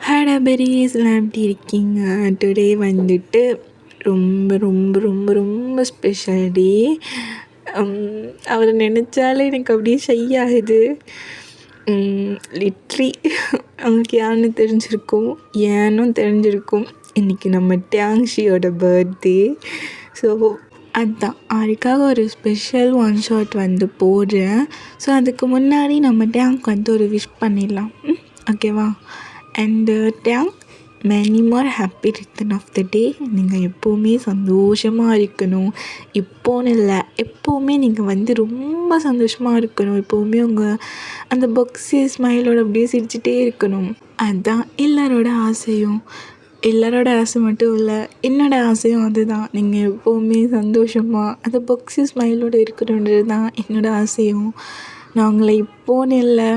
Hi பெரிஸ்லாம் எப்படி இருக்கீங்க? Today வந்துட்டு ரொம்ப ரொம்ப ரொம்ப ரொம்ப ஸ்பெஷல் டே. அவரை நினச்சாலே எனக்கு அப்படியே ஷை ஆகுது. லிட்ரலி அவங்களுக்கு யாருன்னு தெரிஞ்சிருக்கும், ஏன்னும் தெரிஞ்சிருக்கும். இன்றைக்கி நம்ம டேங்ஷியோட பர்த்டே. ஸோ அதுதான் அதுக்காக ஒரு ஸ்பெஷல் ஒன் ஷாட் வந்து போடுறேன். ஸோ அதுக்கு முன்னாடி நம்ம டேங்க் வந்து ஒரு விஷ் பண்ணிடலாம், ஓகேவா? And thank many more happy return of the day. நீங்கள் எப்போவுமே சந்தோஷமாக இருக்கணும். இப்போன்னு இல்லை, எப்போவுமே நீங்கள் வந்து ரொம்ப சந்தோஷமாக இருக்கணும். எப்போவுமே உங்கள் அந்த பக்ஸி ஸ்மைலோட அப்படியே சிரிச்சிட்டே இருக்கணும். அதுதான் எல்லாரோட ஆசையும். எல்லாரோட ஆசை மட்டும் இல்லை, என்னோடய ஆசையும் அதுதான். நீங்கள் எப்போவுமே சந்தோஷமாக அந்த பக்ஸி ஸ்மைலோடு இருக்கணுன்றது தான் என்னோடய ஆசையும். நான் உங்களை இப்போன்னு இல்லை,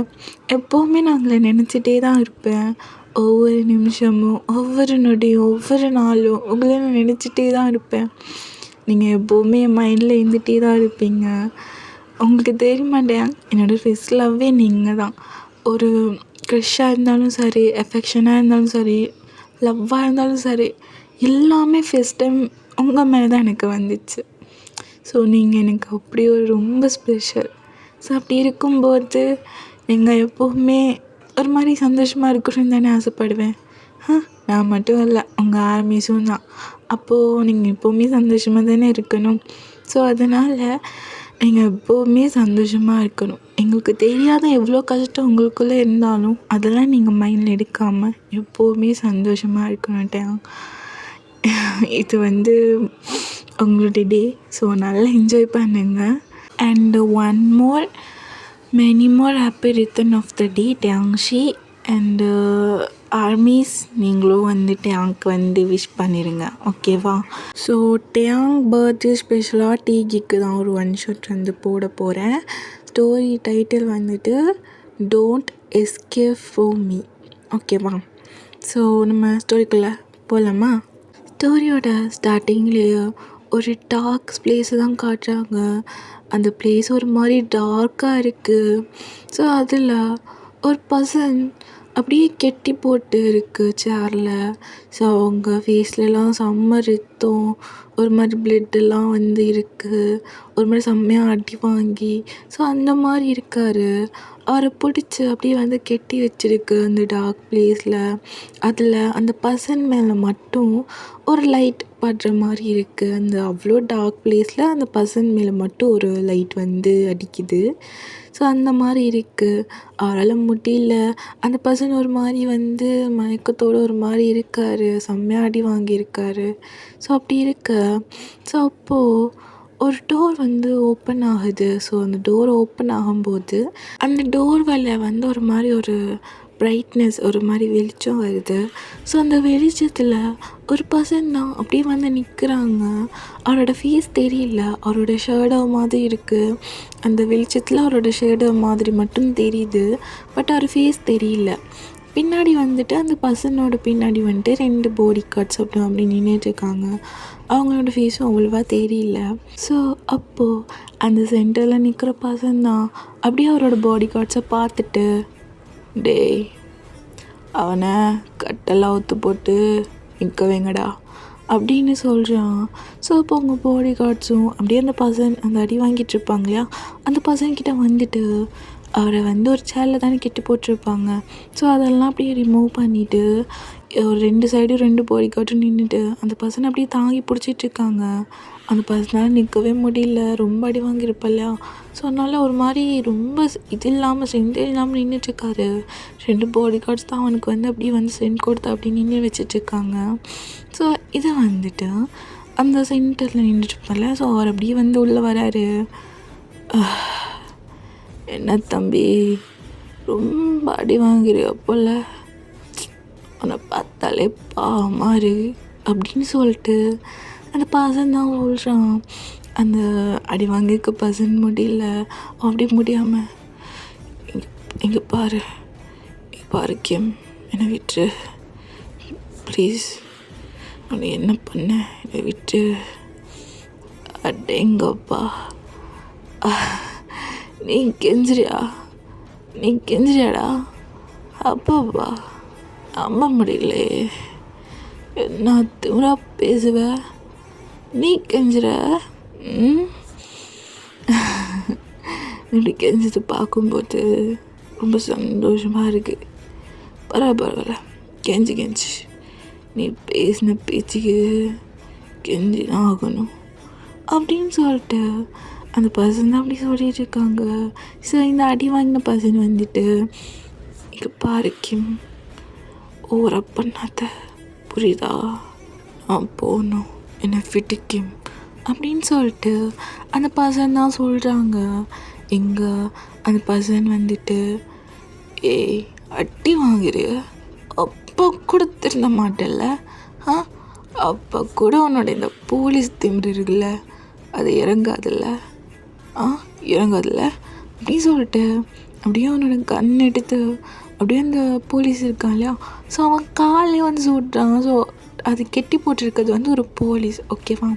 எப்போவுமே நான் உங்களை நினச்சிட்டே தான் இருப்பேன். ஒவ்வொரு நிமிஷமும், ஒவ்வொரு நொடியும், ஒவ்வொரு நாளும் உங்களை நான் நினச்சிட்டே தான் இருப்பேன். நீங்கள் எப்போவுமே என் மைண்டில் இருந்துகிட்டே தான் இருப்பீங்க. உங்களுக்கு தெரிய மாட்டேன், என்னோடய ஃபர்ஸ்ட் லவ்வே நீங்கள் தான். ஒரு க்ரஷ்ஷாக இருந்தாலும் சரி, அஃபெக்ஷனாக இருந்தாலும் சரி, லவ்வாக இருந்தாலும் சரி, எல்லாமே ஃபர்ஸ்ட் டைம் உங்கள் மேலே தான் எனக்கு வந்துச்சு. ஸோ நீங்கள் எனக்கு அப்படி ஒரு ரொம்ப ஸ்பெஷல். ஸோ அப்படி இருக்கும்போது நீங்கள் எப்போவுமே ஒரு மாதிரி சந்தோஷமாக இருக்கணும்னு தானே ஆசைப்படுவேன். நான் மட்டும் இல்லை, உங்கள் ஆர்மிஸும் தான். அப்போது நீங்கள் எப்போவுமே சந்தோஷமாக தானே இருக்கணும். ஸோ அதனால் நீங்கள் எப்போவுமே சந்தோஷமாக இருக்கணும். எங்களுக்கு தெரியாத எவ்வளோ கஷ்டம் உங்களுக்குள்ளே இருந்தாலும் அதெல்லாம் நீங்கள் மைண்டில் எடுக்காமல் எப்போவுமே சந்தோஷமாக இருக்கணும். இது வந்து உங்களுடைய டே. ஸோ நல்லா என்ஜாய் பண்ணுங்கள். And one more, many more happy return of the day டேங்ஷி. அண்டு ஆர்மிஸ், நீங்களும் வந்து டேங்க் வந்து விஷ் பண்ணிடுங்க, ஓகேவா? ஸோ டேங்க் பர்த்டே ஸ்பெஷலாக டிஜிக்கு தான் ஒரு ஒன் ஷாட் வந்து போட போகிறேன். ஸ்டோரி டைட்டில் வந்துட்டு டோன்ட் எஸ்கேப் ஃபார் மீ, ஓகேவா? ஸோ நம்ம ஸ்டோரிக்குள்ளே போகலாமா? ஸ்டோரியோட ஸ்டார்டிங்லேயே ஒரு டார்க் பிளேஸை தான் காட்டுறாங்க. அந்த பிளேஸ் ஒரு மாதிரி டார்க்காக இருக்குது. ஸோ அதில் ஒரு பர்சன் அப்படியே கெட்டி போட்டு இருக்குது சேரில். ஸோ அவங்க ஃபேஸ்லலாம் செம்ம ரத்தம், ஒரு மாதிரி பிளட்டெல்லாம் வந்து இருக்குது. ஒரு மாதிரி செம்மையாக அடி வாங்கி, ஸோ அந்த மாதிரி இருக்கார். அவரை பிடிச்சி அப்படியே வந்து கெட்டி வச்சிருக்கு அந்த டார்க் பிளேஸில். அதில் அந்த பர்சன் மேலே மட்டும் ஒரு லைட் படுற மாதிரி இருக்குது. அந்த அவ்வளோ டார்க் பிளேஸில் அந்த பர்சன் மேலே மட்டும் ஒரு லைட் வந்து அடிக்குது. ஸோ அந்த மாதிரி இருக்குது. அவரால் முடியல. அந்த பர்சன் ஒரு மாதிரி வந்து மயக்கத்தோடு ஒரு மாதிரி இருக்கார், செம்மையாக அடி வாங்கியிருக்காரு. ஸோ அப்படி இருக்க, ஸோ அப்போது ஒரு டோர் வந்து ஓப்பன் ஆகுது. ஸோ அந்த டோர் ஓப்பன் ஆகும்போது அந்த டோர் வழியா வந்து ஒரு மாதிரி ஒரு பிரைட்னஸ், ஒரு மாதிரி வெளிச்சம் வருது. ஸோ அந்த வெளிச்சத்தில் ஒரு பர்சன் தான் அப்படியே வந்து நிற்கிறாங்க. அவரோட ஃபேஸ் தெரியல, அவரோட ஷேடோ மாதிரி இருக்குது. அந்த வெளிச்சத்தில் அவரோட ஷேடோ மாதிரி மட்டும் தெரியுது, பட் அவர் ஃபேஸ் தெரியல. பின்னாடி வந்துட்டு அந்த பர்சனோட பின்னாடி வந்துட்டு 2 பாடி கார்ட்ஸ் அப்படி நின்றுட்டுருக்காங்க. அவங்களோட ஃபேஸும் அவ்வளோவா தெரியல. ஸோ அப்போது அந்த சென்டரில் நிற்கிற பர்சன் தான் அப்படியே அவரோட பாடி கார்ட்ஸை பார்த்துட்டு, டேய் அவனை கட்டெல்லாம் ஒத்து போட்டு நிற்க வைங்கடா அப்படின்னு சொல்கிறான். ஸோ அப்போ அவங்க பாடி கார்ட்ஸும் அப்படியே அந்த பர்சன் அந்த அடி வாங்கிட்டு இருப்பாங்க இல்லையா, அந்த பர்சன்கிட்ட வந்துட்டு அவரை வந்து ஒரு சேரில் தானே கெட்டி போட்டிருப்பாங்க. ஸோ அதெல்லாம் அப்படியே ரிமூவ் பண்ணிவிட்டு ஒரு 2 சைடும் 2 பாடி கார்ட்டும் நின்றுட்டு அந்த பர்சனை அப்படியே தாங்கி பிடிச்சிட்ருக்காங்க. அந்த பர்சனால் நிற்கவே முடியல, ரொம்ப அடி வாங்கியிருப்பா இல்லையா. ஸோ அதனால் ஒரு மாதிரி ரொம்ப இது இல்லாமல் ஸ்ட்ரென்த்தே இல்லாமல் நின்றுட்டுருக்காரு. 2 பாடி கார்ட்ஸ் தான் அவனுக்கு வந்து அப்படியே வந்து ஸ்ட்ரென்த் கொடுத்து அப்படி நின்று வச்சிட்ருக்காங்க. ஸோ இதை வந்துட்டு அந்த சென்டரில் நின்றுட்டுருப்பார்ல, ஸோ அவர் அப்படியே வந்து உள்ளே வராரு. என்ன தம்பி, ரொம்ப அடி வாங்கிறியா போல, உன்னை பார்த்தாலே பாவமாக இருக்கு அப்படின்னு சொல்லிட்டு அந்த பர்சன் தான் சொல்கிறான். அந்த அடி வாங்கியிருக்க பர்சன் முடியல, அப்படியே முடியாமல், இங்கே பாரு கிம், என்னை விட்டு ப்ளீஸ், உன்னை என்ன பண்ண, என்னை விட்டு. அடேங்கப்பா, நீ கெஞ்சிரியாடா, அப்பாப்பா நம்ப முடியலையே. என்ன திமிரா பேசுவ, நீ கெஞ்சுற. இப்படி கெஞ்சது பார்க்கும்போது ரொம்ப சந்தோஷமாக இருக்குது. பரவாயில்ல, கெஞ்சு நீ பேசின பேச்சுக்கு கெஞ்சி தான் ஆகணும் அப்படின்னு சொல்லிட்டு அந்த பர்சன் தான் அப்படி சொல்லிட்டு இருக்காங்க. ஸோ இந்த அடி வாங்கின பர்சன் வந்துட்டு, இங்கே பாரு கிம், ஓவரா பண்ணாத, புரியுதா, நான் போகணும், என்னை ஃபிட்டு கிம் அப்படின்னு சொல்லிட்டு அந்த பர்சன் தான் சொல்கிறாங்க. எங்கே அந்த பர்சன் வந்துட்டு, ஏய் அடி வாங்குற, அப்போ கூட திருந்த மாட்டேல்ல, அப்போ கூட உன்னோட இந்த போலீஸ் திமிரு இருக்குல்ல, அது இறங்காதில்ல அப்படின்னு சொல்லிட்டு அப்படியே அவனோட கண் எடுத்து அப்படியே அந்த போலீஸ் இருக்கான் இல்லையா, ஸோ அவன் காலையே வந்து சுடுறான். ஸோ அது கெட்டி போட்டிருக்கிறது வந்து ஒரு போலீஸ், ஓகேவா.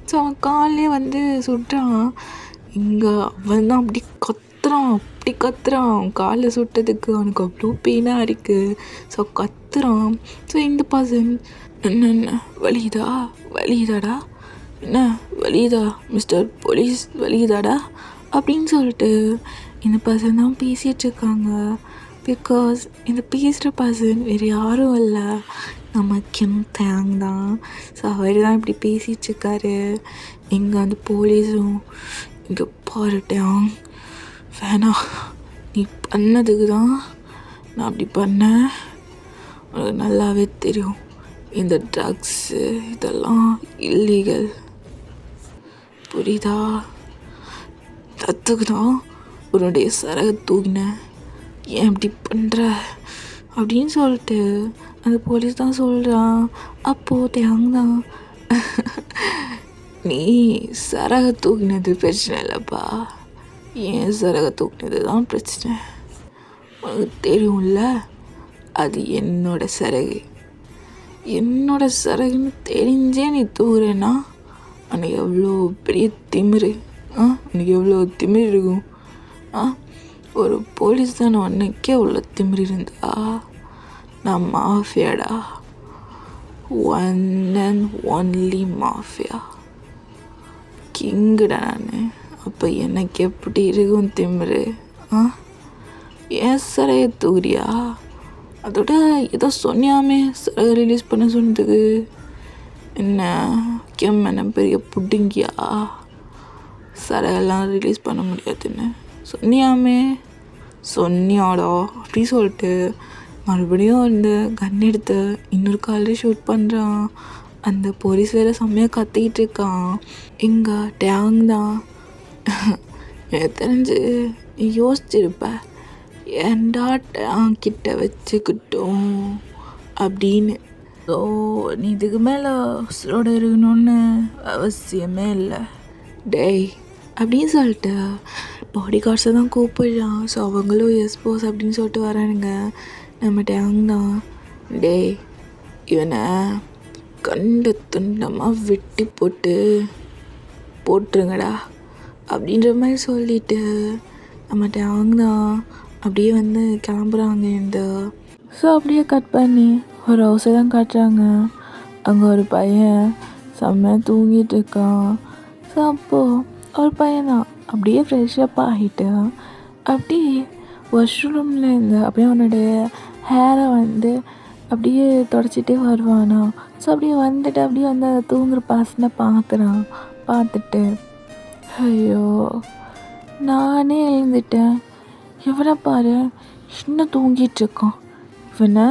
ஸோ அவன் காலையே வந்து சுடுறான். இங்கே அவன் தான் அப்படி கத்துறான், அவன் காலில் சுட்டதுக்கு அவனுக்கு அவ்வளோ பெயினாக இருக்குது. ஸோ கத்துறான். ஸோ இந்த பர்சன், என்ன வலியுதாடா, என்ன வலியுதா மிஸ்டர் போலீஸ், வலியுதாடா அப்படின்னு சொல்லிட்டு இந்த பர்சன் தான் பேசிகிட்ருக்காங்க. பிகாஸ் இந்த பேசுகிற பர்சன் வேறு யாரும் இல்லை, நம்ம கிம் தேங் தான். ஸோ அவர் தான் இப்படி பேசிகிட்ருக்காரு. இங்கே அந்த போலீஸும், இங்கே பாரு டேங், வேணாம், நீ பண்ணதுக்கு தான் நான் அப்படி பண்ணேன், உனக்கு நல்லாவே தெரியும், இந்த ட்ரக்ஸு இதெல்லாம் இல்லீகல், புரியுதா, தத்துக்கு தான் உன்னுடைய சரகை தூக்கினேன், ஏன் இப்படி பண்ணுற அப்படின்னு சொல்லிட்டு அந்த போலீஸ் தான் சொல்கிறான். அப்போது தேங் தான், நீ சரகை தூக்கினது பிரச்சனை இல்லைப்பா, ஏன் சரகை தூக்கினது தான் பிரச்சனை, உனக்கு தெரியும்ல, அது என்னோட சரகுன்னு தெரிஞ்சே நீ தூக்குறேன்னா எனக்கு எவ்வளோ பெரிய திமிரு, எனக்கு எவ்வளோ திமிரு இருக்கும். ஒரு போலீஸ் தானே அன்னைக்கே அவ்வளோ திமிரு இருந்தா, நான் மாஃபியாடா, ஒன் அண்ட் ஒன்லி மாஃபியா கிங்குடா நான். அப்போ எனக்கு எப்படி இருக்கும் திமிரு, ஏன் சரையை தூக்குறியா, அதோட ஏதோ சொன்னியாமே சரகை ரிலீஸ் பண்ண சொன்னதுக்கு, என்ன கிம் என்ன பெரிய புட்டிங்கியா, சரகெல்லாம் ரிலீஸ் பண்ண முடியாதுன்னு சொன்னியாடா அப்படி சொல்லிட்டு மறுபடியும் அந்த கன் எடுத்து இன்னொரு காலையில் ஷூட் பண்ணுறான். அந்த போலீஸ் வேறு செம்மையாக கத்திக்கிட்டு இருக்கான். இங்கே டேங் தான், எனக்கு தெரிஞ்சு நீ யோசிச்சிருப்ப, ஏன்டா டேங் கிட்ட வச்சுக்கிட்டோம் அப்படின்னு. ஸோ நீ இதுக்கு மேலே உசுரோட இருக்கணும்னு அவசியமே இல்லை டேய் அப்படின்னு சொல்லிட்டு பாடி கார்ட்ஸை தான் கூப்பிடுறான். ஸோ அவங்களும் எஸ் போஸ் அப்படின்னு சொல்லிட்டு வரானுங்க. நம்ம டேங் தான், டேய் இவனை கண்ட துண்டமாக வெட்டி போட்டுருங்கடா அப்படின்ற மாதிரி சொல்லிட்டு நம்ம டேங் தான் அப்படியே வந்து கிளம்புறாங்க. ஸோ அப்படியே கட் பண்ணி ஒரு ஹவுஸை தான் காட்டுறாங்க. அங்கே ஒரு பையன் செம்மையாக தூங்கிட்டு இருக்கான். ஸோ அப்போது ஒரு பையன் தான் அப்படியே ஃப்ரெஷ்ஷப் ஆகிட்டு அப்படியே வாஷ்ரூமில் இருந்து அப்படியே அவனுடைய ஹேரை வந்து அப்படியே தொடச்சிட்டே வருவானா. ஸோ அப்படியே வந்துட்டு அப்படியே வந்து அதை தூங்குற பர்சனை பார்த்துட்டு ஐயோ நானே எழுந்துட்டேன், இவனை பாரு இன்னும் தூங்கிட்டுருக்கான், இவனை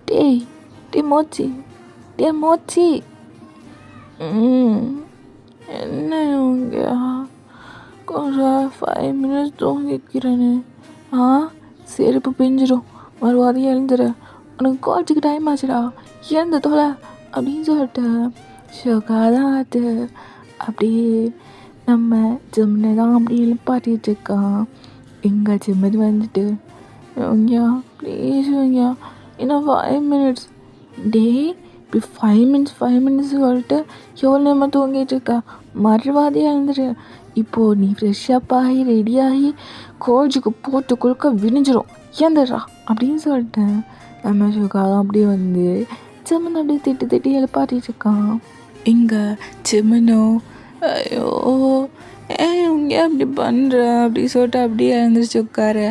டே மோச்சி என்ன இவங்க கொஞ்சம் 5 minutes தூங்கிக்கிறேன்னு, செருப்பு பிஞ்சிடும், மறுவாதியும் எழுந்துரு, உனக்கு காலேஜுக்கு டைம் ஆச்சுடா, எழுந்து தோலை அப்படின்னு சொல்லிட்டு ஷோக்காதான் அது அப்படியே நம்ம ஜிம்னை தான் அப்படி எழுப்பாட்டிகிட்டு இருக்கான். எங்கே ஜிம்மது வந்துட்டு, ஐயா ப்ளீஸ் ஐயா இன்னும் 5 minutes, இப்போ 5 minutes சொல்லிட்டு எவ்வளோ நேரமாக தூங்கிட்டு இருக்கா, மறுவாதியாக எழுந்துரு, இப்போது நீ ஃப்ரெஷ்ஷப் ஆகி ரெடியாகி கோஜுக்கு போட்டு குழுக்க விரிஞ்சிடும், ஏந்துடுறா அப்படின்னு சொல்லிட்டு நம்ம சுகாவும் அப்படியே வந்து செம்மன் அப்படியே திட்டு திட்டி எழுப்பாட்டிட்டு இருக்கான். இங்கே செம்மனோ ஐயோ இங்கே அப்படி பண்ணுற அப்படி சொல்லிட்டு அப்படியே எழுந்திரிச்சு உட்காரு.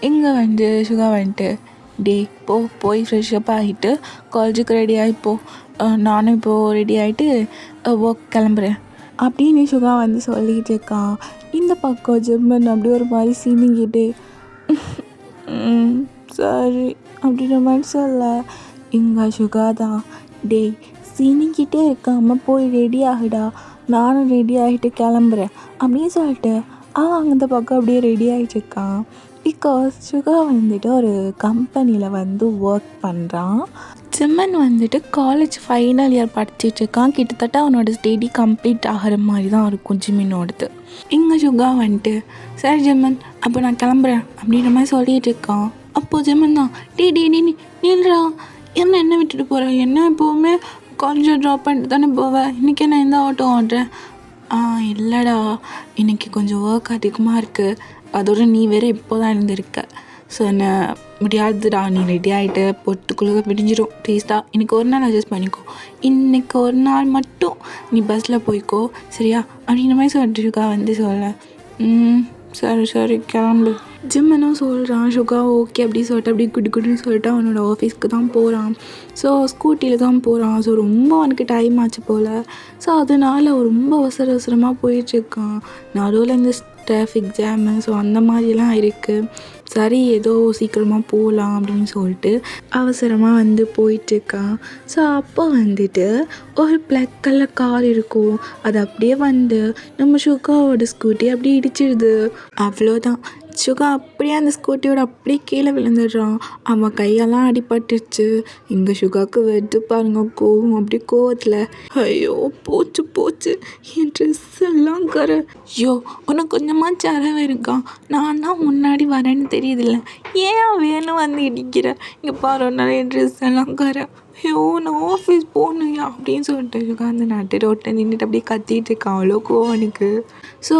இங்கே வந்து சுகா வந்துட்டு டே போய் ஃப்ரெஷ்ஷப் ஆகிட்டு காலேஜுக்கு ரெடி ஆகிப்போ, நானும் இப்போது ரெடி ஆகிட்டு ஒர்க் கிளம்புறேன் அப்படின்னு சுகா வந்து சொல்லிகிட்டு இருக்கான். இந்த பக்கம் ஜெம்மன் அப்படியே ஒரு மாதிரி சீனிக்கிட்டு சரி அப்படின்ற மாதிரி சொல்ல, இங்கே சுகா தான் டே சீனிக்கிட்டே இருக்காமல் போய் ரெடி ஆகிடா, நானும் ரெடி ஆகிட்டு கிளம்புறேன் அப்படின்னு சொல்லிட்டு அவன் அந்த பக்கம் அப்படியே ரெடி ஆகிட்டு இருக்கான். பிகாஸ் சுகா வந்துட்டு ஒரு கம்பெனியில் வந்து ஒர்க் பண்ணுறான். ஜிம்மன் வந்துட்டு காலேஜ் ஃபைனல் இயர் படிச்சிட்ருக்கான். கிட்டத்தட்ட அவனோட ஸ்டடி கம்ப்ளீட் ஆகிற மாதிரி தான் இருக்கும் ஜிம்மினோடது. இங்கே சுகா வந்துட்டு சரி ஜிம்மன் அப்போ நான் கிளம்புறேன் அப்படின்ற மாதிரி சொல்லிகிட்டு இருக்கான். அப்போது ஜிம்மன் தான் டே நில்றா, என்ன விட்டுட்டு போகிறேன், என்ன எப்போவுமே காலேஜை ட்ராப் பண்ணிட்டு தானே போவேன், இன்றைக்கி நான் எந்த ஆட்டோ ஓட்டுறேன். இல்லைடா இன்றைக்கி கொஞ்சம் ஒர்க் அதிகமாக இருக்குது, அதோட நீ வேறு இப்போ தான் இருந்திருக்க, ஸோ என்ன முடியாதுடா, நீ ரெடி ஆகிட்டு பொட்டுக்குள்ளே விடிஞ்சிடும் ப்ளீஸ்டா, இன்றைக்கி ஒரு நாள் அட்ஜஸ்ட் பண்ணிக்கோ, இன்றைக்கி ஒரு நாள் மட்டும் நீ பஸ்ஸில் போய்க்கோ சரியா அப்படின்ற மாதிரி சொல்லிட்டு சுகா வந்து சொல்ல. சரி கிளம்பு ஜிம்மனும் சொல்கிறான். சுகா ஓகே அப்படி சொல்லிட்டு அப்படி குடின்னு சொல்லிட்டு அவனோட ஆஃபீஸ்க்கு தான் போகிறான். ஸோ ஸ்கூட்டியில் தான் போகிறான். ஸோ ரொம்ப அவனுக்கு டைம் ஆச்சு போல். ஸோ அதனால் ரொம்ப அவசரமாக போயிட்டுருக்கான். நடுவில் இந்த டிராஃபிக் ஜாமு ஸோ அந்த மாதிரிலாம் இருக்குது. சரி ஏதோ சீக்கிரமாக போகலாம் அப்படின்னு சொல்லிட்டு அவசரமாக வந்து போயிட்டுருக்கான். ஸோ அப்போ வந்துட்டு ஒரு பிளாக் கலர் கார் இருக்கும். அது அப்படியே வந்து நம்ம சுகாவோட ஸ்கூட்டி அப்படியே இடிச்சிடுது. அவ்வளோதான், சுகா அப்படியே அந்த ஸ்கூட்டியோட அப்படியே கீழே விழுந்துடுறான். அவன் கையெல்லாம் அடிபட்டுருச்சு. இங்கே சுகாவுக்கு வெட்டு பாருங்க கோவம், அப்படி கோவத்தில் ஐயோ போச்சு என் ட்ரெஸ் எல்லாம் கரை, ஐயோ உனக்கு கொஞ்சமாச்சு அறவே இருக்கான், நான் தான் முன்னாடி வரேன்னு தெரியுதில்ல, ஏன் வேணும் வந்து இடிக்கிற, இங்கே பாரு நிறைய ட்ரெஸ் எல்லாம் கரை, ஐயோ நான் ஆஃபீஸ் போகணுயா அப்படின்னு சொல்லிட்டு சுகா அந்த நட்டு ரோட்டில் நின்றுட்டு அப்படியே கத்திட்டு இருக்கான். அவ்வளோ கோவனுக்கு. ஸோ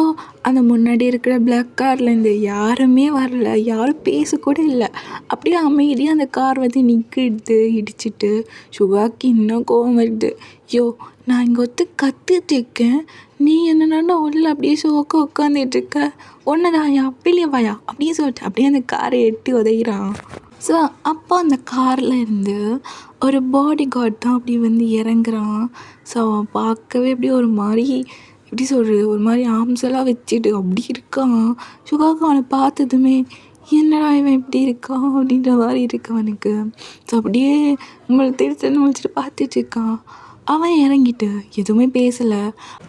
அந்த முன்னாடி இருக்கிற பிளாக் கார்லேருந்து யாருமே வரல, யாரும் பேசக்கூட இல்லை, அப்படியே அமைதியாக அந்த கார் வந்து நிற்கிடுது இடிச்சிட்டு. சுகாக்கு இன்னும் கோவம் வருது. ஐயோ நான் இங்கே கத்திட்டு இருக்கேன், நீ என்னன்னா உள்ள அப்படியே சோக்க உட்காந்துட்டு ஒன்றுதாயா வெளியே வாயா அப்படின்னு சொல்லிட்டு அப்படியே அந்த காரை எட்டி உதைகிறான். ஸோ அப்போ அந்த காரில் இருந்து ஒரு பாடி கார்ட் தான் அப்படி வந்து இறங்குறான். ஸோ அவன் பார்க்கவே அப்படியே ஒரு மாதிரி எப்படி சொல்கிறது, ஒரு மாதிரி ஆர்ம்ஸ் எல்லாம் வச்சுட்டு அப்படி இருக்கான். சுகாவுக்கு அவனை பார்த்ததுமே என்னடா இவன் இப்படி இருக்கான் அப்படின்ற மாதிரி இருக்கு அவனுக்கு. ஸோ அப்படியே நம்மளை திருத்தன்னு முடிச்சுட்டு பார்த்துட்டு இருக்கான். அவன் இறங்கிட்டு எதுவுமே பேசலை.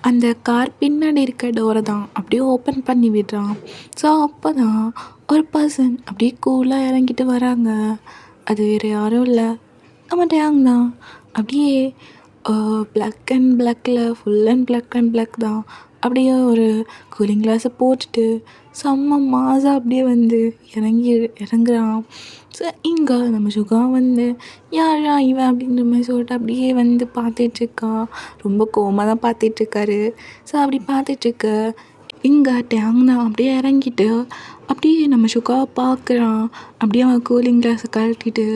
அந்த கார் பின்னாடி இருக்க டோரை தான் அப்படியே ஓப்பன் பண்ணி விடுறான். ஸோ அப்போ தான் ஒரு பர்சன் அப்படியே கூலாக இறங்கிட்டு வராங்க. அது வேறு யாரும் இல்லை, நம்ம டேங் தான். அப்படியே பிளாக் அண்ட் பிளாக்கில் ஃபுல் அண்ட் பிளாக் தான். அப்படியே ஒரு கூலிங் கிளாஸை போட்டுட்டு செம்ம மாசாக அப்படியே வந்து இறங்குறான். ஸோ இங்கே நம்ம சுகா வந்து யாரா இவன் அப்படின்ற மாதிரி சொல்லிட்டு அப்படியே வந்து பார்த்துட்ருக்கான். ரொம்ப கோவமாக தான் பார்த்துட்ருக்காரு. ஸோ அப்படி பார்த்துட்ருக்க இங்கே டேங் தான் அப்படியே இறங்கிட்டு அப்படியே நம்ம சுகாவை பார்க்குறான். அப்படியே அவன் கூலிங் கிளாஸை கழட்டிட்டு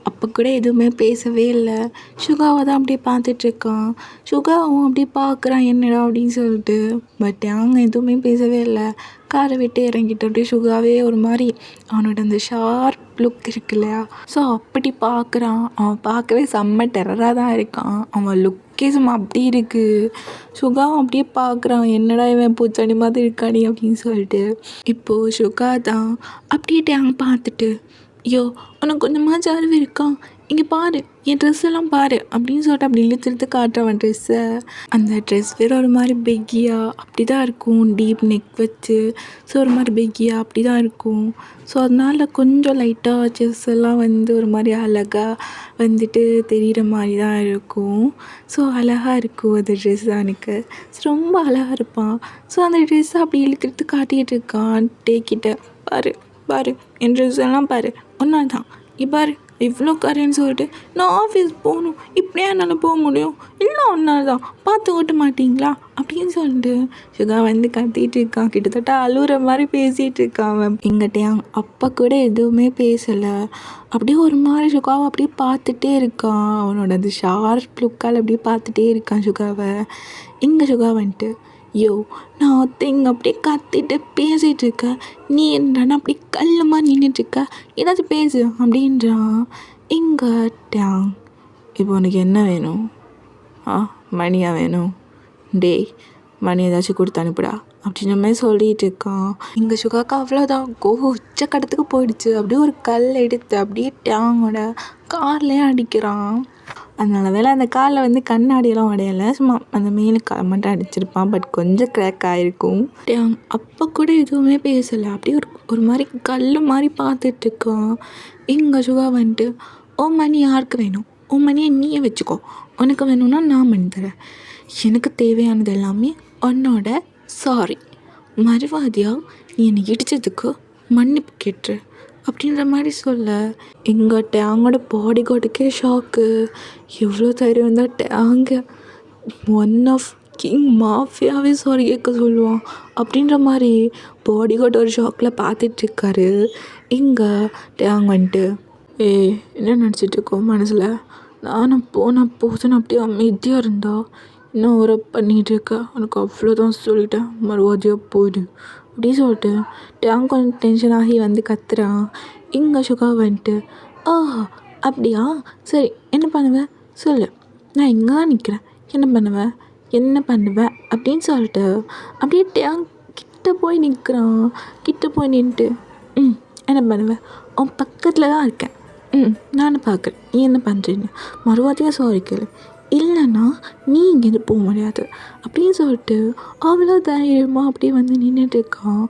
அப்போ கூட எதுவுமே பேசவே இல்லை. சுகாவை தான் அப்படியே பார்த்துட்ருக்கான். சுகாவும் அப்படியே பார்க்குறான் என்னடா அப்படின்னு சொல்லிட்டு. பட் டேங் எதுவுமே பேசவே இல்லை. காரை விட்டு இறங்கிட்டு அப்படியே சுகாவே ஒரு மாதிரி அவனோட அந்த ஷார்ப் லுக் இருக்கு இல்லையா, ஸோ அப்படி பார்க்குறான். அவன் பார்க்கவே செம்ம டெரராக தான் இருக்கான். அவன் லுக்கே சும்மா அப்படி இருக்குது. சுகாவும் அப்படியே பார்க்குறான் என்னடா இவன் பூச்சாண்டி மாதிரி இருக்கானே அப்படின்னு சொல்லிட்டு. இப்போது சுகா தான் அப்படியே டேங் பார்த்துட்டு ஐயோ உனக்கு கொஞ்சமாக அறிவு இருக்கான், இங்கே பாரு என் ட்ரெஸ் எல்லாம் பாரு அப்படின்னு சொல்லிட்டு அப்படி இழுத்து காட்டுறவன் ட்ரெஸ்ஸை. அந்த ட்ரெஸ் வேறு ஒரு மாதிரி பெக்கியாக அப்படி தான் இருக்கும், டீப் நெக் வச்சு. ஸோ ஒரு மாதிரி பெக்கியாக அப்படி தான் இருக்கும். ஸோ அதனால் கொஞ்சம் லைட்டாக செஸ் எல்லாம் வந்து ஒரு மாதிரி அழகாக வந்துட்டு தெரிகிற மாதிரி தான் இருக்கும். ஸோ அழகாக இருக்கும் அந்த ட்ரெஸ் தான் எனக்கு. ஸோ ரொம்ப அழகாக இருப்பான். ஸோ அந்த ட்ரெஸ்ஸை அப்படி இழுக்கிறது காட்டிகிட்டு இருக்கான் டேக்கிட்ட. பாரு என் ட்ரெஸ் எல்லாம் பாரு ஒன்றா தான், பாரு இவ்வளோ கரைன்னு சொல்லிட்டு நான் ஆஃபீஸ் போகணும், இப்படியே என்னால் போக முடியும், இல்லை ஒன்றால் தான் பார்த்து ஓட்ட மாட்டிங்களா அப்படின்னு சொல்லிட்டு சுகா வந்து கத்திட்டு இருக்கான். கிட்டத்தட்ட அழுகுற மாதிரி பேசிகிட்டு இருக்கான் அவன். எங்கிட்டையான் அப்பா கூட எதுவுமே பேசலை, அப்படியே ஒரு மாதிரி சுகாவை அப்படியே பார்த்துட்டே இருக்கான். அவனோட அந்த ஷார்ப் லுக்கால் அப்படியே பார்த்துட்டே இருக்கான் சுகாவை. இங்கே சுகா வந்துட்டு யோ நான் ஒருத்தங்க அப்படியே கத்திட்டு பேசிகிட்டு இருக்கேன், நீ என்னன்னா அப்படி கல்லுமா நின்றுட்டுருக்க, ஏதாச்சும் பேசு அப்படின்றான். இங்கே டேங் இப்போ உனக்கு என்ன வேணும்? மணியாக வேணும்? டேய் மணி ஏதாச்சும் கொடுத்து அனுப்புடா அப்படின்ற மாதிரி சொல்லிகிட்டு இருக்கான். இங்கே சுகாக்கா அவ்வளோதான் உச்சக்கட்டத்துக்கு போயிடுச்சு. அப்படியே ஒரு கல் எடுத்து அப்படியே டேங்கோட கார்லேயே அடிக்கிறான். அதனால வேலை அந்த காலில் வந்து கண்ணாடியெல்லாம் உடையலை, சும்மா அந்த மேலே கால் மட்டும் அடிச்சிருப்பான். பட் கொஞ்சம் கிராக் ஆகிருக்கும். டேங் அப்போ கூட எதுவுமே பேசலை, அப்படியே ஒரு மாதிரி கல் மாதிரி பார்த்துட்ருக்கான். இங்கே சுகா வந்துட்டு மணி யாருக்கு வேணும்? மணியை நீயே வச்சுக்கோ, உனக்கு வேணும்னா நான் பண்ணி தரேன், எனக்கு தேவையானது எல்லாமே உன்னோட சாரி, மறுவாதியாக நீ என்னை இடித்ததுக்கு மன்னிப்பு கேட்டுரு அப்படின்ற மாதிரி சொல்ல. எங்கள் டேங்கோட பாடி கார்டுக்கே ஷாக்கு. எவ்வளோ தைரியம் இருந்தால் டேங்க ஒன் ஆஃப் கிங் மாஃபியாவே சாரி கேட்க சொல்லுவான் அப்படின்ற மாதிரி பாடி கார்டு ஒரு ஷாக்கில் பார்த்துட்ருக்காரு. இங்கே டேங் வந்துட்டு என்ன நினச்சிட்ருக்கோம் மனசில், நானும் போதுன்னு அப்படியே அமைதியாக இருந்தா இன்னும் ஒரு பண்ணிகிட்டு இருக்க, உனக்கு அவ்வளோதான் சொல்லிட்டேன், மறுவாதியாக போயிடு அப்படின்னு சொல்லிட்டு டேங் கொஞ்சம் டென்ஷன் ஆகி வந்து கத்துறான். இங்கே சுகா வந்துட்டு அப்படியா சரி என்ன பண்ணுவேன் சொல்லு, நான் இங்கே தான் நிற்கிறேன், என்ன பண்ணுவேன் அப்படின்னு சொல்லிட்டு அப்படியே டேங் கிட்ட போய் நிற்கிறான். கிட்ட போய் நின்றுட்டு என்ன பண்ணுவேன், உன் பக்கத்தில் தான் இருக்கேன், நானும் பார்க்குறேன் நீ என்ன பண்ணுறேன்னு, மறுவாதியாக சாரி கேளு, இல்லைன்னா நீ இங்கேருந்து போக முடியாது அப்படின்னு சொல்லிட்டு அவ்வளோ தைரியமாக அப்படியே வந்து நின்றுட்டு இருக்கான்.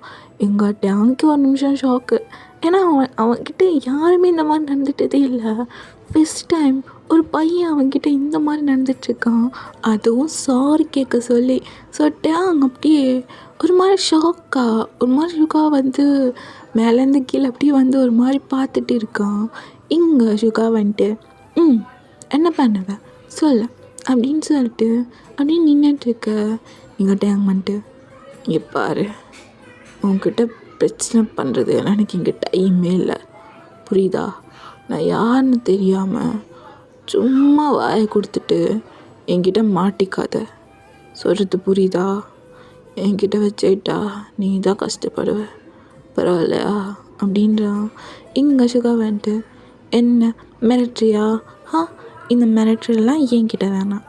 எங்கள் டேங்க்கு ஒரு நிமிஷம் ஷாக்கு. ஏன்னா அவன்கிட்ட யாருமே இந்த மாதிரி நடந்துகிட்டதே இல்லை. ஃபஸ்ட் டைம் ஒரு பையன் அவன்கிட்ட இந்த மாதிரி நடந்துகிட்ருக்கான், அதுவும் சாரி கேட்க சொல்லி. ஸோ டேங் அப்படியே ஒரு மாதிரி ஒரு மாதிரி சுகா வந்து மேலேருந்து கீழே அப்படியே வந்து ஒரு மாதிரி பார்த்துட்டு இருக்கான். இங்கே சுகா வந்துட்டு என்ன பண்ணுவேன் சொல்லு அப்படின்னு சொல்லிட்டு அப்படியே நின்றுட்டுருக்க. எங்கள் டேங் வந்துட்டு இங்கே பாரு, உன்கிட்ட பிரச்சனை பண்ணுறது எல்லாம் எனக்கு இங்கே டைமே இல்லை, புரியுதா? நான் யாருன்னு தெரியாமல் சும்மா வாயை கொடுத்துட்டு என்கிட்ட மாட்டிக்காத, சொல்கிறது புரியுதா? என்கிட்ட வச்சுட்டா நீ தான் கஷ்டப்படுவ, பரவாயில்லையா அப்படின்றான். இங்கே சுகா வந்துட்டு என்ன மிரட்டுறியா? இந்த மிரட்டலாம் என்கிட்ட வேணாம்,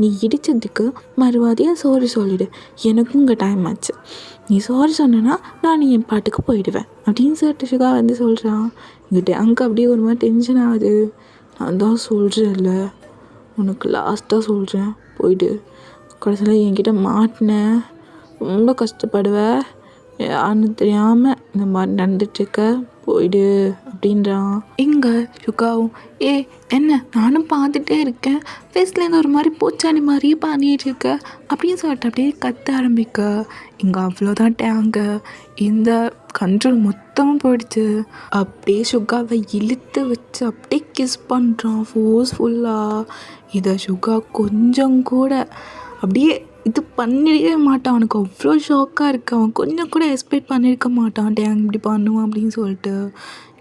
நீ இடித்ததுக்கு மறுவாதியாக சாரி சொல்லிவிடு, எனக்கும் இங்கே டைம் ஆச்சு, நீ சாரி சொன்னா நான் என் பாட்டுக்கு போயிடுவேன் அப்படின்னு சொல்லிட்டு சுகா வந்து சொல்கிறான். எங்கிட்ட அங்கே அப்படியே ஒரு மாதிரி டென்ஷன் ஆகுது. நான் தான் சொல்கிறேன்ல, உனக்கு லாஸ்ட்டாக சொல்கிறேன், போயிடு, கடைசியில் என்கிட்ட மாட்டினேன், ரொம்ப கஷ்டப்படுவேன், யாருன்னு தெரியாமல் இந்த மாதிரி நடந்துட்டுருக்க, போயிடு அப்படின்றான். இங்கே சுகாவும் என்ன நானும் பார்த்துட்டே இருக்கேன், ஃபேஸ்லேருந்து ஒரு மாதிரி பூச்சாண்டி மாதிரியே பண்ணிகிட்டு இருக்க அப்படின்னு சொல்லிட்டு அப்படியே கத்த ஆரம்பிக்க. இங்கே அவ்வளோதான் டேங்க, இந்த கண்ட்ரோல் மொத்தமும் போயிடுச்சு. அப்படியே சுகாவை இழுத்து வச்சு அப்படியே கிஸ் பண்ணுறான் ஃபோர்ஸ்ஃபுல்லாக. இதை சுகா கொஞ்சம் கூட அப்படியே இது பண்ணிடவே மாட்டான். அவனுக்கு அவ்வளோ ஷாக்காக இருக்குது. அவன் கொஞ்சம் கூட எக்ஸ்பெக்ட் பண்ணியிருக்க மாட்டான் டேங் இப்படி பண்ணுவான் அப்படின்னு சொல்லிட்டு.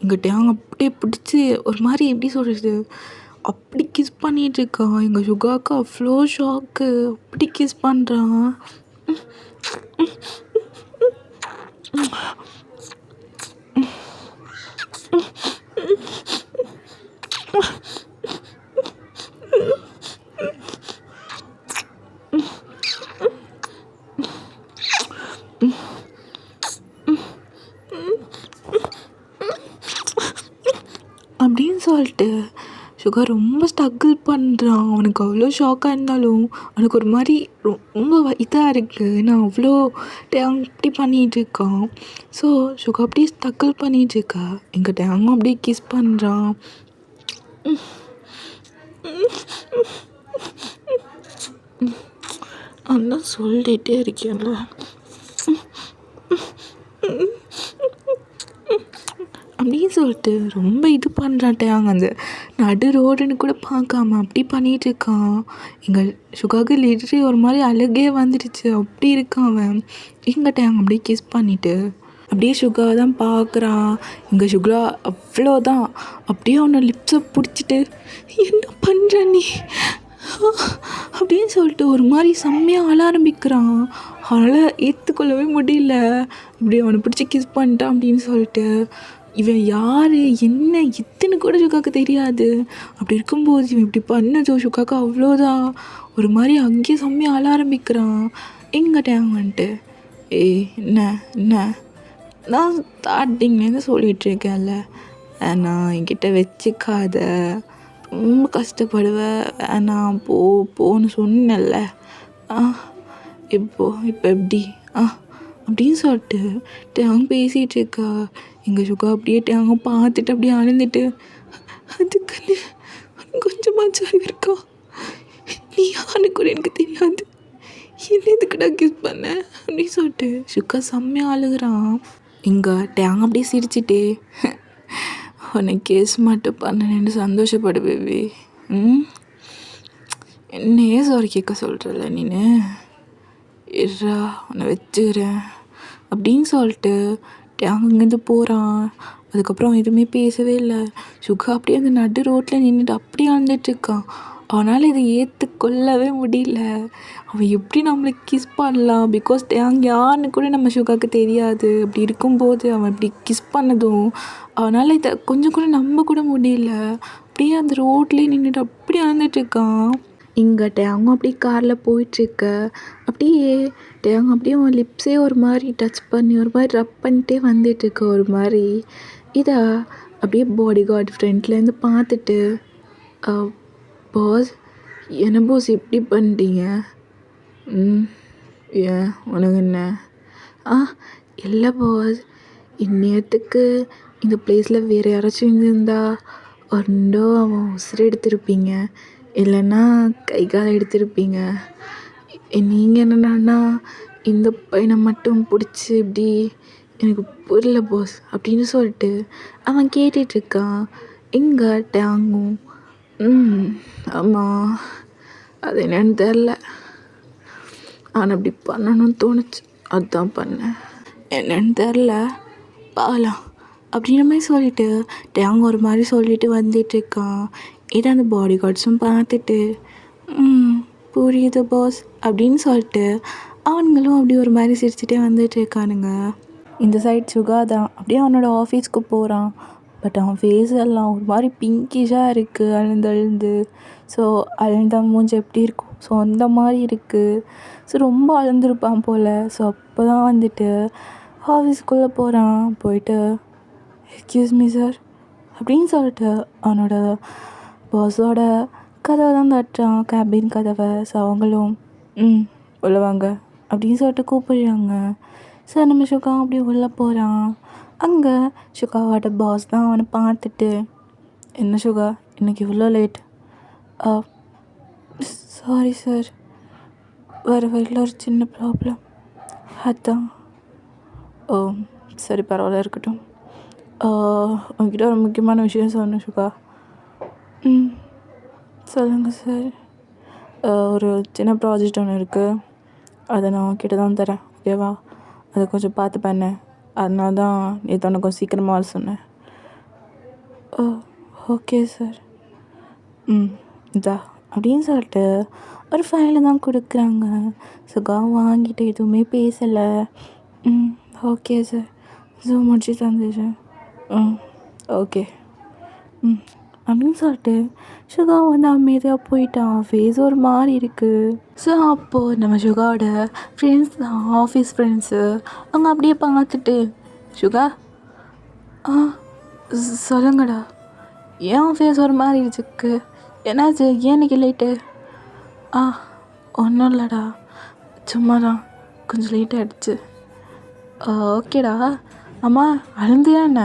எங்கள் டேங் அப்படியே பிடிச்சி ஒரு மாதிரி எப்படி சொல்கிறது, அப்படி கிஸ் பண்ணிகிட்ருக்கான். எங்கள் சுகாவுக்கு அவ்வளோ ஷாக்கு, அப்படி கிஸ் பண்ணுறான். அப்படின்னு சொல்லிட்டு சுகா ரொம்ப ஸ்ட்ரகிள் பண்ணுறான். அவனுக்கு அவ்வளோ ஷாக்காக இருந்தாலும் அவனுக்கு ஒரு மாதிரி ரொம்ப இதாக இருக்குது. நான் அவ்வளோ டேங் இப்படி பண்ணிகிட்ருக்கான். ஸோ சுகா அப்படியே ஸ்ட்ரகிள் பண்ணிகிட்ருக்கா. எங்கள் டேங்கும் அப்படியே கிஸ் பண்ணுறான். அதான் சொல்லிகிட்டே இருக்கேன்ல. அப்படின்னு சொல்லிட்டு ரொம்ப இது பண்ணுறாட்டாங்க. அந்த நடு ரோடுன்னு கூட பார்க்காம அப்படி பண்ணிகிட்டு இருக்கான். எங்கள் சுகாவுக்கு லிட்ரலி ஒரு மாதிரி அழுகே வந்துடுச்சு. அப்படி இருக்கான் அவன். எங்கிட்டாங்க அப்படியே கிஸ் பண்ணிவிட்டு அப்படியே சுகாவை தான் பார்க்குறான். எங்கள் சுகா அவ்வளோதான் அப்படியே அவனை லிப்ஸை பிடிச்சிட்டு என்ன பண்ணுற நீ அப்படின்னு சொல்லிட்டு ஒரு மாதிரி செம்மையாக ஆள ஆரம்பிக்கிறான். அவனால் ஏற்றுக்கொள்ளவே முடியல. இப்படி அவனை பிடிச்சி கிஸ் பண்ணிட்டான் அப்படின்னு சொல்லிட்டு. இவன் யார் என்ன எத்தனை கூட சுகாவுக்கு தெரியாது. அப்படி இருக்கும்போது இவன் இப்படி பண்ணதோ சுகாவுக்கு அவ்வளோதான். ஒரு மாதிரி அங்கேயே செம்மையாக ஆள ஆரம்பிக்கிறான். எங்கிட்டாங்க வந்துட்டு என்ன என்ன நான் ஸ்டார்டிங்லேருந்து சொல்லிகிட்ருக்கேன்ல, நான் என்கிட்ட வச்சுக்காத, ரொம்ப கஷ்டப்படுவேன், வேணாம் போன்னு சொன்னேன்ல. இப்போ எப்படி அப்படின்னு சொல்லிட்டு டேங்க பேசிகிட்டு இருக்கா. எங்கள் சுகா அப்படியே டேங்க பார்த்துட்டு அப்படியே அழுந்துட்டு, அதுக்குன்னு கொஞ்சமாச்சும் அறிவு இருக்கா? நீ யாருன்னு கூட எனக்கு தெரியாது, என்ன இதுக்குடா கிஸ் பண்ண அப்படின்னு சொல்லிட்டு சுகா செம்மையாக அழுகுறான். இங்கே டேங்க அப்படியே சிரிச்சிட்டே, உன்னை கேஸ் மட்டும் பண்ணேன்னு சந்தோஷப்படு பேபி. என்னையே சாரி கேட்க சொல்கிறல்ல நீனு, இருடா உன்னை வச்சுக்கிறேன் அப்படின்னு சொல்லிட்டு டேங்க இங்கேருந்து போகிறான். அதுக்கப்புறம் எதுவுமே பேசவே இல்லை. சுகா அப்படியே அந்த நடு ரோட்டில் நின்றுட்டு அப்படியே அழுந்துட்டுருக்கான். அவனால் இதை ஏற்றுக்கொள்ளவே முடியல. அவன் எப்படி நம்மளுக்கு கிஸ் பண்ணலாம்? பிகாஸ் டேங் யாருன்னு கூட நம்ம சுகாவுக்கு தெரியாது. அப்படி இருக்கும்போது அவன் இப்படி கிஸ் பண்ணதும் அவனால் இதை கொஞ்சம் கூட நம்ப கூட முடியல. அப்படியே அந்த ரோட்லேயே நின்றுட்டு அப்படியே அழுந்துட்டுருக்கான். இங்கே டேங்க அப்படியே காரில் போயிட்டுருக்க, அப்படியே டேங்க அப்படியே அவன் லிப்ஸே ஒரு மாதிரி டச் பண்ணி ஒரு மாதிரி ரப் பண்ணிட்டே வந்துட்டுருக்க ஒரு மாதிரி. இதை அப்படியே பாடி கார்டு ஃப்ரெண்ட்லேருந்து பார்த்துட்டு, பாஸ் என்ன பாஸ் இப்படி பண்ணிட்டீங்க? ஏன் உனக்கு என்ன? இல்லை பாஸ், இந்நேரத்துக்கு இந்த பிளேஸில் வேறு யாராச்சும் இருந்திருந்தா ஒன்றோ அவன் உசுரை எடுத்திருப்பீங்க, இல்லைன்னா கை காலை எடுத்திருப்பீங்க. நீங்கள் என்னடான்னா இந்த பையனை மட்டும் பிடிச்சி இப்படி எனக்கு புரியல பாஸ் அப்படின்னு சொல்லிட்டு அவன் கேட்டுட்ருக்கான். எங்கே டேங்கும் ஆமாம், அது என்னன்னு தெரில, ஆனால் அப்படி பண்ணணும்னு தோணுச்சு, அதுதான் பண்ணேன், என்னன்னு தெரில பார்க்கலாம் அப்படின்ற மாதிரி சொல்லிவிட்டு டேங்க ஒரு மாதிரி சொல்லிட்டு வந்துட்டுருக்கான். இதை அந்த பாடி கார்ட்ஸும் பார்த்துட்டு புரியுது பாஸ் அப்படின்னு சொல்லிட்டு அவனுங்களும் அப்படி ஒரு மாதிரி சிரிச்சுட்டே வந்துட்டுருக்கானுங்க. இந்த சைட் சுகா தான் அப்படியே அவனோட ஆஃபீஸ்க்கு போகிறான். பட் அவன் ஃபேஸ் எல்லாம் ஒரு மாதிரி பிங்கிஷாக இருக்குது, அழுந்து. ஸோ அழுந்த மூஞ்சி எப்படி இருக்கும், ஸோ அந்த மாதிரி இருக்குது. ஸோ ரொம்ப அழுந்துருப்பான் போல். ஸோ அப்போ தான் வந்துட்டு ஆஃபீஸ்க்குள்ளே போகிறான். போயிட்டு எக்ஸ்கியூஸ் மீ சார் அப்படின்னு சொல்லிட்டு அவனோட பாஸோட கதவை தான் தட்டுறான், கேபின் கதவை. ஸோ அவங்களும் உள்ளே வாங்க அப்படின்னு சொல்லிட்டு கூப்பிடுறாங்க. ஸோ நம்ம சுகா அப்படியே உள்ளே போகிறான். அங்கே சுகாவோட பாஸ் தான் அவனை பார்த்துட்டு, என்ன சுகா இன்றைக்கி இவ்வளோ லேட்? சாரி சார், வர வழியில் ஒரு சின்ன ப்ராப்ளம், அதான். ஓ சரி பரவாயில்ல, இருக்கட்டும். உங்ககிட்ட ஒரு முக்கியமான விஷயம் சொன்னேன் சுகா. சொல்லுங்கள் சார். ஒரு சின்ன ப்ராஜெக்ட் ஒன்று இருக்குது, அதை நான் உங்ககிட்ட தான் தரேன், ஓகேவா? அதை கொஞ்சம் பார்த்து பண்ணேன், அதனால தான் நேற்று உனக்கு கொஞ்சம் சீக்கிரமாக வர சொன்னேன். Okay sir. இதா அப்படின்னு சொல்லிட்டு ஒரு ஃபைலை தான் கொடுக்குறாங்க. சுகா வாங்கிட்டு எதுவுமே பேசலை. ஓகே சார், ஸோ முடிச்சு தந்துடுறேன். ஓகே அப்படின்னு சொல்லிட்டு சுகா வந்து அமைதியாக போயிட்டான். ஃபேஸ் ஒரு மாதிரி இருக்குது. ஸோ அப்போது நம்ம சுகாவோட ஃப்ரெண்ட்ஸ் தான், ஆஃபீஸ் ஃப்ரெண்ட்ஸு, அவங்க அப்படியே பார்த்துட்டு, சுகா சொல்லுங்கடா, ஏன் ஃபேஸ் ஒரு மாதிரி இருக்கு, என்னாச்சு, ஏன் இன்னைக்கு லேட்டு? ஒன்றும் இல்லைடா, சும்மா தான் கொஞ்சம் லேட் ஆகிடுச்சு. ஓகேடா, அம்மா அழுந்தியா என்ன?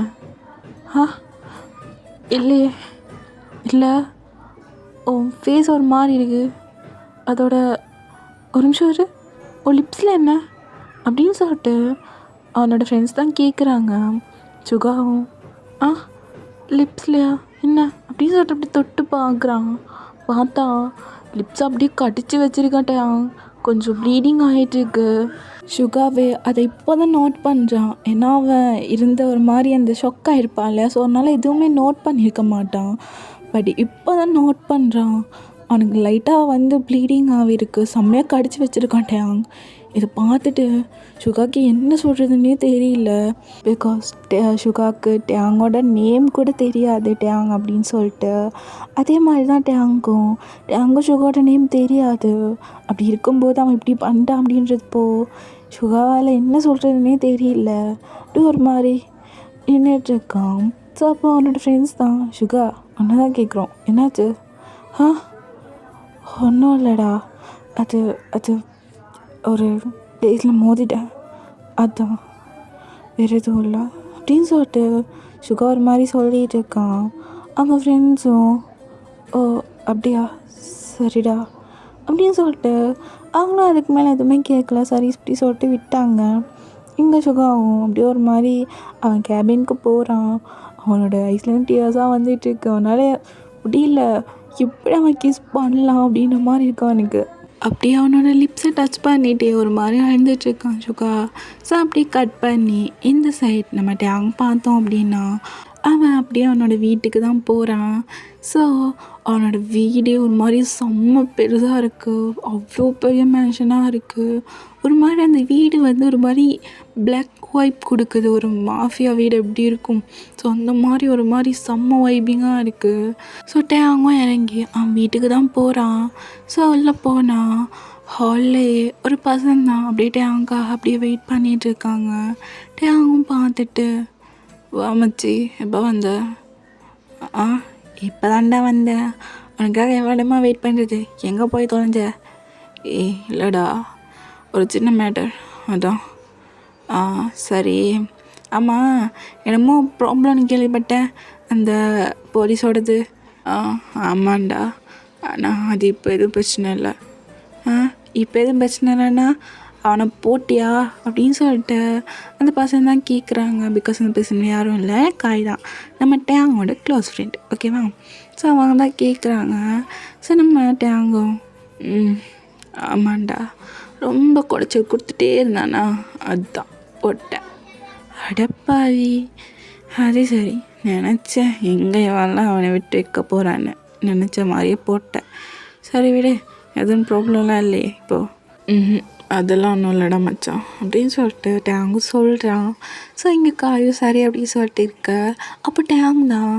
இல்லையே. இல்லை, உன் ஃபேஸ் ஒரு மாதிரி இருக்குது, அதோட ஒரு நிமிஷம் இரு, உன் லிப்ஸில் என்ன அப்படின்னு சொல்லிட்டு அவனோட ஃப்ரெண்ட்ஸ் தான் கேட்குறாங்க. சுகாவும் லிப்ஸ்லையா என்ன அப்படின்னு சொல்லிட்டு அப்படி தொட்டு பார்க்குறான். பார்த்தா லிப்ஸ் அப்படியே கடிச்சு வச்சிருக்காட்டான். கொஞ்சம் ப்ளீடிங் ஆகிட்டுருக்கு. சுகாவே அதை இப்போ தான் நோட் பண்ணுறான். ஏன்னா அவன் இருந்த ஒரு மாதிரி அந்த ஷொக்காக இருப்பான் இல்லையா, ஸோ அதனால் எதுவுமே நோட் பண்ணியிருக்க மாட்டான். பட் இப்போ தான் நோட் பண்ணுறான். அவனுக்கு லைட்டாக வந்து ப்ளீடிங் ஆகிருக்கு, செம்மையாக கடிச்சு வச்சுருக்கான் டேங். இதை பார்த்துட்டு சுகாக்கு என்ன சொல்கிறதுன்னே தெரியல. பிகாஸ் சுகாக்கு டேங்கோட நேம் கூட தெரியாது, டேங் அப்படின்னு சொல்லிட்டு. அதே மாதிரி தான் டேங்கும் சுகாவோட நேம் தெரியாது. அப்படி இருக்கும்போது அவன் இப்படி பண்ணிட்டான் அப்படின்றப்போ சுகாவால் என்ன சொல்கிறதுனே தெரியல. அப்படி ஒரு மாதிரி நின்றுட்டுருக்கான். ஸோ அப்போ அவனோட ஃப்ரெண்ட்ஸ் தான் சுகா ஒன்று தான் கேட்குறோம், என்னாச்சு? ஒன்றும் இல்லைடா, அது அது ஒரு டேஸில் மோதிட்டேன், அதுதான், வேறு எதுவும் இல்லை அப்படின்னு சொல்லிட்டு சுகா ஒரு மாதிரி சொல்லிகிட்டு இருக்கான். அவங்க ஃப்ரெண்ட்ஸும் ஓ அப்படியா சரிடா அப்படின்னு சொல்லிட்டு அவங்களும் அதுக்கு மேலே எதுவுமே கேட்கல, சரி இப்படி சொல்லிட்டு விட்டாங்க. இங்கே சுகாவும் அப்படியே ஒரு மாதிரி அவன் கேபினுக்கு போகிறான். அவனோட ஐஸ்லேண்ட் டியர்ஸாக வந்துட்டுருக்கு. அவனால் முடியல, எப்படி அவன் கிஸ் பண்ணலாம் அப்படின்ற மாதிரி இருக்கான் அவனுக்கு. அப்படியே அவனோட லிப்ஸை டச் பண்ணிகிட்டே ஒரு மாதிரி அழுந்துட்டுருக்கான் சுகா. ஸோ அப்படியே கட் பண்ணி இந்த சைட் நம்ம டேங் பார்த்தோம் அப்படின்னா அவன் அப்படியே அவனோட வீட்டுக்கு தான் போகிறான். ஸோ அவனோட வீடே ஒரு மாதிரி செம்ம பெருசாக இருக்குது, அவ்வளோ பெரிய மேன்ஷனாக இருக்குது. ஒரு மாதிரி அந்த வீடு வந்து ஒரு மாதிரி பிளாக் வைப் கொடுக்குது, ஒரு மாஃபியா வீடு எப்படி இருக்கும், ஸோ அந்த மாதிரி ஒரு மாதிரி செம்ம வைபிங்காக இருக்குது. ஸோ டேங்கும் இறங்கி அவன் வீட்டுக்கு தான் போகிறான். ஸோ உள்ளே போனால் ஹால்லே ஒரு பசங்க தான் அப்படியே டேங்காக அப்படியே வெயிட் பண்ணிகிட்டு இருக்காங்க. டேங்கும் பார்த்துட்டு வா மச்சி, எப்போ வந்த? இப்போ தாண்டா வந்தேன், உனக்காக எவ்வளோமா வெயிட் பண்ணுறது, எங்கே போய் தொலைஞ்ச? இல்லைடா, ஒரு சின்ன மேட்டர் அதான். சரி, ஆமாம் என்னமோ ப்ராப்ளம்னு கேள்விப்பட்டேன், அந்த போலீஸோடது. ஆமாண்டா, ஆனால் அது இப்போ எதுவும் பிரச்சனை இல்லை. இப்போ எதுவும் பிரச்சனை இல்லைன்னா அவனை போட்டியா அப்படின்னு சொல்லிட்டு அந்த பசங்க தான் கேட்குறாங்க. பிகாஸ் அந்த பசங்க யாரும் இல்லை, காய் தான், நம்ம டேங்கோட க்ளோஸ் ஃப்ரெண்ட், ஓகேவா? ஸோ அவங்க தான் கேட்குறாங்க. ஸோ நம்ம டேங்கும் ஆமாண்டா, ரொம்ப குடைச்சி கொடுத்துட்டே இருந்தானா, அதுதான் போட்டேன். அடப்பாவி, அது சரி, நினச்சேன் எங்கே எவ்வளோ அவனை விட்டு வைக்க போகிறான்னு நினச்ச மாதிரியே போட்டேன். சரி விடு, எதுவும் ப்ராப்ளம்லாம் இல்லையே இப்போது? அதெல்லாம் ஒன்றும் இல்லைடா மச்சான் அப்படின்னு சொல்லிட்டு டேங்கும் சொல்கிறான். ஸோ இங்கே காயும் சரி அப்படின்னு சொல்லிட்டு இருக்க. அப்போ டேங் தான்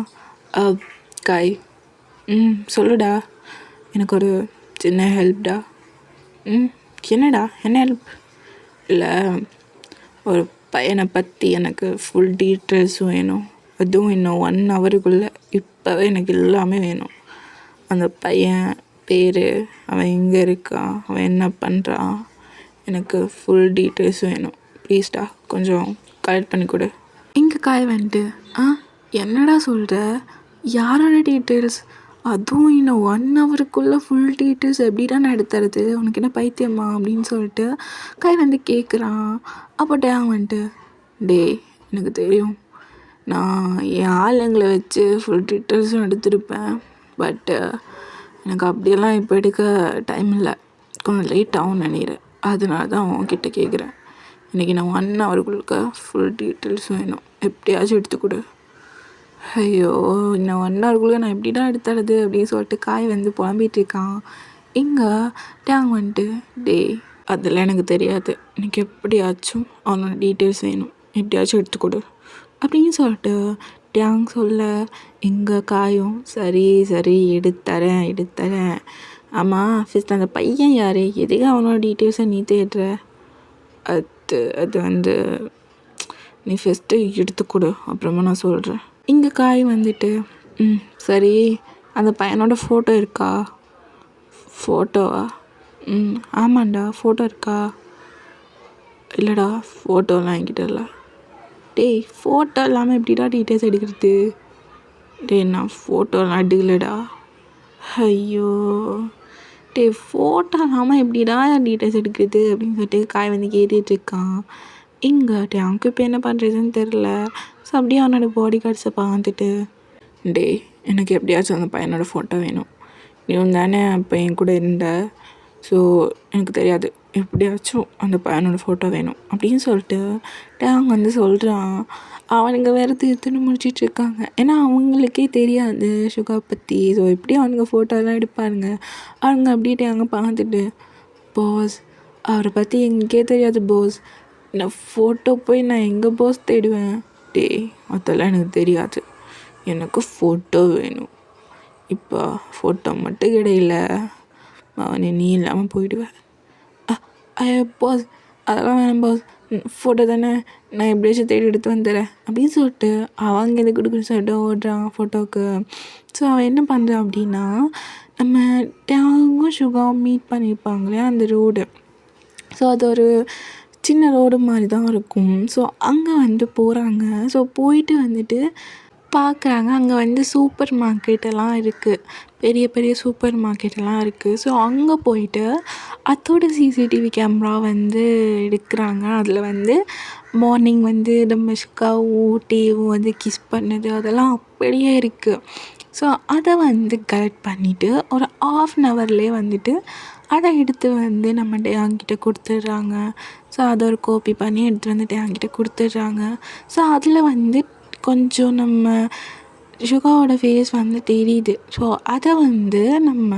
காய், சொல்லுடா, எனக்கு ஒரு சின்ன ஹெல்ப்டா. என்னடா, என்ன ஹெல்ப்? இல்லை, ஒரு பையனை பற்றி எனக்கு ஃபுல் டீட்டெயில்ஸும் வேணும், அதுவும் இன்னும் 1 ஹவருக்குள்ளே, இப்போவே எனக்கு எல்லாமே வேணும். அந்த பையன் பேர், அவன் எங்கே இருக்கான், அவன் என்ன பண்ணுறான், எனக்கு ஃபுல் டீட்டெயில்ஸ் வேணும் ப்ளீஸ்டா, கொஞ்சம் கலெக்ட் பண்ணி கொடு. இங்கே காய் வந்துட்டு என்னடா சொல்கிற, யாரோட டீட்டெயில்ஸ், அதுவும் இன்னும் 1 ஹவருக்குள்ளே ஃபுல் டீட்டெயில்ஸ் எப்படிடா நான் எடுத்துறது, உனக்கு என்ன பைத்தியமா அப்படின்னு சொல்லிட்டு காய் வந்து கேட்குறான். அப்போ டேங் வந்துட்டு டே, எனக்கு தெரியும், நான் என் ஆளுங்களை வச்சு ஃபுல் டீட்டெயில்ஸும் எடுத்திருப்பேன், பட்டு எனக்கு அப்படியெல்லாம் இப்போ எடுக்க டைம் இல்லை, கொஞ்சம் லேட் ஆகும்னு நினைக்கிறேன், அதனால தான் உன்கிட்ட கேட்குறேன். இன்றைக்கி நான் 1 ஹவருக்குள்ள ஃபுல் டீட்டெயில்ஸ் வேணும், எப்படியாச்சும் எடுத்துக்கொடு. ஐயோ, இன்னும் 1 ஹவருக்குள்ளே நான் எப்படி தான் எடுத்துறது அப்படின்னு சொல்லிட்டு காய் வந்து புலம்பிகிட்டு இருக்கான். இங்கே டேங் வந்துட்டு டே, அதெல்லாம் எனக்கு தெரியாது, எனக்கு எப்படியாச்சும் அவனோட டீட்டெயில்ஸ் வேணும், எப்படியாச்சும் எடுத்துக்கொடு அப்படின்னு சொல்லிட்டு டேங் சொல்ல, இங்கே காயும் சரி சரி எடுத்துத்தரேன். ஆமாம், ஃபஸ்ட் அந்த பையன் யார், எதுக்கு அவனோட டீட்டெயில்ஸை நீ தேடுற? அது வந்து நீ ஃபஸ்ட்டு எடுத்துக்கொடு, அப்புறமா நான் சொல்கிறேன். இங்கே காய் வந்துட்டு சரி, அந்த பையனோட ஃபோட்டோ இருக்கா? ஃபோட்டோவா? ஆமாண்டா, ஃபோட்டோ இருக்கா? இல்லைடா, ஃபோட்டோலாம் என்கிட்ட இல்லை. டேய், ஃபோட்டோ இல்லாமல் எப்படிடா டீட்டெயில்ஸ் எடுக்கிறது? டேய், நான் ஃபோட்டோலாம் எடுக்கலடா. ஐயோ டே, ஃபோட்டோ இல்லாமல் எப்படிடா டீட்டெயில்ஸ் எடுக்கிறது அப்படின்னு சொல்லிட்டு காய் வந்து கேட்டுட்ருக்கான். இங்கே டேங்க்கு இப்போ என்ன பண்ணுறதுன்னு தெரில. ஸோ அப்படியே அவனோட பாடி கார்ட்ஸை பார்த்துட்டு டேய், எனக்கு எப்படியாச்சும் அந்த பையனோட ஃபோட்டோ வேணும். நீயும் தானே அப்போ என் கூட இருந்த. ஸோ எனக்கு தெரியாது, எப்படியாச்சும் அந்த பையனோட ஃபோட்டோ வேணும் அப்படின்னு சொல்லிட்டு அவங்க வந்து சொல்கிறான். அவனுங்க வேறு திருத்துன்னு முடிச்சிட்ருக்காங்க. ஏன்னா அவங்களுக்கே தெரியாது சுகா பற்றி. ஸோ எப்படி அவனுங்க ஃபோட்டோலாம் எடுப்பாருங்க. அவங்க அப்படியே அங்கே பார்த்துட்டு, பாஸ் அவரை பற்றி எங்களுக்கே தெரியாது பாஸ், நான் ஃபோட்டோ போய் நான் எங்கே பாஸ் தேடுவேன். டேய், அதெல்லாம் எனக்கு தெரியாது, எனக்கு ஃபோட்டோ வேணும். இப்போ ஃபோட்டோ மட்டும் கிடையில, அவனை நீ இல்லாமல் போயிடுவேன். ஐயோ பாஸ், அதெல்லாம் வேணாம் பாஸ், ஃபோட்டோ தானே, நான் எப்படியாச்சும் தேடி எடுத்து வந்துடுறேன் அப்படின்னு சொல்லிட்டு அவங்க இது கொடுக்குற சொல்லிட்டு ஓடுறான் ஃபோட்டோவுக்கு. ஸோ அவன் என்ன பண்ணுறான் அப்படின்னா, நம்ம டேங்கும் சுகாவும் மீட் பண்ணியிருப்பாங்க இல்லையா அந்த ரோடு. ஸோ அது ஒரு சின்ன ரோடு மாதிரி தான் இருக்கும். ஸோ அங்கே வந்து போகிறாங்க. ஸோ போயிட்டு வந்துட்டு பார்க்குறாங்க, அங்கே வந்து சூப்பர் மார்க்கெட்டெல்லாம் இருக்குது, பெரிய பெரிய சூப்பர் மார்க்கெட்டெல்லாம் இருக்குது. ஸோ அங்கே போயிட்டு அதோட சிசிடிவி கேமரா வந்து எடுக்கிறாங்க. அதில் வந்து மார்னிங் வந்து நம்ம சுகாவும் டேவும் வந்து கிஸ் பண்ணது அதெல்லாம் அப்படியே இருக்குது. ஸோ அதை வந்து கலெக்ட் பண்ணிவிட்டு ஒரு 1/2 ஹவர்லேயே வந்துட்டு அதை எடுத்து வந்து நம்ம டேங்கிட்ட கொடுத்துட்றாங்க. ஸோ அதை ஒரு காப்பி பண்ணி எடுத்துகிட்டு வந்து டேங்கிட்ட கொடுத்துட்றாங்க. ஸோ அதில் வந்து கொஞ்சம் நம்ம சுகாவோட ஃபேஸ் வந்து தெரியுது. ஸோ அதை வந்து நம்ம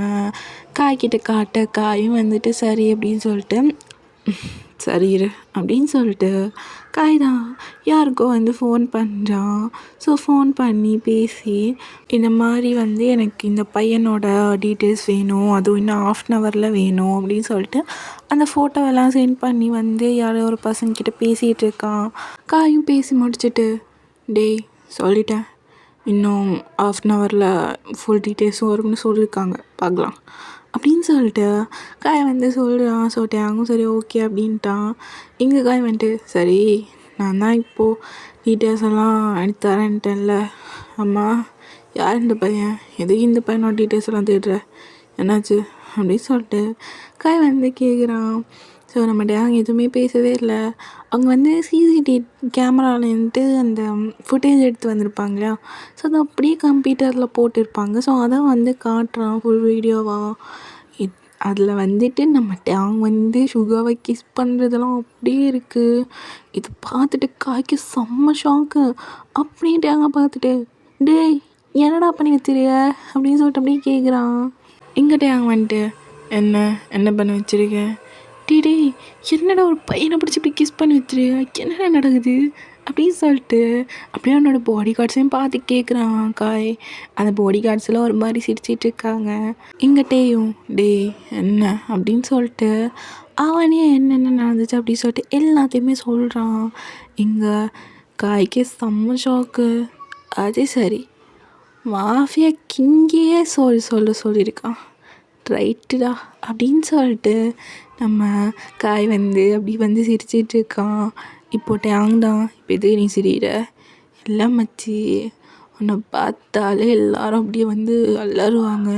காய்கிட்ட காட்ட, காயும் வந்துட்டு சரி அப்படின்னு சொல்லிட்டு, சரி இரு அப்படின்னு சொல்லிட்டு காய் தான் யாருக்கோ வந்து ஃபோன் பண்ணுறான். ஸோ ஃபோன் பண்ணி பேசி இந்த மாதிரி வந்து எனக்கு இந்த பையனோட டீட்டெயில்ஸ் வேணும், அதுவும் இன்னும் 1/2 ஹவரில் வேணும் அப்படின்னு சொல்லிட்டு அந்த ஃபோட்டோவெல்லாம் சென்ட் பண்ணி வந்து யாரோ ஒரு பசங்கக்கிட்ட பேசிகிட்டு இருக்கான். காயும் பேசி முடிச்சுட்டு, டேய் சொல்லிட்டேன், இன்னும் 1/2 ஹவரில் ஃபுல் டீட்டெயில்ஸும் வரும்னு சொல்லியிருக்காங்க, பார்க்கலாம் அப்படின்னு சொல்லிட்டு காய் வந்து சொல்கிறான். ஸோ டேங்கும் சரி ஓகே அப்படின்ட்டான். இங்கே காய் வந்துட்டு, சரி நான் தான் இப்போது டீட்டெயில்ஸ் எல்லாம் எடுத்து தரேன்ட்டேன்ல, அம்மா யார் இந்த பையன், எதுக்கு இந்த பையனோட டீட்டெயில்ஸ் எல்லாம் தேடுற, என்னாச்சு அப்படின்னு சொல்லிட்டு காய் வந்து கேட்குறான். ஸோ நம்ம டேங் எதுவுமே பேசவே இல்லை. அவங்க வந்து சிசிடிவி கேமராலேன்ட்டு அந்த ஃபுட்டேஜ் எடுத்து வந்திருப்பாங்க இல்லையா, ஸோ அதை அப்படியே கம்ப்யூட்டரில் போட்டிருப்பாங்க. ஸோ அதை வந்து காட்டுறான் ஃபுல் வீடியோவாக. அதில் வந்துட்டு நம்ம டேங் வந்து சுகாவை கிஸ் பண்ணுறதெல்லாம் அப்படியே இருக்குது. இது பார்த்துட்டு காய்க்கு செம்ம ஷாக்கு. அப்படியே டேங்கை பார்த்துட்டு, டேய் என்னடா பண்ணி வச்சிருக்க அப்படின்னு சொல்லிட்டு அப்படியே கேட்குறான். எங்கே டேங் வந்துட்டு, என்ன பண்ணி வச்சுருக்கேன், டே என்னடா ஒரு பையனை பிடிச்சி இப்படி கிஸ் பண்ணி வச்சிருக்க, என்னடா நடக்குது அப்படின்னு சொல்லிட்டு அப்படியே அவனோட பாடி கார்ட்ஸையும் பார்த்து கேட்குறான் காய். அந்த பாடி கார்ட்ஸ்லாம் ஒரு மாதிரி சிரிச்சிட்டு இருக்காங்க. இங்கே டேயும், டே என்ன அப்படின்னு சொல்லிட்டு அவனே என்னென்ன நடந்துச்சு அப்படின்னு சொல்லிட்டு எல்லாத்தையுமே சொல்கிறான். இங்கே காய்க்கு செம்ம ஷாக்கு. அது சரி, மாஃபியா கிங்கேயே சொல்லியிருக்கான், ரைட்டுடா அப்படின்னு சொல்லிட்டு நம்ம காய் வந்து அப்படி வந்து சிரிச்சிட்ருக்கான். இப்போ டேங் தான், இப்போ எதுக்கு நீ சிரிக்கிற, எல்லாம் மச்சி உன்னை பார்த்தாலே எல்லாரும் அப்படியே வந்து அலறுவாங்க.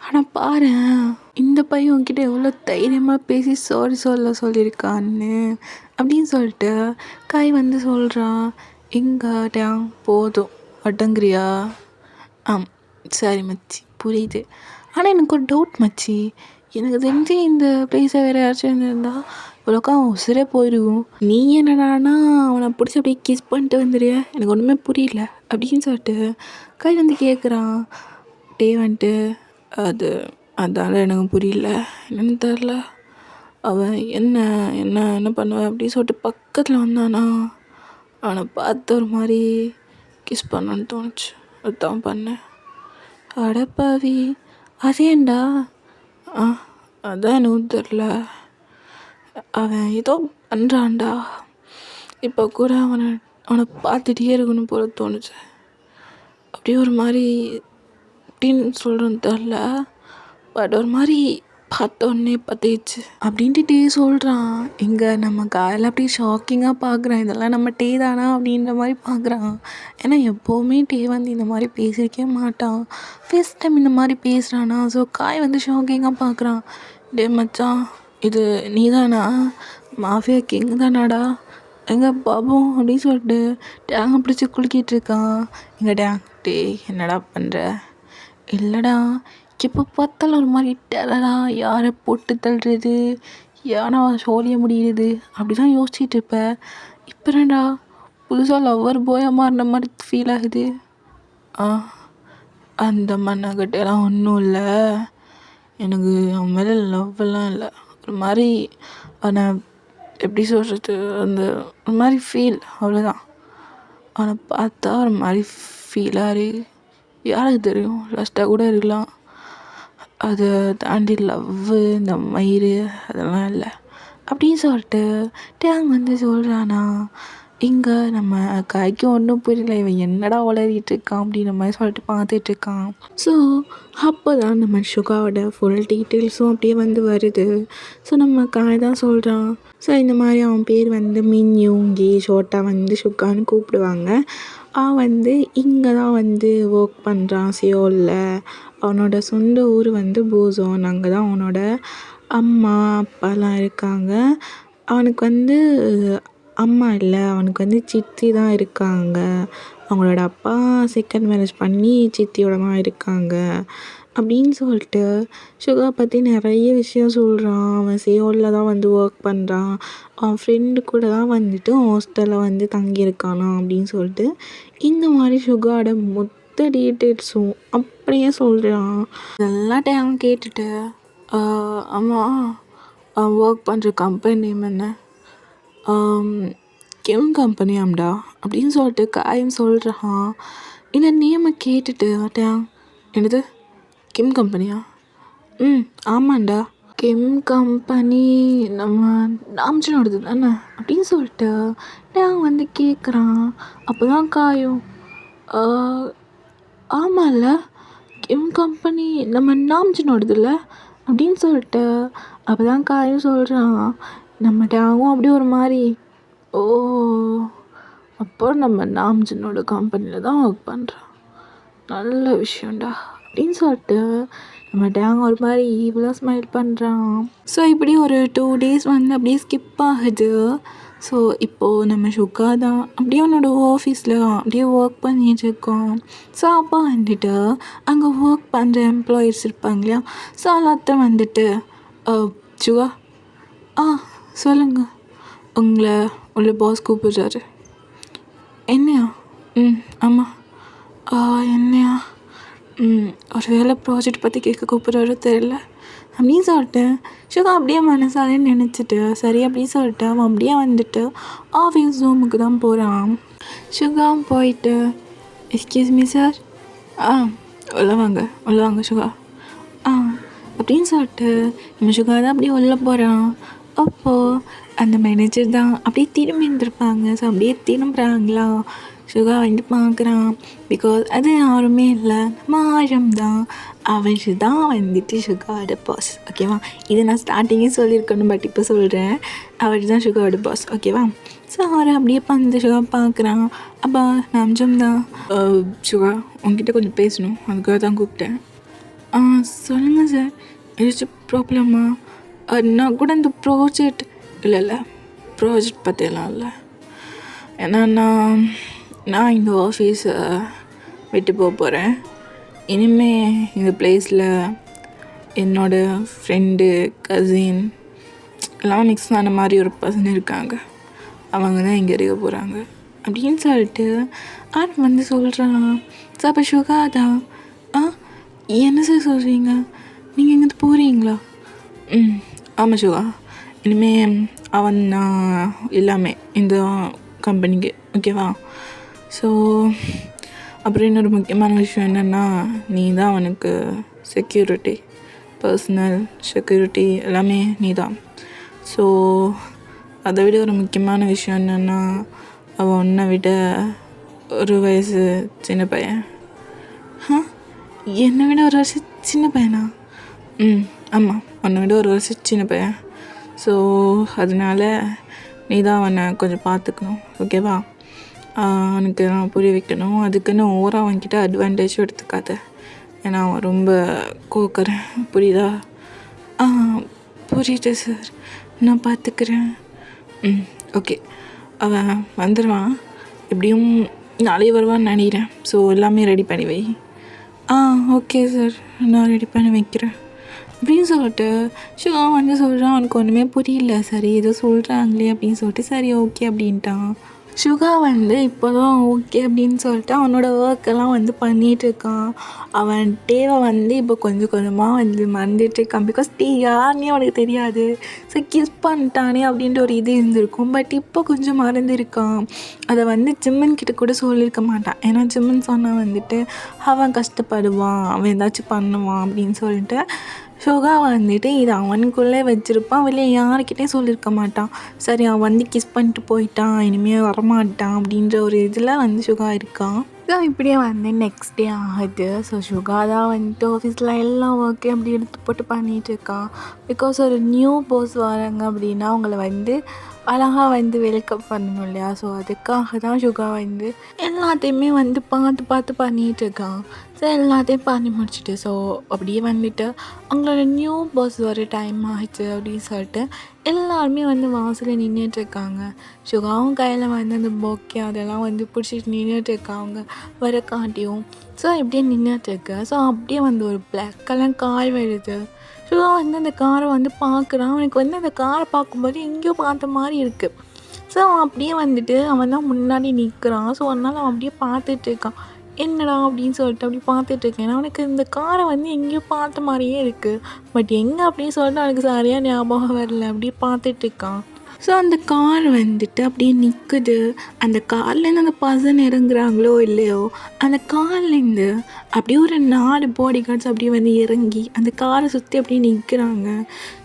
ஆனால் பாரேன் இந்த பையன் உன்கிட்ட எவ்வளோ தைரியமாக பேசி சொல்லியிருக்கான்னு அப்படின்னு சொல்லிட்டு காய் வந்து சொல்கிறான். எங்கே டேங் போதும் அடங்குறியா, சரி மச்சி புரியுது. ஆனால் எனக்கு ஒரு டவுட் மச்சி, எனக்கு தெரிஞ்சு இந்த ப்ளேஸை வேறு யாராச்சும் இருந்திருந்தா இவ்வளோக்கா அவன் உசுரே போயிடுவோம். நீ என்னடானா அவனை பிடிச்சி அப்படியே கிஸ் பண்ணிட்டு வந்துடுறிய, எனக்கு ஒன்றுமே புரியல அப்படின்னு சொல்லிட்டு கை வந்து கேட்குறான். டே வந்துட்டு, அதால் எனக்கு புரியல, என்னன்னு தெரில, அவன் என்ன பண்ணுவேன் அப்படின்னு சொல்லிட்டு பக்கத்தில் வந்தானா, அவனை பார்த்து ஒரு மாதிரி கிஸ் பண்ணான்னு தோணுச்சு, அதுதான் பண்ணேன். அடப்பாவி, அதேண்டா, அதான் எனக்கு தெரில, அவன் ஏதோ பண்ணுறான்டா, இப்போ கூட அவனை பார்த்துட்டே இருக்கணும் போல தோணுச்சு, அப்படியே ஒரு மாதிரி அப்படின்னு சொல்கிறேன்னு தெரில, பட் ஒரு மாதிரி பார்த்தோன்னே பற்றிச்சு அப்படின்ட்டு டே சொல்கிறான். இங்கே நம்ம காலையில் அப்படியே ஷாக்கிங்காக பார்க்குறான், இதெல்லாம் நம்ம டே தானா அப்படின்ற மாதிரி பார்க்குறான். ஏன்னா எப்போவுமே டே வந்து இந்த மாதிரி பேசியிருக்கே மாட்டான், ஃபர்ஸ்ட் டைம் இந்த மாதிரி பேசுகிறானா. ஸோ காய் வந்து ஷாக்கிங்காக பார்க்குறான். டே மச்சான், இது நீ தானா, மாஃபியா கிங் தானாடா, எங்கே பாபு அப்படின்னு சொல்லிட்டு டேங்கை பிடிச்சி குலுக்கிட்டு இருக்கான். எங்கள் டேங் டேய் என்னடா பண்ணுற? இல்லைடா, எப்போ பார்த்தாலும் ஒரு மாதிரி டெரரா, யாரை போட்டு தள்ளுறது, யாரை சோழிய முடியுது அப்படி தான் யோசிச்சுட்டு இருப்பேன். இப்போ என்னடா புதுசாக லவ்வர் பாயாக மாறின மாதிரி ஃபீல் ஆகுது. அந்த மண்ணாங்கட்டையெல்லாம் ஒன்றும் இல்லை. எனக்கு அவன் மேலே லவ்வெல்லாம் இல்லை. ஒரு மாதிரி அவனை எப்படி சொல்கிறது, அந்த ஒரு மாதிரி ஃபீல், அவ்வளோதான். அவனை பார்த்தா ஒரு மாதிரி ஃபீலாக இருக்கு. யாருக்கு தெரியும், லாஸ்ட்டாக கூட இருக்கலாம். அதை தாண்டி லவ்வு இந்த மயிறு அதெல்லாம் இல்லை அப்படின்னு சொல்லிட்டு டேங் வந்து சொல்கிறானா. இங்கே நம்ம கைக்கு ஒன்றும் புரியல, இவன் என்னடா உளறிட்டு இருக்கான் அப்படின்ற மாதிரி சொல்லிட்டு பார்த்துட்டு இருக்கான். ஸோ அப்போ தான் நம்ம சுகாவோட ஃபுல் டீட்டெயில்ஸும் அப்படியே வந்து வருது. ஸோ நம்ம காய் தான் சொல்கிறான். ஸோ இந்த மாதிரி அவன் பேர் வந்து மின்யூங்கி ஷோட்டா வந்து சுகான்னு கூப்பிடுவாங்க. அவன் வந்து இங்கே தான் வந்து ஒர்க் பண்ணுறான் சியோலில். அவனோட சொந்த ஊர் வந்து பூசோன். அங்கே தான் அவனோட அம்மா அப்பாலாம் இருக்காங்க. அவனுக்கு வந்து அம்மா இல்லை, அவனுக்கு வந்து சித்தி தான் இருக்காங்க. அவங்களோட அப்பா செகண்ட் மேரேஜ் பண்ணி சித்தியோட தான் இருக்காங்க அப்படின்னு சொல்லிட்டு சுகா பற்றி நிறைய விஷயம் சொல்கிறான். அவன் சியோலில் தான் வந்து ஒர்க் பண்ணுறான். அவன் ஃப்ரெண்டு கூட தான் வந்துட்டு ஹாஸ்டலில் வந்து தங்கியிருக்கானா அப்படின்னு சொல்லிட்டு இந்த மாதிரி சுகாவோட மொத்த டீட்டெயில்ஸும் அப்படியே சொல்கிறான். இதெல்லாம் டைம் கேட்டுட்டு அம்மா ஒர்க் பண்ணுற கம்பெனி நேம் என்ன? கிம் கம்பெனியாம்டா அப்படின்னு சொல்லிட்டு காயம் சொல்கிறான். இந்த நேமை கேட்டுட்டு டேங், என்னது கிம் கம்பெனியா? ஆமாண்டா, கிம் கம்பெனி நம்ம நாம்ஜனோடது தானே அப்படின்னு சொல்லிட்டு டேங் வந்து கேட்குறான். அப்போ தான் காயும் ஆமாம்ல, கிம் கம்பெனி நம்ம நாம்ஜனோடது இல்லை அப்படின்னு சொல்லிட்டு அப்போ தான் காயும் சொல்கிறான். நம்ம டேங்கும் அப்படியே ஒரு மாதிரி ஓ அப்போ நம்ம நாம்ஜனோட கம்பெனியில் தான் ஒர்க் பண்ணுறான், நல்ல விஷயம்டா அப்படின்னு சொல்லிட்டு நம்ம டேங் ஒரு மாதிரி ஈவலாக ஸ்மைல் பண்ணுறான். ஸோ இப்படி ஒரு 2 days வந்து அப்படியே ஸ்கிப் ஆகுது. ஸோ இப்போது நம்ம சுகா தான் அப்படியே அவனோட ஆஃபீஸில் அப்படியே ஒர்க் பண்ணிட்டு இருக்கோம். ஸோ அப்போ வந்துட்டு அங்கே ஒர்க் பண்ணுற எம்ப்ளாயீஸ் இருப்பாங்க இல்லையா, ஸோ எல்லாத்தையும் வந்துட்டு சுகா சொல்லுங்கள், உங்களை உள்ள பாஸ் கூப்பிடுறாரு. என்னையா? ஆமாம். என்னையா? ஒரு வேலை ப்ராஜெக்ட் பற்றி கேட்க கூப்பிட்றாரோ தெரியல அப்படின்னு சொல்லிட்டு சுகா அப்படியே மனசாலே நினச்சிட்டு சரி அப்படின்னு சொல்லிட்டு அவன் அப்படியே வந்துட்டு ஆஃபீஸ் ரூமுக்கு தான் போகிறான். சுகா போயிட்டு எக்ஸ்கியூஸ் மீ சார், உள்ள வாங்க சுகா அப்படின்னு சொல்லிட்டு நம்ம சுகா தான் அப்படியே உள்ளே போகிறான். அப்போது அந்த மேனேஜர் தான் அப்படியே திரும்பி இருந்திருப்பாங்க. ஸோ அப்படியே திரும்புகிறாங்களா, சுகா வந்து பார்க்குறான். பிகாஸ் அது யாருமே இல்லை, நம்ம ஆரம் தான். அவர் தான் வந்துட்டு சுகாவோட பாஸ், ஓகேவா? இதை நான் ஸ்டார்டிங்கே சொல்லியிருக்கணும், பட் இப்போ சொல்கிறேன். அவர் தான் சுகாவோட பாஸ், ஓகேவா? ஸோ அவர் அப்படியே வந்து சுகா பார்க்குறான். அப்போ நம்ஜம் தான், சுகா உங்ககிட்ட கொஞ்சம் பேசணும், அதுக்காக தான் கூப்பிட்டேன். சொல்லுங்கள் சார், ஏதாச்சும் ப்ராப்ளமா? நான் கூட இந்த ப்ராஜெக்ட் இல்லை ப்ராஜெக்ட் பற்றியெல்லாம் இல்லை. ஏன்னா நான் இந்த ஆஃபீஸை விட்டு போகிறேன். இனிமேல் இந்த பிளேஸில் என்னோடய ஃப்ரெண்டு கசின் எல்லாம் மிக்ஸ் ஆன மாதிரி ஒரு பர்சன் இருக்காங்க, அவங்க தான் இங்கே இருக்க போகிறாங்க அப்படின்னு சொல்லிட்டு ஆர் வந்து சொல்கிறான். ஸோ அப்போ சுகா தான் என்ன சார் சொல்கிறீங்க, நீங்கள் எங்கேருந்து போகிறீங்களா? ஆமாம் சுகா, இனிமேல் அவன் எல்லாமே இந்த கம்பெனிக்கு, ஓகேவா? ஸோ அப்புறம் இன்னொரு முக்கியமான விஷயம் என்னென்னா, நீ தான் அவனுக்கு செக்யூரிட்டி, பர்சனல் செக்யூரிட்டி எல்லாமே நீ தான். ஸோ அதை விட ஒரு முக்கியமான விஷயம் என்னென்னா, அவன் உன்னை விட ஒரு வயசு சின்ன பையன். என்னை விட ஒரு வருஷம் சின்ன பையனா? ஆமாம், உன்னை விட ஒரு வருஷம் சின்ன பையன். ஸோ அதனால் நீ தான் அவனை கொஞ்சம் பார்த்துக்கணும், ஓகேவா? அவனுக்கு நான் புரிய வைக்கணும். அதுக்குன்னு ஓவராக அவன்கிட்ட அட்வான்டேஜும் எடுத்துக்காத, ஏன்னா அவன் ரொம்ப கோக்கறேன், புரியுதா? புரியுது சார், நான் பார்த்துக்கிறேன். ஓகே, அவன் வந்துடுவான். எப்படியும் நாளைக்கு வருவான்னு நினைக்கிறேன். ஸோ எல்லாமே ரெடி பண்ணி வை. ஓகே சார், நான் ரெடி பண்ணி வைக்கிறேன் அப்படின்னு சொல்லிட்டு சிவா வந்து சொல்கிறான். அவனுக்கு ஒன்றுமே புரியல. சரி ஏதோ சொல்கிறாங்களே அப்படின்னு சொல்லிட்டு சரி ஓகே அப்படின்ட்டான். சுகா வந்து இப்போ தான் ஓகே அப்படின்னு சொல்லிட்டு அவனோட ஒர்க்கெல்லாம் வந்து பண்ணிகிட்ருக்கான். அவன் டேவை வந்து இப்போ கொஞ்சம் கொஞ்சமாக வந்து மறந்துட்டுருக்கான். பிகாஸ் டே யாருன்னே அவனுக்கு தெரியாது. ஸோ கிஸ் பண்ணிட்டானே அப்படின்ற ஒரு இது இருந்திருக்கும். பட் இப்போ கொஞ்சம் மறந்துருக்கான். அதை வந்து ஜிம்மன் கிட்ட கூட சொல்லியிருக்க மாட்டான். ஏன்னா ஜிம்மன் சொன்னால் வந்துட்டு அவன் கஷ்டப்படுவான், அவன் ஏதாச்சும் பண்ணுவான் அப்படின்னு சொல்லிட்டு சுகா வந்துட்டு இது அவனுக்குள்ளே வச்சுருப்பான். வெளியே யாருக்கிட்டேயும் சொல்லியிருக்க மாட்டான். சரி அவன் வந்து கிஸ் பண்ணிட்டு போயிட்டான், இனிமேல் வரமாட்டான் அப்படின்ற ஒரு இதில் வந்து சுகா இருக்கான். ஸோ இப்படியே வந்து நெக்ஸ்ட் டே ஆகுது. ஸோ சுகா தான் வந்துட்டு ஆஃபீஸில் எல்லா ஒர்க்கையும் அப்படி எடுத்து போட்டு பண்ணிகிட்ருக்கான். பிகாஸ் ஒரு நியூ பாஸ் வராங்க அப்படின்னா அவங்கள வந்து அழகாக வந்து வெல்கம் பண்ணணும் இல்லையா. ஸோ அதுக்காக தான் சுகா வந்து எல்லாத்தையுமே வந்து பார்த்து பார்த்து பண்ணிகிட்ருக்கான். ஸோ எல்லாத்தையும் பண்ணி முடிச்சுட்டு ஸோ அப்படியே வந்துட்டு அவங்களோட நியூ பாஸ் வர டைம் ஆகிடுச்சு அப்படின்னு சொல்லிட்டு எல்லாருமே வந்து வாசலில் நின்றுட்டுருக்காங்க. சுகாவும் கையில் வந்து அந்த பொக்கே அதெல்லாம் வந்து பிடிச்சிட்டு நின்றுட்டுருக்காங்க வர காட்டியும். ஸோ இப்படியே நின்றுட்டுருக்கு. ஸோ அப்படியே வந்து ஒரு பிளாக் கலர் கார் வருது. சுகா வந்து அந்த காரை வந்து பார்க்குறான். அவனுக்கு வந்து அந்த காரை பார்க்கும்போது எங்கேயோ பார்த்த மாதிரி இருக்குது. ஸோ அவன் அப்படியே வந்துட்டு அவன் தான் முன்னாடி நிற்கிறான். ஸோ அதனால் அவன் அப்படியே பார்த்துட்ருக்கான். என்னடா அப்படின்னு சொல்லிட்டு அப்படி பார்த்துட்ருக்கேன். அவனுக்கு இந்த காரை வந்து எங்கேயோ பார்த்த மாதிரியே இருக்குது. பட் எங்கே அப்படின்னு சொல்லிட்டு அவனுக்கு சரியாக ஞாபகம் வரல. அப்படியே பார்த்துட்ருக்கான். ஸோ அந்த கார் வந்துட்டு அப்படியே நிற்குது. அந்த கார்லேருந்து அந்த பர்சன் இறங்குறாங்களோ இல்லையோ, அந்த கார்லேருந்து அப்படியே ஒரு 4 பாடி கார்ட்ஸ் அப்படியே வந்து இறங்கி அந்த காரை சுற்றி அப்படியே நிற்கிறாங்க.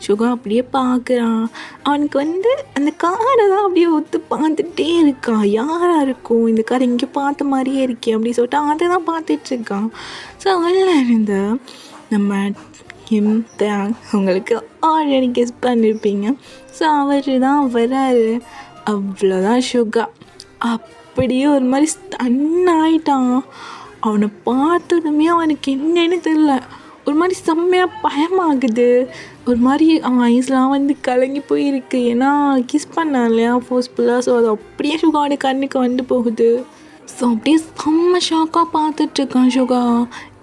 சுகா அப்படியே பார்க்குறான். அவனுக்கு வந்து அந்த காரை தான் அப்படியே ஒத்து பார்த்துட்டே இருக்கான். யாராக இருக்கும் இந்த கார் எங்கேயோ பார்த்த மாதிரியே இருக்கே அப்படின்னு சொல்லிட்டு அதை தான் பார்த்துட்ருக்கான். ஸோ அதில் இருந்து நம்ம உங்களுக்கு ஆல்ரெடி கெஸ் பண்ணியிருப்பீங்க. ஸோ அவர் தான் வராரு. அவ்வளோதான் சுகா அப்படியே ஒரு மாதிரி ஸ்டன் ஆகிட்டான். அவனை பார்த்ததுமே அவனுக்கு என்னன்னு தெரியல, ஒரு மாதிரி செம்மையாக பயமாகுது. ஒரு மாதிரி அவன் ஐஸ்லாம் வந்து கலங்கி போயிருக்கு. ஏன்னா கிஸ் பண்ணான் இல்லையா ஃபோர்ஸ்ஃபுல்லாக. ஸோ அது அப்படியே சுகாவோட கண்ணுக்கு வந்து போகுது. ஸோ அப்படியே செம்ம ஷாக்காக பார்த்துட்ருக்கான் சுகா.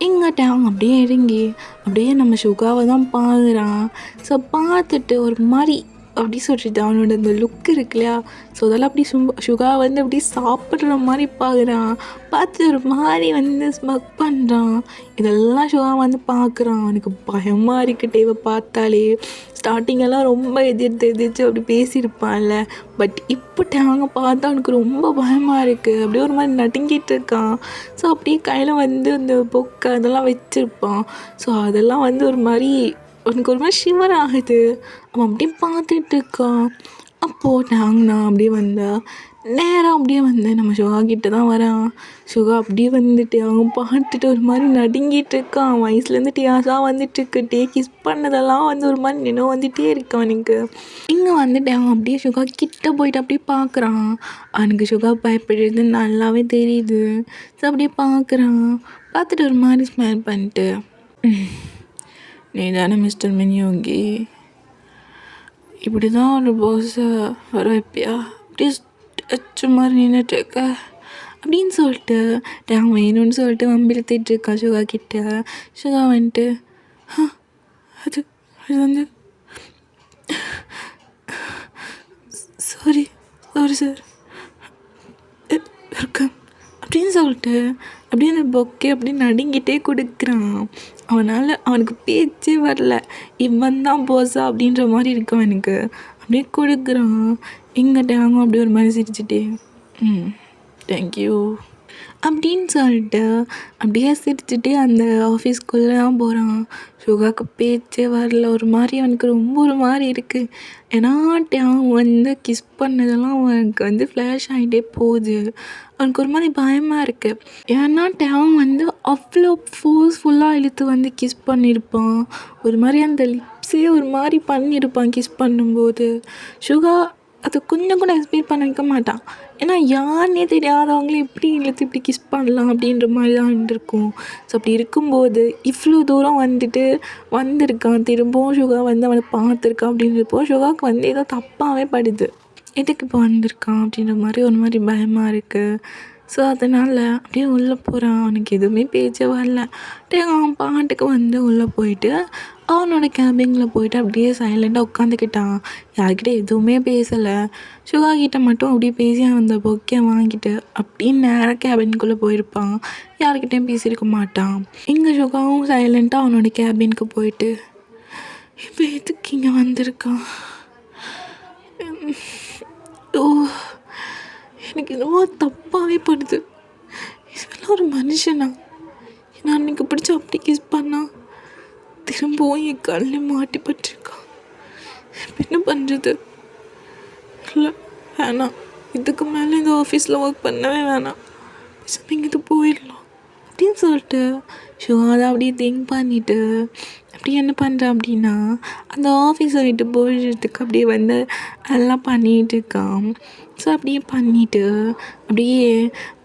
எங்கிட்ட அவங்க அப்படியே இறங்கி அப்படியே நம்ம சுகாவை தான் பார்க்குறான். ஸோ பார்த்துட்டு ஒரு மாதிரி அப்படி சொல்லிட்டு அவனோட அந்த லுக் இருக்கு இல்லையா. ஸோ அதெல்லாம் அப்படி சுகா வந்து அப்படி சாப்பிட்ற மாதிரி பார்க்குறான். பார்த்து ஒரு மாதிரி வந்து ஸ்மக் பண்ணுறான். இதெல்லாம் சுகா வந்து பார்க்குறான். அவனுக்கு பயமாக இருக்குது டேவை பார்த்தாலே. ஸ்டார்டிங்கெல்லாம் ரொம்ப எதிர்த்து அப்படி பேசியிருப்பான்ல. பட் இப்போ டேங்க பார்த்தா அவனுக்கு ரொம்ப பயமாக இருக்குது. அப்படியே ஒரு மாதிரி நடுங்கிட்டு இருக்கான். ஸோ அப்படியே கையில் வந்து அந்த பொக்கை அதெல்லாம் வச்சுருப்பான். ஸோ அதெல்லாம் வந்து ஒரு மாதிரி அவனுக்கு ஒரு மாதிரி ஷிவர் ஆகுது. அவன் அப்படியே பார்த்துட்டு இருக்கான். அப்போது நான் அப்படியே வந்தேன். நேராக அப்படியே வந்து நம்ம சுகா கிட்ட தான் வரான். சுகா அப்படியே வந்துட்டு அவன் பார்த்துட்டு ஒரு மாதிரி நடுங்கிட்டு இருக்கான். வயசுலேருந்து டியாஸாக வந்துட்டுருக்கு. டே கிஸ் பண்ணதெல்லாம் வந்து ஒரு மாதிரி நினைவு வந்துகிட்டே இருக்கான் அவனுக்கு. இங்கே வந்துட்டு அவன் அப்படியே சுகா கிட்ட போயிட்டு அப்படியே பார்க்குறான். அவனுக்கு சுகா பயப்படுறது நல்லாவே தெரியுது. ஸோ அப்படியே பார்க்குறான். பார்த்துட்டு ஒரு மாதிரி ஸ்மைல் பண்ணிட்டு, நீ தானே மிஸ்டர் மின்யோகி, இப்படி தான் ஒரு பாஸை வர வைப்பியா, அப்படியே அச்சு மாதிரி நின்றுட்டு இருக்க அப்படின்னு சொல்லிட்டு அவன் வேணும்னு சொல்லிட்டு வம்பிழுத்திட்டு இருக்கா சுகா கிட்ட. சுகா வந்துட்டு அது அது வந்து சாரி சார் இருக்கேன் அப்படின்னு சொல்லிட்டு அப்படியே அந்த பொக்கே அப்படியே நடுங்கிட்டே கொடுக்குறான். அவனுக்கு பேச்சே வரல. இவன் தான் போஸா அப்படின்ற மாதிரி இருக்கு அவனுக்கு. அப்படியே கொடுக்குறான். எங்கிட்ட அவங்க அப்படியே ஒரு மாதிரி சிரிச்சுட்டே தேங்க்யூ அப்படின்னு சொல்லிட்டு அப்படியே சிரிச்சுட்டு அந்த ஆஃபீஸ்க்குள்ளே தான் போகிறான். சுகாவுக்கு பேச்சே வரல. ஒரு மாதிரி அவனுக்கு ரொம்ப ஒரு மாதிரி இருக்குது. ஏன்னா அவன் வந்து கிஸ் பண்ணதெல்லாம் அவனுக்கு வந்து ஃப்ளாஷ் ஆகிட்டே போகுது. அவனுக்கு ஒரு மாதிரி பயமாக இருக்குது. ஏன்னா அவன் வந்து அவ்வளோ ஃபோர்ஸ்ஃபுல்லாக இழுத்து வந்து கிஸ் பண்ணியிருப்பான். ஒரு மாதிரி அந்த லிப்ஸே ஒரு மாதிரி பண்ணியிருப்பான் கிஸ் பண்ணும்போது. சுகா அதை கொஞ்சம் கூட எக்ஸ்பெக்ட் பண்ண வைக்க மாட்டான். ஏன்னா யாருன்னே தெரியாதவங்களே எப்படி இழுத்து இப்படி கிஸ் பண்ணலாம் அப்படின்ற மாதிரி தான் இருந்திருக்கும். ஸோ அப்படி இருக்கும்போது இவ்வளோ தூரம் வந்துட்டு வந்திருக்கான். திரும்பவும் சுகா வந்து அவனை பார்த்துருக்கான் அப்படின்றப்போ சுகாவுக்கு வந்து ஏதோ தப்பாகவே படுது. எதுக்கு இப்போ வந்திருக்கான் அப்படின்ற மாதிரி ஒரு மாதிரி பயமாக இருக்குது. ஸோ அதனால் அப்படியே உள்ளே போகிறான். அவனுக்கு எதுவுமே பேச்சே வரல. அப்படியே அவன் பாட்டுக்கு வந்து உள்ளே போயிட்டு அவனோட கேபினில் போயிட்டு அப்படியே சைலண்டாக உட்காந்துக்கிட்டான். யார்கிட்ட எதுவுமே பேசலை. சுகா கிட்ட மட்டும் அப்படியே பேசி அந்த பொக்கே வாங்கிட்டு அப்படியே நேராக கேபினுக்குள்ளே போயிருப்பான். யார்கிட்டையும் பேசியிருக்க மாட்டான். இங்கே சுகாவும் சைலண்ட்டாக அவனோட கேபினுக்கு போயிட்டு இப்போ எதுக்கு இங்கே வந்திருக்கான்? ஓ, எனக்கு என்னவோ தப்பாகவே படுது. இதெல்லாம் ஒரு மனுஷனா? நான் அன்றைக்கி பிடிச்சி அப்படி கிஸ் பண்ணா திரும்பவும் என் கல்லில் மாட்டிப்பட்டிருக்கான். இப்போ என்ன பண்ணுறது? இல்லை வேணாம், இதுக்கு மேலே இந்த ஆஃபீஸில் ஒர்க் பண்ணவே வேணாம், இங்கே போயிடலாம் அப்படின்னு சொல்லிட்டு சுகாதை அப்படியே திங்க் பண்ணிவிட்டு அப்படி என்ன பண்ணுறேன் அப்படின்னா அந்த ஆஃபீஸை விட்டு போயிடுறதுக்கு அப்படியே வந்து எல்லாம் பண்ணிகிட்டு இருக்கான். ஸோ அப்படியே பண்ணிவிட்டு அப்படியே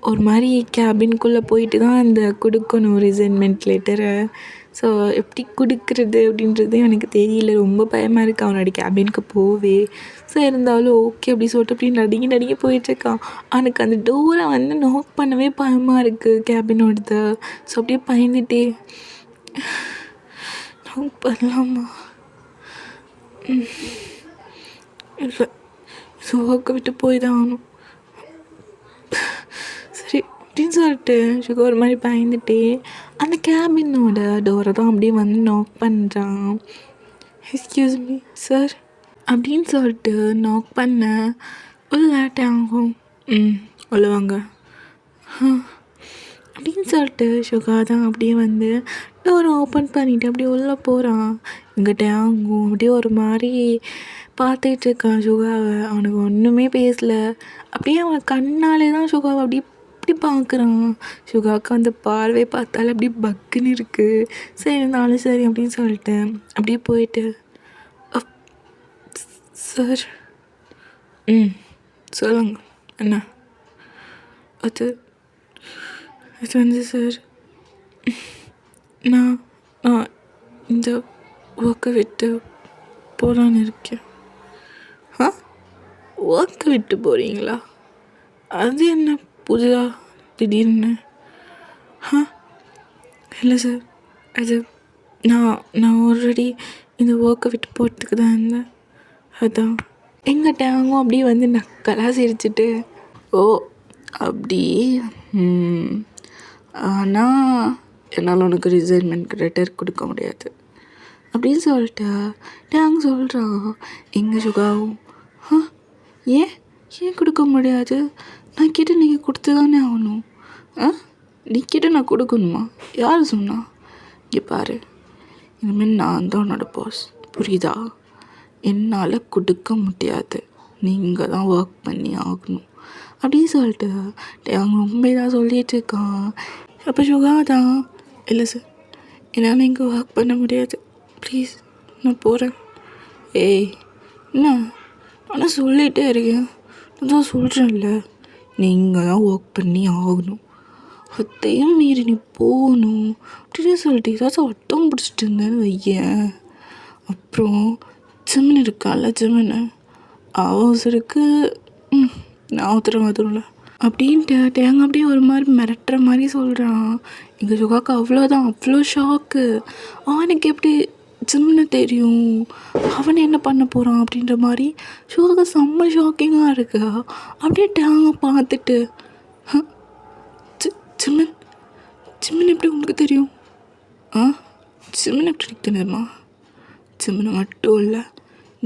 ஒரு மாதிரி கேபின்குள்ளே போயிட்டு தான் அந்த கொடுக்கணும் ரிசைன்மெண்ட் லெட்டரை. ஸோ எப்படி கொடுக்குறது அப்படின்றது எனக்கு தெரியல. ரொம்ப பயமாக இருக்குது அவனோட கேபினுக்கு போவே. ஸோ இருந்தாலும் ஓகே அப்படி சொல்லிட்டு அப்படி நடுங்கி போயிட்டுருக்கான். அவனுக்கு அந்த டோரை வந்து நாக் பண்ணவே பயமாக இருக்குது கேபினோடது. ஸோ அப்படியே பயந்துட்டே நாக் பண்ணலாமா? இல்லை, ஸோ ஒர்க்கை விட்டு போய் தான் ஆகணும். சரி அப்படின்னு சொல்லிட்டு சுகா ஒரு மாதிரி பயந்துட்டே அந்த கேபினோட டோரை தான் அப்படியே வந்து நாக் பண்ணுறான். எக்ஸ்கியூஸ் மீ சார் அப்படின்னு சொல்லிட்டு நாக் பண்ண லேட் ஆகும். உள்ள வாங்க அப்படின்னு சொல்லிட்டு சுகா தான் அப்படியே வந்து டோரை ஓப்பன் பண்ணிவிட்டு அப்படியே உள்ளே போகிறான். இங்கிட்ட ஆகும் அப்படியே ஒரு மாதிரி பார்த்துட்டு இருக்கான் சுகாவை. அவனுக்கு ஒன்றுமே பேசலை. அப்படியே அவன் கண்ணாலே தான் சுகாவை அப்படியே இப்படி பார்க்குறான். சுகாவுக்கு அந்த பார்வை பார்த்தாலே அப்படியே பக்குன்னு இருக்குது. சரி இருந்தாலும் சரி அப்படின்னு சொல்லிட்டு அப்படியே போயிட்டு சார் சொல்லுங்க என்ன அது வந்து சார் நான் இந்த ஒர்க்கை விட்டு போகலான்னு இருக்கேன். ஒர்க்கை விட்டு போகிறீங்களா? அது என்ன புதுதா திடீர்னு? இல்லை சார், அது நான் ஆல்ரெடி இந்த ஒர்க்கை விட்டு போகிறதுக்கு தான் இருந்தேன். அதான் எங்கள் டேங்கும் அப்படியே வந்து நக்கலாக சிரிச்சிட்டு ஓ அப்படி ஆனால் என்னால் உனக்கு ரிசைன்மெண்ட் லெட்டர் கொடுக்க முடியாது அப்படின்னு சொல்லிட்டு டேங் சொல்கிறான். எங்கள் சுகாவும் ஏன் கொடுக்க முடியாது? நான் கிட்ட நீங்கள் கொடுத்து தானே ஆகணும். நீ கிட்ட நான் கொடுக்கணுமா? யார் சொன்னா? இங்கே பாரு, இனிமேல் நான் தான் உன்னோட பாஸ், புரியுதா? என்னால் கொடுக்க முடியாது, நீங்கள் தான் ஒர்க் பண்ணி ஆகணும் அப்படின்னு சொல்லிட்டு அவங்க ரொம்ப இதாக சொல்லிகிட்டு இருக்கான். அப்போ சுகா தான் இல்லை சார், என்னால் இங்கே ஒர்க் பண்ண முடியாது, ப்ளீஸ் நான் போகிறேன். ஏய் என்ன ஆனால் சொல்லிகிட்டே இருக்கேன், நான் தான் சொல்கிறேன்ல, நீங்கள் தான் ஒர்க் பண்ணி ஆகணும், அதையும் மீறி நீ போகணும் அப்படின்னு சொல்லிட்டு ஏதாச்சும் அட்டம் பிடிச்சிட்டு இருந்தேன்னு வையேன். அப்புறம் ஜிமின் இருக்கால, ஜிமின் அவசருக்கு நான் உத்தரவாதம்ல அப்படின்ட்டு டேங்க அப்படியே ஒரு மாதிரி மிரட்டுற மாதிரி சொல்கிறான். எங்கள் சுகாக்கு அவ்வளோதான், அவ்வளோ ஷாக்கு. அவனுக்கு எப்படி ஜிம்னு தெரியும், அவனை என்ன பண்ண போகிறான் அப்படின்ற மாதிரி சுகாக்கு செம்ம ஷாக்கிங்காக இருக்கு. அப்படியே டேங்க பார்த்துட்டு ஜிமின் எப்படி உங்களுக்கு தெரியும்? ஜிமின் எப்படி எனக்கு தெரியுமா? ஜிமின் மட்டும் இல்லை,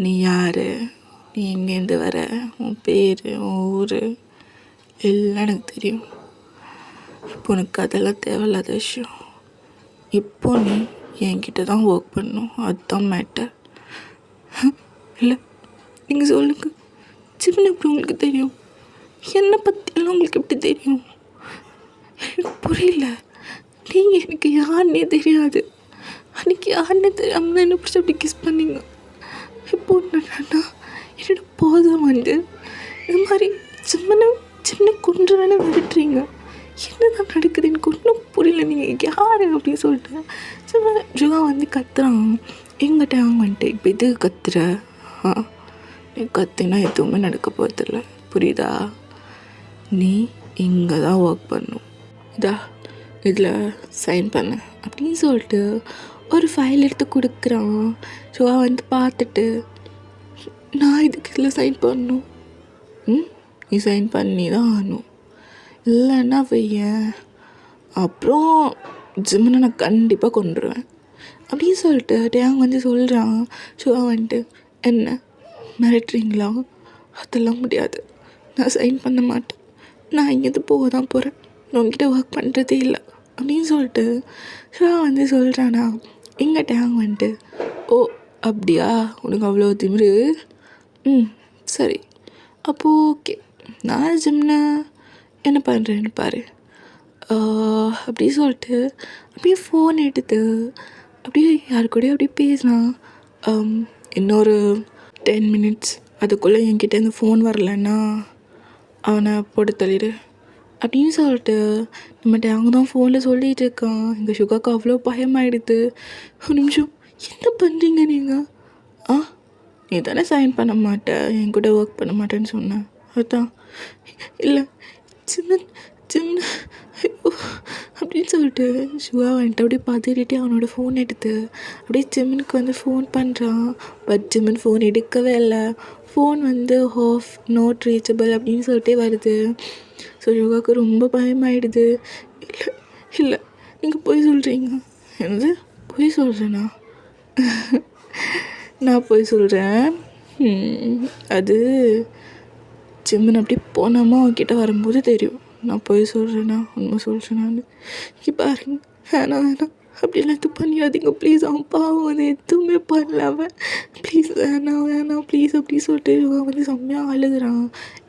நீ யார், நீ எங்கேருந்து வர, உன் பேர், உன் ஊர் எல்லாம் எனக்கு தெரியும். இப்போ உனக்கு அதெல்லாம் தேவையில்லாத விஷயம். இப்போ நீ என்கிட்ட தான் ஒர்க் பண்ணணும், அதுதான் மேட்டர். இல்லை நீங்கள் சொல்லுங்கள், ஜிமின் எப்படி உங்களுக்கு தெரியும்? என்னை பற்றியெல்லாம் உங்களுக்கு எப்படி தெரியும்? எனக்கு புரியல. நீங்கள் எனக்கு யாருன்னே தெரியாது, அன்றைக்கி யாருன்னே தெரியாமல் என்ன பிடிச்சி அப்படி கிஸ் பண்ணிங்க. இப்போ என்னன்னா என்னோட போதும் வந்து இது மாதிரி சின்ன கொன்று வேணா விட்டுறீங்க. என்ன தான் நடக்குது எனக்கு ஒன்றும் புரியல, நீங்கள் யார் அப்படின்னு சொல்லிட்டு ஜுகா வந்து கத்துறான். எங்கிட்ட அவங்க வந்துட்டு இப்போ எது கத்துற? நீ கத்தினா எதுவுமே நடக்க போகிறதில்ல, புரியுதா? நீ இங்கே தான் ஒர்க் பண்ணும், இதா இதில் சைன் பண்ண அப்படின்னு சொல்லிட்டு ஒரு ஃபைல் எடுத்து கொடுக்குறான். ஷுவா வந்து பார்த்துட்டு, நான் இதுக்கு இதில் சைன் பண்ணணும், நீ சைன் பண்ணி தான் ஆகணும், இல்லைன்னா வையன் அப்புறம் ஜிம்முனை நான் கண்டிப்பாக கொண்டுருவேன் அப்படின்னு சொல்லிட்டு டேங் வந்து சொல்கிறான். ஷுவா வந்துட்டு, என்ன மிரட்டுறீங்களா? அதெல்லாம் முடியாது, நான் சைன் பண்ண மாட்டேன், நான் இங்கேருந்து போக தான் போகிறேன், நான் உங்ககிட்ட ஒர்க் பண்ணுறதே இல்லை அப்படின்னு சொல்லிட்டு ஷுவா வந்து சொல்கிறானா. இங்கே டேங் வந்துட்டு, ஓ அப்படியா, உனக்கு அவ்வளோ திமிரு, சரி அப்போது ஓகே, நான் ஜிம்னா என்ன பண்ணுறேன்னு பாரு அப்படி சொல்லிட்டு அப்படியே ஃபோன் எடுத்து அப்படியே யாரு கூடயும் அப்படியே பேசலாம். இன்னொரு 10 minutes அதுக்குள்ளே என்கிட்ட இந்த ஃபோன் வரலன்னா அவனை போட்டு தள்ளிடு அப்படின்னு சொல்லிட்டு நம்மகிட்ட அவங்க தான் ஃபோனில் சொல்லிகிட்டு இருக்கான். எங்கள் ஷுகாக்கு அவ்வளோ பயமாயிடுது. ஒரு நிமிஷம், என்ன பண்ணுறீங்க நீங்கள்? நீ தானே சைன் பண்ண மாட்டேன், என் கூட ஒர்க் பண்ண மாட்டேன்னு சொன்னேன், அதுதான். இல்லை சின்ன ஐயோ அப்படின்னு சொல்லிட்டு ஷுவா வந்துட்டு அப்படியே பதறிட்டு அவனோட ஃபோன் எடுத்து அப்படியே ஜிம்முனுக்கு வந்து ஃபோன் பண்ணுறான். பட் ஜிம்முன் ஃபோன் எடுக்கவே இல்லை. ஃபோன் வந்து ஆஃப், நாட் ரீச்சபிள் அப்படின்னு சொல்லிட்டே வருது. ஸோ ஷுவாவுக்கு ரொம்ப பயமாயிடுது. இல்லை இல்லை நீங்கள் போய் சொல்கிறீங்க. என்னது போய் சொல்கிறேண்ணா? நான் போய் சொல்கிறேன், அது ஜிம்முன்னு அப்படி போனோமா அவன்கிட்ட வரும்போது தெரியும் நான் போய் சொல்கிறேண்ணா உண்மை சொல்கிறேன்னான்னு. இங்கே பாருங்க, வேணாம் அப்படிலாம் எதுவும் பண்ணிடாதீங்க ப்ளீஸ், அவன் பாவம் வந்து எதுவுமே பண்ணல அவன், ப்ளீஸ் வேணாம் ப்ளீஸ் அப்படி சொல்லிட்டு அவன் வந்து செம்மையாக அழுகுறான்.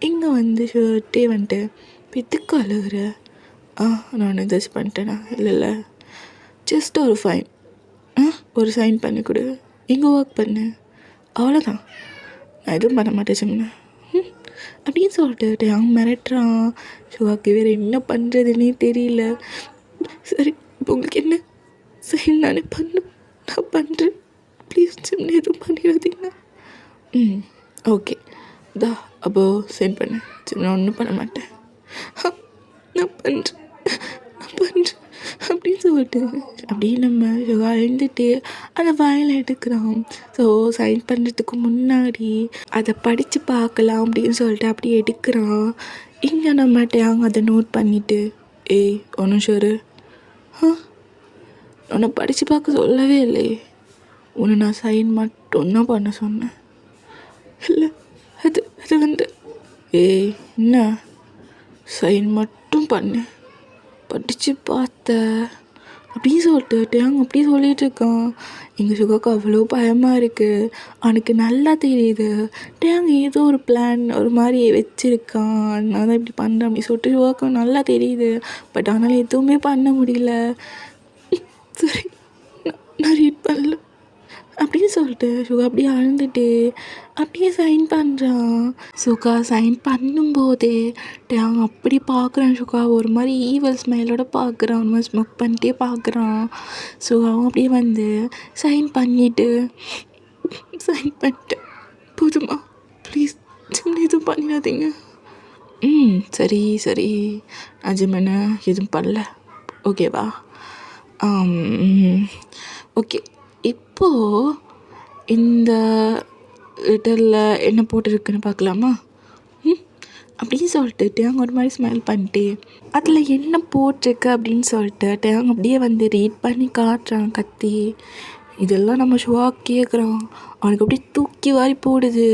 இங்கே வந்து ஷர்ட்டே வந்துட்டு, எதுக்கு அழுகுற? நான் ஏதாச்சும் பண்ணிட்டேனா? இல்லை ஜஸ்ட் ஒரு ஃபைன், ஒரு சைன் பண்ணி கொடு, இங்கே ஒர்க் பண்ணு, அவ்வளோதான், நான் எதுவும் பண்ண மாட்டேன் சின்ன அப்படின்னு சொல்லிட்டு அவன் மிரட்டுறான். ஷுவாக்கு வேறு என்ன பண்ணுறதுன்னே தெரியல. சரி இப்போ உங்களுக்கு என்ன சரி நானே நான் பண்ணுறேன், ப்ளீஸ் சின்ன எதுவும் பண்ணிடாதீங்க. ஓகே இதா அப்போது சென்ட் பண்ணேன், சின்ன ஒன்றும் பண்ண மாட்டேன், நான் பண்ணுறேன் அப்படின்னு சொல்லிட்டு அப்படியே நம்ம ஷுகா எழுந்துட்டு அந்த ஃபைலை எடுக்கிறான். ஸோ சைன் பண்ணுறதுக்கு முன்னாடி அதை படித்து பார்க்கலாம் அப்படின்னு சொல்லிட்டு அப்படியே எடுக்கிறான். இங்கே நம்ம டேங் அதை நோட் பண்ணிவிட்டு, ஏய் ஒன்றும் ஷோரு, உன்னை படித்து பார்க்க சொல்லவே இல்லையே, உன்னை நான் சைன் மட்டும்தான் பண்ண சொன்னேன். இல்லை அது வந்து ஏய் என்ன சைன் மட்டும் பண்ணு, படித்து பார்த்த அப்படின்னு சொல்லிட்டு டேங் அப்படியே சொல்லிகிட்டு இருக்கான். எங்கள் ஷுகாக்கு அவ்வளோ பயமாக இருக்குது. அவனுக்கு நல்லா தெரியுது டேங் ஏதோ ஒரு பிளான் ஒரு மாதிரி வச்சுருக்கான், அதனால தான் இப்படி பண்ணுறேன் அப்படி சொல்லிட்டு ஷுகாக்கு நல்லா தெரியுது. பட் அதனால் எதுவுமே பண்ண முடியல. சரி நான் ரீட் பண்ணல அப்படின்னு சொல்லிட்டு ஷுகா அப்படியே அழுந்துட்டு அப்படியே சைன் பண்ணுறான். ஷுகா சைன் பண்ணும்போதே டேங் அப்படி பார்க்குறான். ஷுகா ஒரு மாதிரி ஈவல் ஸ்மைலோட பார்க்குறான், ஒரு மாதிரி ஸ்மோக் பண்ணிட்டே பார்க்குறான். ஷுகாவும் அப்படியே வந்து சைன் பண்ணிட்டேன் போதுமா ப்ளீஸ் சின்ன எதுவும் பண்ணிடாதீங்க. சரி அஜிமனை எதுவும் பண்ணல ஓகேவா? ஓகே இப்போது இந்த லெட்டரில் என்ன போட்டிருக்குன்னு பார்க்கலாமா? அப்படின்னு சொல்லிட்டு டேங் ஒரு மாதிரி ஸ்மைல் பண்ணிட்டு அதில் என்ன போட்டிருக்கு அப்படின்னு சொல்லிட்டு டேங் அப்படியே வந்து ரீட் பண்ணி காட்டுறான் கத்தி. இதெல்லாம் நம்ம ஷுவா கேட்குறான். அவனுக்கு அப்படியே தூக்கி வாரி போடுது.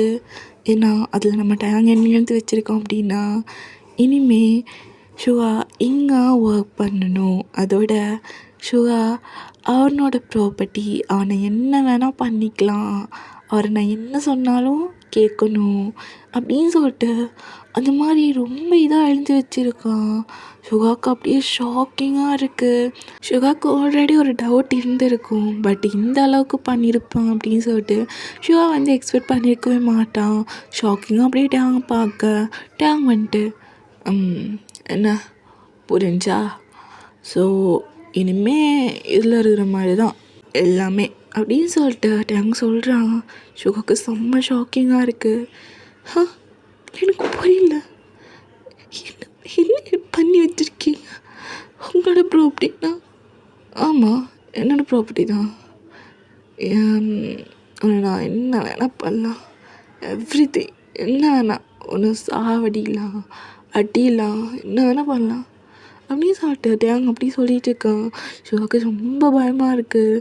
ஏன்னா அதில் நம்ம டேங் என்ன எழுதி வச்சுருக்கோம் அப்படின்னா, இனிமே ஷுவா இங்கே ஒர்க் பண்ணணும், அதோட ஷுவா அவனோட ப்ராப்பர்ட்டி, அவனை என்ன வேணால் பண்ணிக்கலாம், அவரை நான் என்ன சொன்னாலும் கேட்கணும் அப்படின்னு சொல்லிட்டு அந்த மாதிரி ரொம்ப இதாக எழுதி வச்சுருக்கான். ஷுகாக்கு அப்படியே ஷாக்கிங்காக இருக்குது. ஷுகாக்கு ஆல்ரெடி ஒரு டவுட் இருந்திருக்கும், பட் இந்த அளவுக்கு பண்ணியிருப்பான் அப்படின்னு சொல்லிட்டு ஷுகா வந்து எக்ஸ்பெக்ட் பண்ணியிருக்கவே மாட்டான். ஷாக்கிங்காக அப்படியே டேங் பார்க்க டேங் வந்துட்டு என்ன புரிஞ்சா? ஸோ இனிமே இதில் இருக்கிற மாதிரி தான் எல்லாமே அப்படின்னு சொல்லிட்டு டேங் சொல்கிறான். ஷுகாக்கு செம்ம ஷாக்கிங்காக இருக்குது. எனக்கு புரியல, என்ன பண்ணி வச்சுருக்கீங்க? உங்களோட ப்ராப்பர்ட்டினா? ஆமாம், என்னோடய ப்ராப்பர்ட்டி தான். நான் என்ன வேணால் பண்ணலாம், எவ்ரிதிங். என்ன வேணாம், ஒன்று சாவடிலாம், அடிலாம், என்ன வேணால் பண்ணலாம் அப்படின்னு சொல்லிட்டு டேங் அப்படி சொல்லிகிட்டு இருக்கான். சிவாக்கு ரொம்ப பயமாக இருக்குது.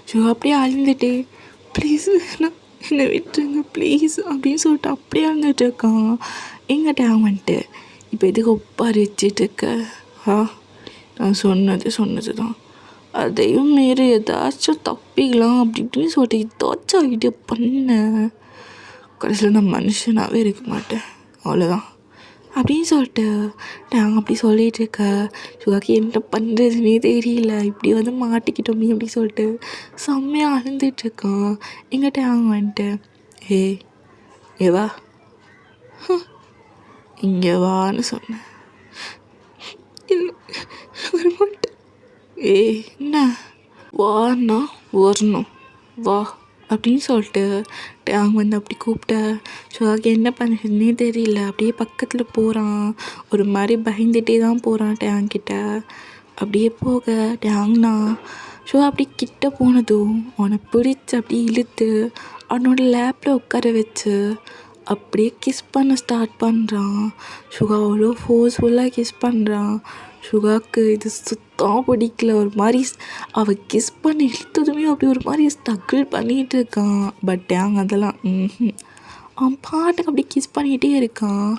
சிவா அப்படியே அழுந்துட்டு, ப்ளீஸ் வேணாம், என்னை விட்டுருங்க ப்ளீஸ் அப்படின்னு சொல்லிட்டு அப்படியே அழுந்துட்டு இருக்கான். எங்க டேங் வந்துட்டு, இப்போ எதுக்கு ஒப்பாரி வச்சிட்டு இருக்க? நான் சொன்னது தான், அதையும் மீறி ஏதாச்சும் தப்பிக்கலாம் அப்படி இப்படின்னு சொல்லிட்டு ஏதாச்சும் ஐடியா பண்ண, கடைசியில் நான் மனுஷனாகவே இருக்க மாட்டேன், அவ்வளோதான் அப்படின்னு சொல்லிட்டு நாங்கள் அப்படி சொல்லிகிட்டு இருக்க. சிவாக்கு என்ன பண்ணுறதுனே தெரியல, இப்படி வந்து மாட்டிக்கிட்டோமே அப்படி சொல்லிட்டு செம்மையாக அழுந்துட்டுருக்கான். எங்கிட்ட அவங்க வந்துட்டு, ஏய் இங்கே வா, இங்கே வான்னு சொன்னேன். இல்லை வரமாட்டேன். ஏய் என்ன வான்னா வரணும், வா அப்படின்னு சொல்லிட்டு டேங் வந்து அப்படி கூப்பிட்ட. சிவாக்கு என்ன பண்ணுறதுனே தெரியல, அப்படியே பக்கத்தில் போகிறான். ஒரு மாதிரி பயந்துகிட்டே தான் போகிறான் டேங்கிட்ட. அப்படியே போக டேங்னா ஷோ அப்படி கிட்ட போனதும் அவனை பிடிச்சி அப்படியே இழுத்து அவனோட லேப்பில் உட்கார வச்சு அப்படியே கிஸ் பண்ண ஸ்டார்ட் பண்ணுறான். சுகா அவ்வளோ ஃபோர்ஸ்ஃபுல்லாக கிஸ் பண்ணுறான். சுகாவுக்கு இது சுத்தமாக பிடிக்கல. ஒரு மாதிரி அவள் கிஸ் பண்ணி இழுத்ததுமே அப்படி ஒரு மாதிரி ஸ்ட்ரகிள் பண்ணிகிட்டு இருக்கான். பட் டேங் அதெல்லாம் அவன் பாட்டுக்கு அப்படி கிஸ் பண்ணிகிட்டே இருக்கான்.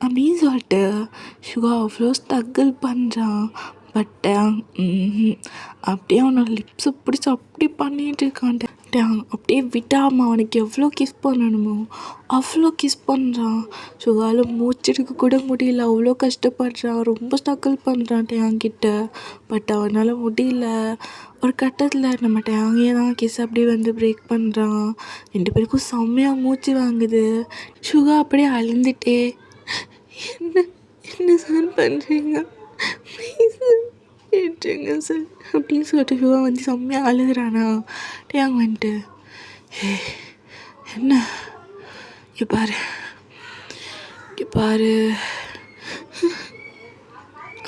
அப்படின்னு சொல்லிட்டு சுகா அவ்வளோ ஸ்ட்ரகிள் பண்ணுறான். பட் டேங் அப்படியே அவனோட லிப்ஸை பிடிச்சி அப்படி பண்ணிகிட்டு இருக்கான். டேங் அப்படியே விடாமல் அவனுக்கு எவ்வளோ கிஸ் பண்ணணுமோ அவ்வளோ கிஸ் பண்ணுறான். சுகாவில் மூச்செடுக்க கூட முடியல, அவ்வளோ கஷ்டப்படுறான், ரொம்ப ஸ்ட்ரகிள் பண்ணுறான் டேங்கிட்ட. பட் அவனால் முடியல. ஒரு கட்டத்தில் நம்ம டேங்கே தான் கிஸ் அப்படியே வந்து பிரேக் பண்ணுறான். 2 பேருக்கும் செம்மையாக மூச்சு வாங்குது. சுகா அப்படியே அழுந்துட்டே, என்ன என்ன சார் பண்ணுறீங்க, ப்ளீஸ் கேட்டுருங்க சார் அப்படின்னு சொல்லிட்டு சுகா வந்து செம்மையாக அழுகுறானா. டேங் வந்துட்டு, என்ன இங்கே பாரு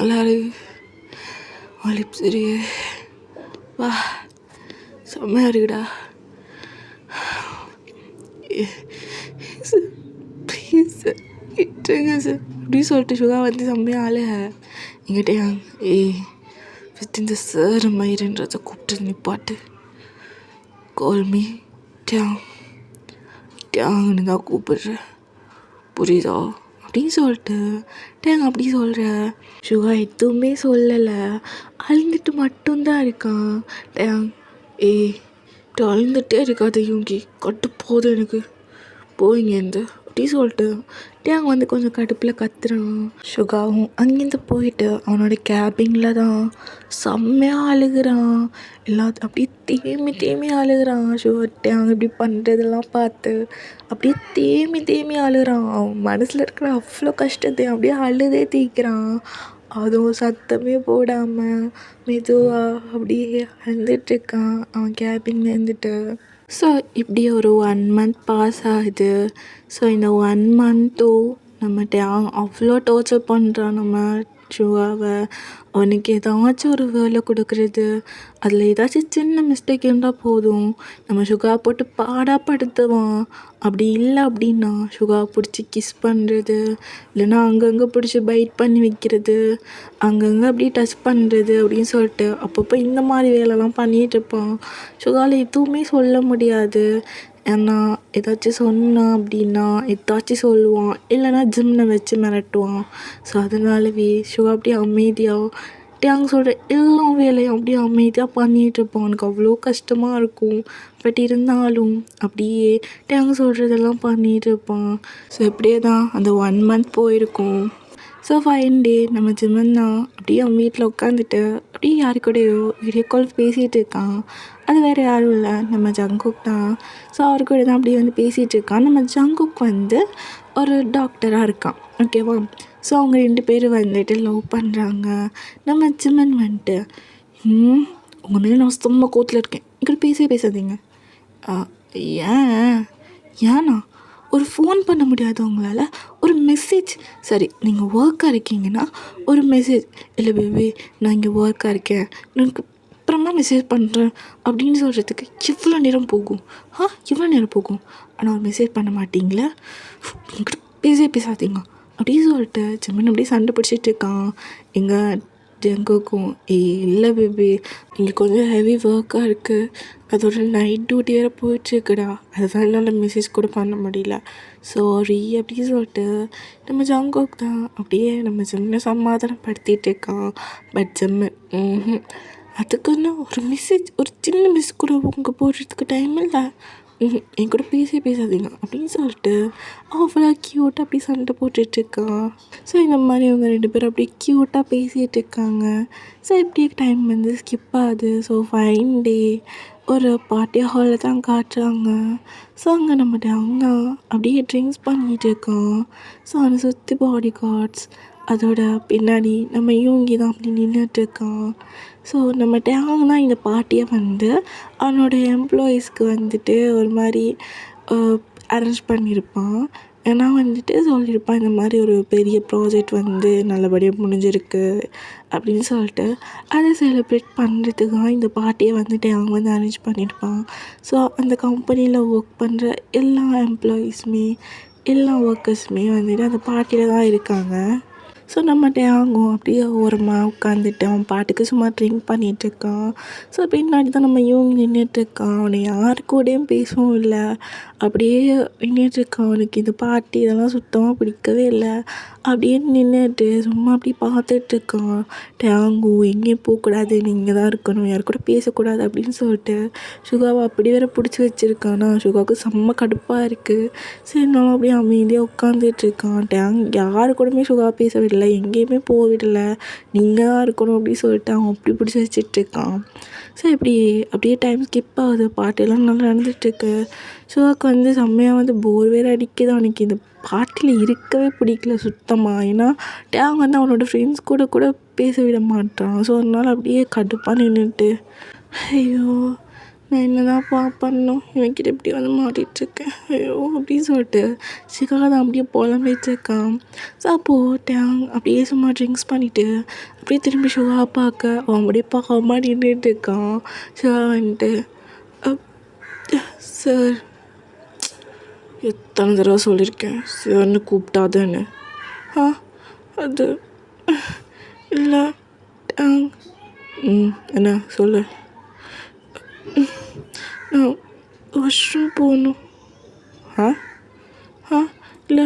எல்லாரும் லிப்ஸ் இருக்கு, வா செம்மையாக இருக்குடா, ப்ளீஸ் சார் விட்டுருங்க சார் அப்படின்னு சொல்லிட்டு சுகா வந்து செம்மையாக அழுக. எங்கிட்டேயாங், வித் இந்த சார் மயிருன்றதை கூப்பிட்டு நிப்பாட்டு, கால்மி டேங்னு தான் கூப்பிடுறேன், புரியுதா அப்படின்னு சொல்லிட்டு டேங் அப்படி சொல்கிற. சுகா எதுவுமே சொல்லலை, அழுந்துட்டு மட்டும்தான் இருக்கான். டேங் அழுந்துகிட்டே இருக்காது யூங்கி, கட்டு போதும் எனக்கு, போயிங்கேருந்து அப்படி சொல்லிட்டு டேங் வந்து கொஞ்சம் கடுப்பில் கத்துறான். சுகாவும் அங்கேருந்து போயிட்டு அவனோட கேபினில் தான் செம்மையாக அழுகுறான். அப்படியே தேமி அழுகுறான். டேங் இப்படி பண்ணுறதெல்லாம் பார்த்து அப்படியே தேமி அழுகுறான். அவன் மனசில் இருக்கிற அவ்வளோ கஷ்டத்தை அப்படியே அழுதே தீக்கிறான். அதுவும் சத்தமே போடாமல் மெதுவாக அப்படியே அழுந்துட்டுருக்கான் அவன் கேபின்ல இருந்துட்டு. ஸோ இப்படி ஒரு 1 மந்த் பாஸ் ஆகுது. ஸோ இந்த 1 மந்த்தும் நம்ம டேங் அவ்வளோ டார்ச்சர் பண்ணுறான் நம்ம சுகாவை. அவனுக்கு ஏதாச்சும் ஒரு வேலை கொடுக்குறது, அதில் ஏதாச்சும் சின்ன மிஸ்டேக் இருந்தால் போதும் நம்ம சுகா போட்டு பாடாப்படுத்துவான். அப்படி இல்லை அப்படின்னா சுகா பிடிச்சி கிஸ் பண்ணுறது, இல்லைன்னா அங்கங்கே பிடிச்சி பைட் பண்ணி வைக்கிறது, அங்கங்கே அப்படியே டச் பண்ணுறது அப்படின்னு சொல்லிட்டு அப்பப்போ இந்த மாதிரி வேலைலாம் பண்ணிகிட்டு இருப்பான். சுகாவில் எதுவுமே சொல்ல முடியாது. ஏன்னா ஏதாச்சும் சொன்னான் அப்படின்னா ஏதாச்சும் சொல்லுவான், இல்லைன்னா ஜிம்மில் வச்சு மிரட்டுவான். ஸோ அதனாலவே சுகா அப்படியே அமைதியாக டேங் சொல்கிற எல்லா வேலையும் அப்படியே அமைதியாக பண்ணிகிட்ருப்பான். அவனுக்கு அவ்வளோ கஷ்டமாக இருக்கும். பட் இருந்தாலும் அப்படியே டேங் சொல்கிறதெல்லாம் பண்ணிகிட்டு இருப்பான். ஸோ இப்படியே தான் அந்த 1 மந்த் போயிருக்கும். ஸோ ஃபைன் டே நம்ம ஜிம்மன் தான் அப்படியே அவன் வீட்டில் உட்காந்துட்டு அப்படியே யாரு கூடயோ வீடியோ கால் பேசிகிட்டு இருக்கான். அது வேறு யாரும் இல்லை, நம்ம ஜங்குக் தான். ஸோ அவரு கூட தான் அப்படியே வந்து பேசிகிட்டு இருக்கான். நம்ம ஜங்குக் வந்து ஒரு டாக்டராக இருக்கான், ஓகேவா. ஸோ அவங்க 2 பேரும் வந்துட்டு லவ் பண்ணுறாங்க. நம்ம ஜிம்மன் வந்துட்டு உங்கள் மேலே நான் சும்மா கோத்தில் இருக்கேன், இங்கிட்ட பேசாதீங்க. ஏன்னா ஒரு ஃபோன் பண்ண முடியாது உங்களால், ஒரு மெசேஜ், சரி நீங்கள் ஒர்க்காக இருக்கீங்கன்னா ஒரு மெசேஜ், இல்லை பேபி நான் இங்கே ஒர்க்காக இருக்கேன் எனக்கு அப்புறமா மெசேஜ் பண்ணுறேன் அப்படின்னு சொல்கிறதுக்கு எவ்வளோ நேரம் போகும்? எவ்வளோ நேரம் போகும்? ஆனால் ஒரு மெசேஜ் பண்ண மாட்டிங்களே, எங்கிட்ட பேசாதீங்க அப்படின்னு சொல்லிட்டு ஜிம்மன் அப்படியே சண்டை பிடிச்சிட்டு இருக்கான். எங்கள் ஜங்குக்கும் இல்லை பேபி இங்கே கொஞ்சம் ஹெவி ஒர்க்காக இருக்குது, அதோட நைட் டியூட்டி வேறு போயிட்டுருக்குடா, அதுதான் என்னால் மெசேஜ் கூட பண்ண முடியல, சாரி அப்படின்னு சொல்லிட்டு நம்ம ஜங்குக் தான் அப்படியே நம்ம ஜிம்மனை சமாதானப்படுத்திட்டு இருக்கான். பட் ஜிம்மன் அதுக்குன்னு ஒரு மெசேஜ், ஒரு சின்ன மெசேஜ் கூட உங்க போடுறதுக்கு டைம் இல்லை, என் கூட பேசாதீங்க அப்படின்னு சொல்லிட்டு அவ்வளோ க்யூட்டாக அப்படி சண்டை போட்டுட்ருக்கான். ஸோ இந்த மாதிரி இவங்க 2 பேரும் அப்படியே க்யூட்டாக பேசிகிட்டு இருக்காங்க. ஸோ இப்படியே டைம் வந்து ஸ்கிப் ஆகுது. ஸோ ஃபைன் டே ஒரு பார்ட்டி ஹாலில் தான் காட்டுறாங்க. ஸோ அங்கே நம்ம அவங்க அப்படியே ட்ரிங்க்ஸ் பண்ணிகிட்டு இருக்கோம். ஸோ அவனை சுற்றி பாடி கார்ட்ஸ், அதோட பின்னாடி நம்ம யூங்கி தான் அப்படி நின்றுட்டுருக்கான். ஸோ நம்ம டேங் தான் இந்த பார்ட்டியை வந்து அவனோட எம்ப்ளாயீஸ்க்கு வந்துட்டு ஒரு மாதிரி அரேஞ்ச் பண்ணியிருப்பான். ஏன்னா வந்துட்டு சொல்லியிருப்பான் இந்த மாதிரி ஒரு பெரிய ப்ராஜெக்ட் வந்து நல்லபடியாக முடிஞ்சிருக்கு அப்படின்னு சொல்லிட்டு அதை செலிப்ரேட் பண்ணுறதுக்கு தான் இந்த பார்ட்டியை வந்துட்டு அவங்க வந்து அரேஞ்ச் பண்ணியிருப்பான். ஸோ அந்த கம்பெனியில் ஒர்க் பண்ணுற எல்லா எம்ப்ளாயீஸுமே எல்லா ஒர்க்கர்ஸுமே வந்துட்டு அந்த பார்ட்டியில் தான் இருக்காங்க. ஸோ நம்ம டேங்கும் அப்படியே ஓரமாக உட்காந்துட்டு அவன் பாட்டுக்கு சும்மா ட்ரிங்க் பண்ணிகிட்ருக்கான். ஸோ பின்னாடி தான் நம்ம நின்றுட்டுருக்கான். அவனை யாரு கூடயும் பேசவும் இல்லை, அப்படியே நின்றுட்டுருக்கான். அவனுக்கு இந்த பார்ட்டி இதெல்லாம் சுத்தமாக பிடிக்கவே இல்லை, அப்படியே நின்றுட்டு சும்மா அப்படியே பார்த்துட்ருக்கான். டேங்கு எங்கேயும் போகக்கூடாது, நீ இங்கே தான் இருக்கணும், யார் கூட பேசக்கூடாது அப்படின்னு சொல்லிட்டு சுகாவை அப்படி வேற பிடிச்சி வச்சுருக்கானா. சுகாவுக்கு செம்ம கடுப்பாக இருக்குது. சரினாலும் அப்படியே அமைதியாக உட்காந்துட்ருக்கான். டேங் யாரு கூடமே சுகா பேச விடலை, எங்கேயுமே போக விடலை, நீங்கள் தான் இருக்கணும் அப்படின்னு சொல்லிட்டு அவன் அப்படி பிடிச்சி வச்சிட்ருக்கான். ஸோ அப்படியே டைம் ஸ்கிப் ஆகுது. பாட்டெல்லாம் நல்லா நடந்துகிட்ருக்கு. சுகாவுக்கு வந்து செம்மையாக வந்து போர் வேறு அடிக்குது. அவனுக்கு இந்த பார்ட்டியில் இருக்கவே பிடிக்கல சுத்தமாக. ஏன்னா டேங் வந்து அவனோட ஃப்ரெண்ட்ஸ் கூட பேச விட மாட்டான். ஸோ அதனால் அப்படியே கடுப்பாக நின்றுட்டு ஐயோ நான் என்ன தான் பண்ணணும், இவன்கிட்ட இப்படி வந்து மாட்டிகிட்ருக்கேன் ஐயோ அப்படின்னு சொல்லிட்டு சிகா தான் அப்படியே புலம்பிகிட்ருக்கான். ஸோ அப்போது டேங் அப்படியே சும்மா ட்ரிங்க்ஸ் பண்ணிவிட்டு அப்படியே திரும்பி சுகா பார்க்க அவன் அப்படியே பார்க்காம நின்றுட்டு இருக்கான். சுகா வந்துட்டு சார் எத்தனை தடவை சொல்லியிருக்கேன் சார்னு கூப்பிட்டாதானே. அது இல்லை டேங். என்ன சொல்லு. நான் வாஷ்ரூம் போகணும். இல்லை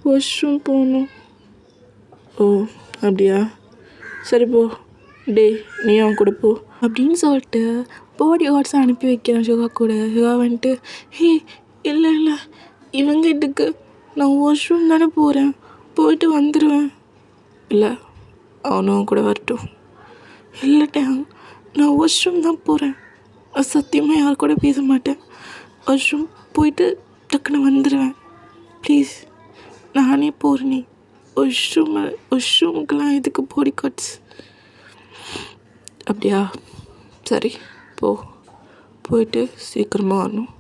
வாஷ்ரூம் போகணும். ஓ அப்படியா, சரி போ, டே நீ அவன் கூட போ அப்படின்னு சொல்லிட்டு பாடி கார்ட்ஸை அனுப்பி வைக்கிறான் சுகா கூட. சுகா வந்துட்டு இல்லை இவங்க இதுக்கு நான் வாஷ்ரூம் தானே போகிறேன், போயிட்டு வந்துடுவேன். இல்லை அவனும் கூட வரட்டும். இல்லை டேங் நான் வாஷ்ரூம் தான் போகிறேன், சத்தியமாக யார் கூட பேச மாட்டேன், வாஷ்ரூம் போயிட்டு டக்குன்னு வந்துடுவேன், ப்ளீஸ் நானே போகிறேனே. வாஷ்ரூமுக்கெலாம் எதுக்கு பாடி கார்ட்ஸ்? அப்படியா, சரி போயிட்டு சீக்கிரமாக வரணும்,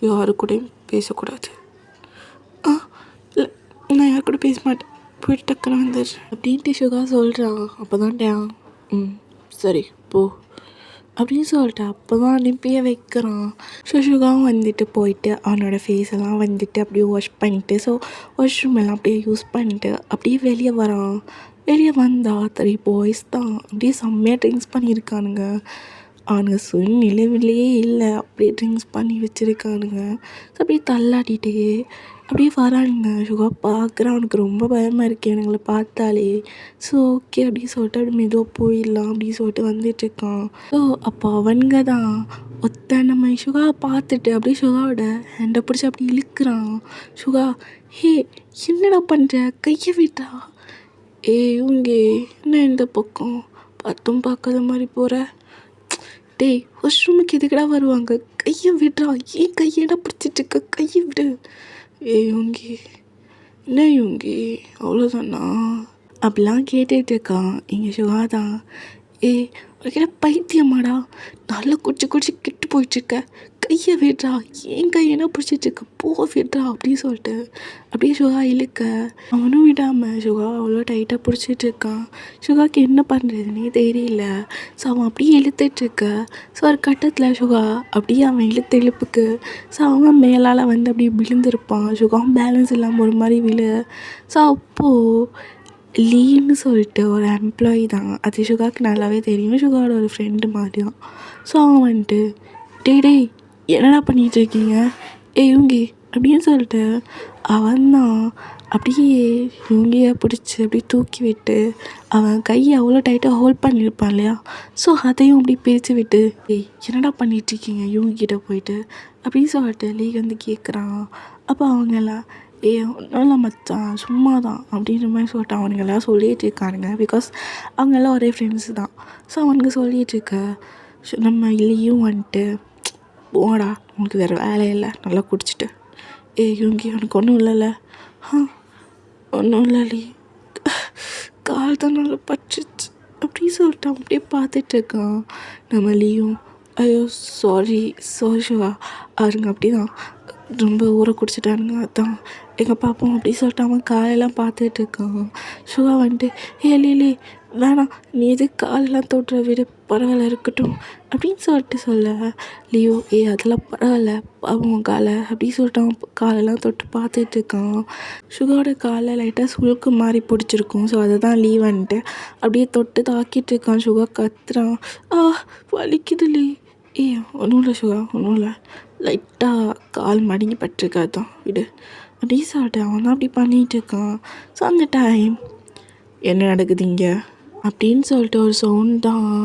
யாரு கூடயும் பேசக்கூடாது. இல்லை நான் யார் கூட பேச மாட்டேன், போயிட்டு டக்குன்னு வந்துடுறேன் அப்படின்ட்டு சுகா சொல்கிறான். அப்போ தான் டேங் சரி போ அப்படின்னு சொல்லிட்டு அப்போ தான் அனுப்பியே வைக்கிறான். ஸோ சுகாவும் வந்துட்டு போயிட்டு அவனோட ஃபேஸெல்லாம் வந்துட்டு அப்படியே வாஷ் பண்ணிவிட்டு ஸோ வாஷ்ரூம் எல்லாம் அப்படியே யூஸ் பண்ணிவிட்டு அப்படியே வெளியே வரான். வெளியே வந்தால் 3 பாய்ஸ் தான் அப்படியே செம்மையாக ட்ரிங்க்ஸ் பண்ணியிருக்கானுங்க. அவனுங்க நிலவிலேயே இல்லை, அப்படியே ட்ரிங்க்ஸ் பண்ணி வச்சுருக்கானுங்க. ஸோ அப்படியே தள்ளாடிட்டே அப்படியே வரானுங்க. சுகா பார்க்குறான், அவனுக்கு ரொம்ப பயமாக இருக்குது இவனுங்களை பார்த்தாலே. ஸோ ஓகே அப்படின்னு சொல்லிட்டு அப்படி மெதுவாக போயிடலாம் அப்படின்னு சொல்லிட்டு வந்துட்டுருக்கான். ஸோ அப்போ அவனுங்க தான் நம்ம சுகாவை பார்த்துட்டு அப்படியே சுகாவோட ஹேண்டை பிடிச்சி அப்படி இழுக்கிறான். சுகா என்னடா பண்ணுற, கையை விட்டா, இவங்கே என்ன இந்த பக்கம் பார்த்தும் பார்க்காத மாதிரி போகிற? டேய் வாஷ்ரூமுக்கு எதுக்கடா வருவாங்க? கையை விடுறா, ஏன் கையடா பிடிச்சிட்டு இருக்க? கையை விடு. இவங்கே என்ன இவங்கே அவ்வளோதானா? அப்படிலாம் கேட்டுட்டு இருக்கான் இங்கே சுகா தான். உனக்கு பைத்தியமாடா, நல்லா குடிச்சு கெட்டு போயிட்டுருக்க, கையை விடுறா, ஏன் கையெல்லாம் பிடிச்சிட்ருக்க, போ விடுறா அப்படின்னு சொல்லிட்டு அப்படியே சுகா இழுக்க அவனும் விடாமல் சுகா அவ்வளோ டைட்டாக பிடிச்சிட்டு இருக்கான். சுகாவுக்கு என்ன பண்ணுறதுனே தெரியல. ஸோ அவன் அப்படியே இழுத்துட்ருக்க. ஸோ ஒரு கட்டத்தில் சுகா அப்படியே அவன் இழுப்புக்கு ஸோ அவன் மேலால் வந்து அப்படியே விழுந்திருப்பான். சுகாவும் பேலன்ஸ் இல்லாமல் ஒரு மாதிரி விழு. ஸோ அப்போது லீன்னு சொல்லிட்டு ஒரு எம்ப்ளாயி தான், அது சுகாவுக்கு நல்லாவே தெரியும், சுகாவோட ஒரு ஃப்ரெண்டு மாதிரி தான். ஸோ அவன் வந்துட்டு டேய் என்னடா பண்ணிகிட்ருக்கீங்க இவங்கே அப்படின்னு சொல்லிட்டு அவன் தான் அப்படியே இவங்கையை பிடிச்சி அப்படியே தூக்கி விட்டு அவன் கையை அவ்வளோ டைட்டாக ஹோல்ட் பண்ணியிருப்பான் இல்லையா, ஸோ அதையும் அப்படி பிரித்து விட்டு என்னடா பண்ணிகிட்ருக்கீங்க இவங்ககிட்ட போயிட்டு அப்படின்னு சொல்லிட்டு லீ வந்து கேட்குறான். அப்போ அவங்கெல்லாம் ஒன்றும் இல்லை மச்சான் சும்மா தான் அப்படின்ற மாதிரி சொல்லிட்டு அவனுங்கெல்லாம் சொல்லிகிட்டு இருக்கானுங்க. பிகாஸ் அவங்கெல்லாம் ஒரே ஃப்ரெண்ட்ஸு தான். ஸோ அவனுக்கு சொல்லிகிட்ருக்க நம்ம இல்லையும் வந்துட்டு போடா உனக்கு வேறு வேலை இல்லை, நல்லா குடிச்சிட்டு இவங்க உனக்கு ஒன்றும் இல்லைல்ல? ஒன்றும் இல்லைல்ல, கால் தான் நல்லா பட்டுச்சு அப்படி சொல்லிட்டு அவன் அப்படியே பார்த்துட்ருக்கான். நம்ம லீயும் ஐயோ சாரி சிவா, அவருங்க அப்படி தான் ரொம்ப ஊற குடிச்சிட்டானுங்க, அதான் எங்கள் பாப்போம் அப்படி சொல்லிட்டு அவன் காலெல்லாம் பார்த்துட்ருக்கான். சுகா வந்துட்டு லீ வேணாம், நீ எது காலெல்லாம் தொட்டுற விட பரவாயில்ல இருக்கட்டும் அப்படின்னு சொல்லிட்டு சொல்ல லியோ அதெல்லாம் பரவாயில்ல பாவம் காலை அப்படின்னு சொல்லிட்டு அவன் காலெல்லாம் தொட்டு பார்த்துட்ருக்கான். சுகாவோட காலில் லைட்டாக சுழுக்கு மாதிரி பிடிச்சிருக்கும். ஸோ அதை தான் லீ வந்துட்டு அப்படியே தொட்டு தாக்கிட்டு இருக்கான். சுகா கத்துறான், வலிக்குது லீ. ஒன்றும் இல்லை சுகா, ஒன்றும் இல்லை, லைட்டாக கால் மடங்கி பட்டிருக்காது தான், விடு அப்படின்னு சொல்லிட்டு அவன் தான் அப்படி பண்ணிகிட்டு இருக்கான். ஸோ அந்த டைம் என்ன நடக்குது இங்கே அப்படின்னு சொல்லிட்டு ஒரு சவுண்ட் தான்.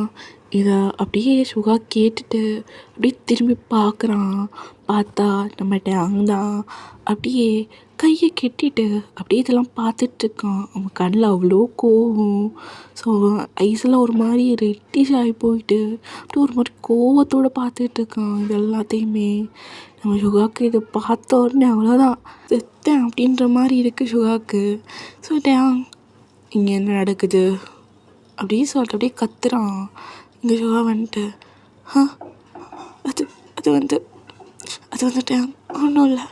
இதை அப்படியே சுகா கேட்டுட்டு அப்படியே திரும்பி பார்க்குறான். பார்த்தா நம்ம டேங் தான் அப்படியே கையை கெட்டிட்டு அப்படியே இதெல்லாம் பார்த்துட்ருக்கான். அவன் கண்ணில் அவ்வளோ கோவம். ஸோ ஐஸில் ஒரு மாதிரி ரெட்டிஷ் ஆகி போயிட்டு அப்படியே ஒரு மாதிரி கோவத்தோடு பார்த்துட்ருக்கான் இது எல்லாத்தையுமே. நம்ம சுகாவுக்கு இதை பார்த்த உடனே அவ்வளோதான் செத்தேன் அப்படின்ற மாதிரி இருக்குது சுகாவுக்கு. ஸோ டேங் இங்கே என்ன நடக்குது அப்படின்னு சொல்லிட்டு அப்படியே கத்துறான். இங்கே சுகா வந்துட்டு அது அது வந்துட்டு ஒன்றும் இல்லை,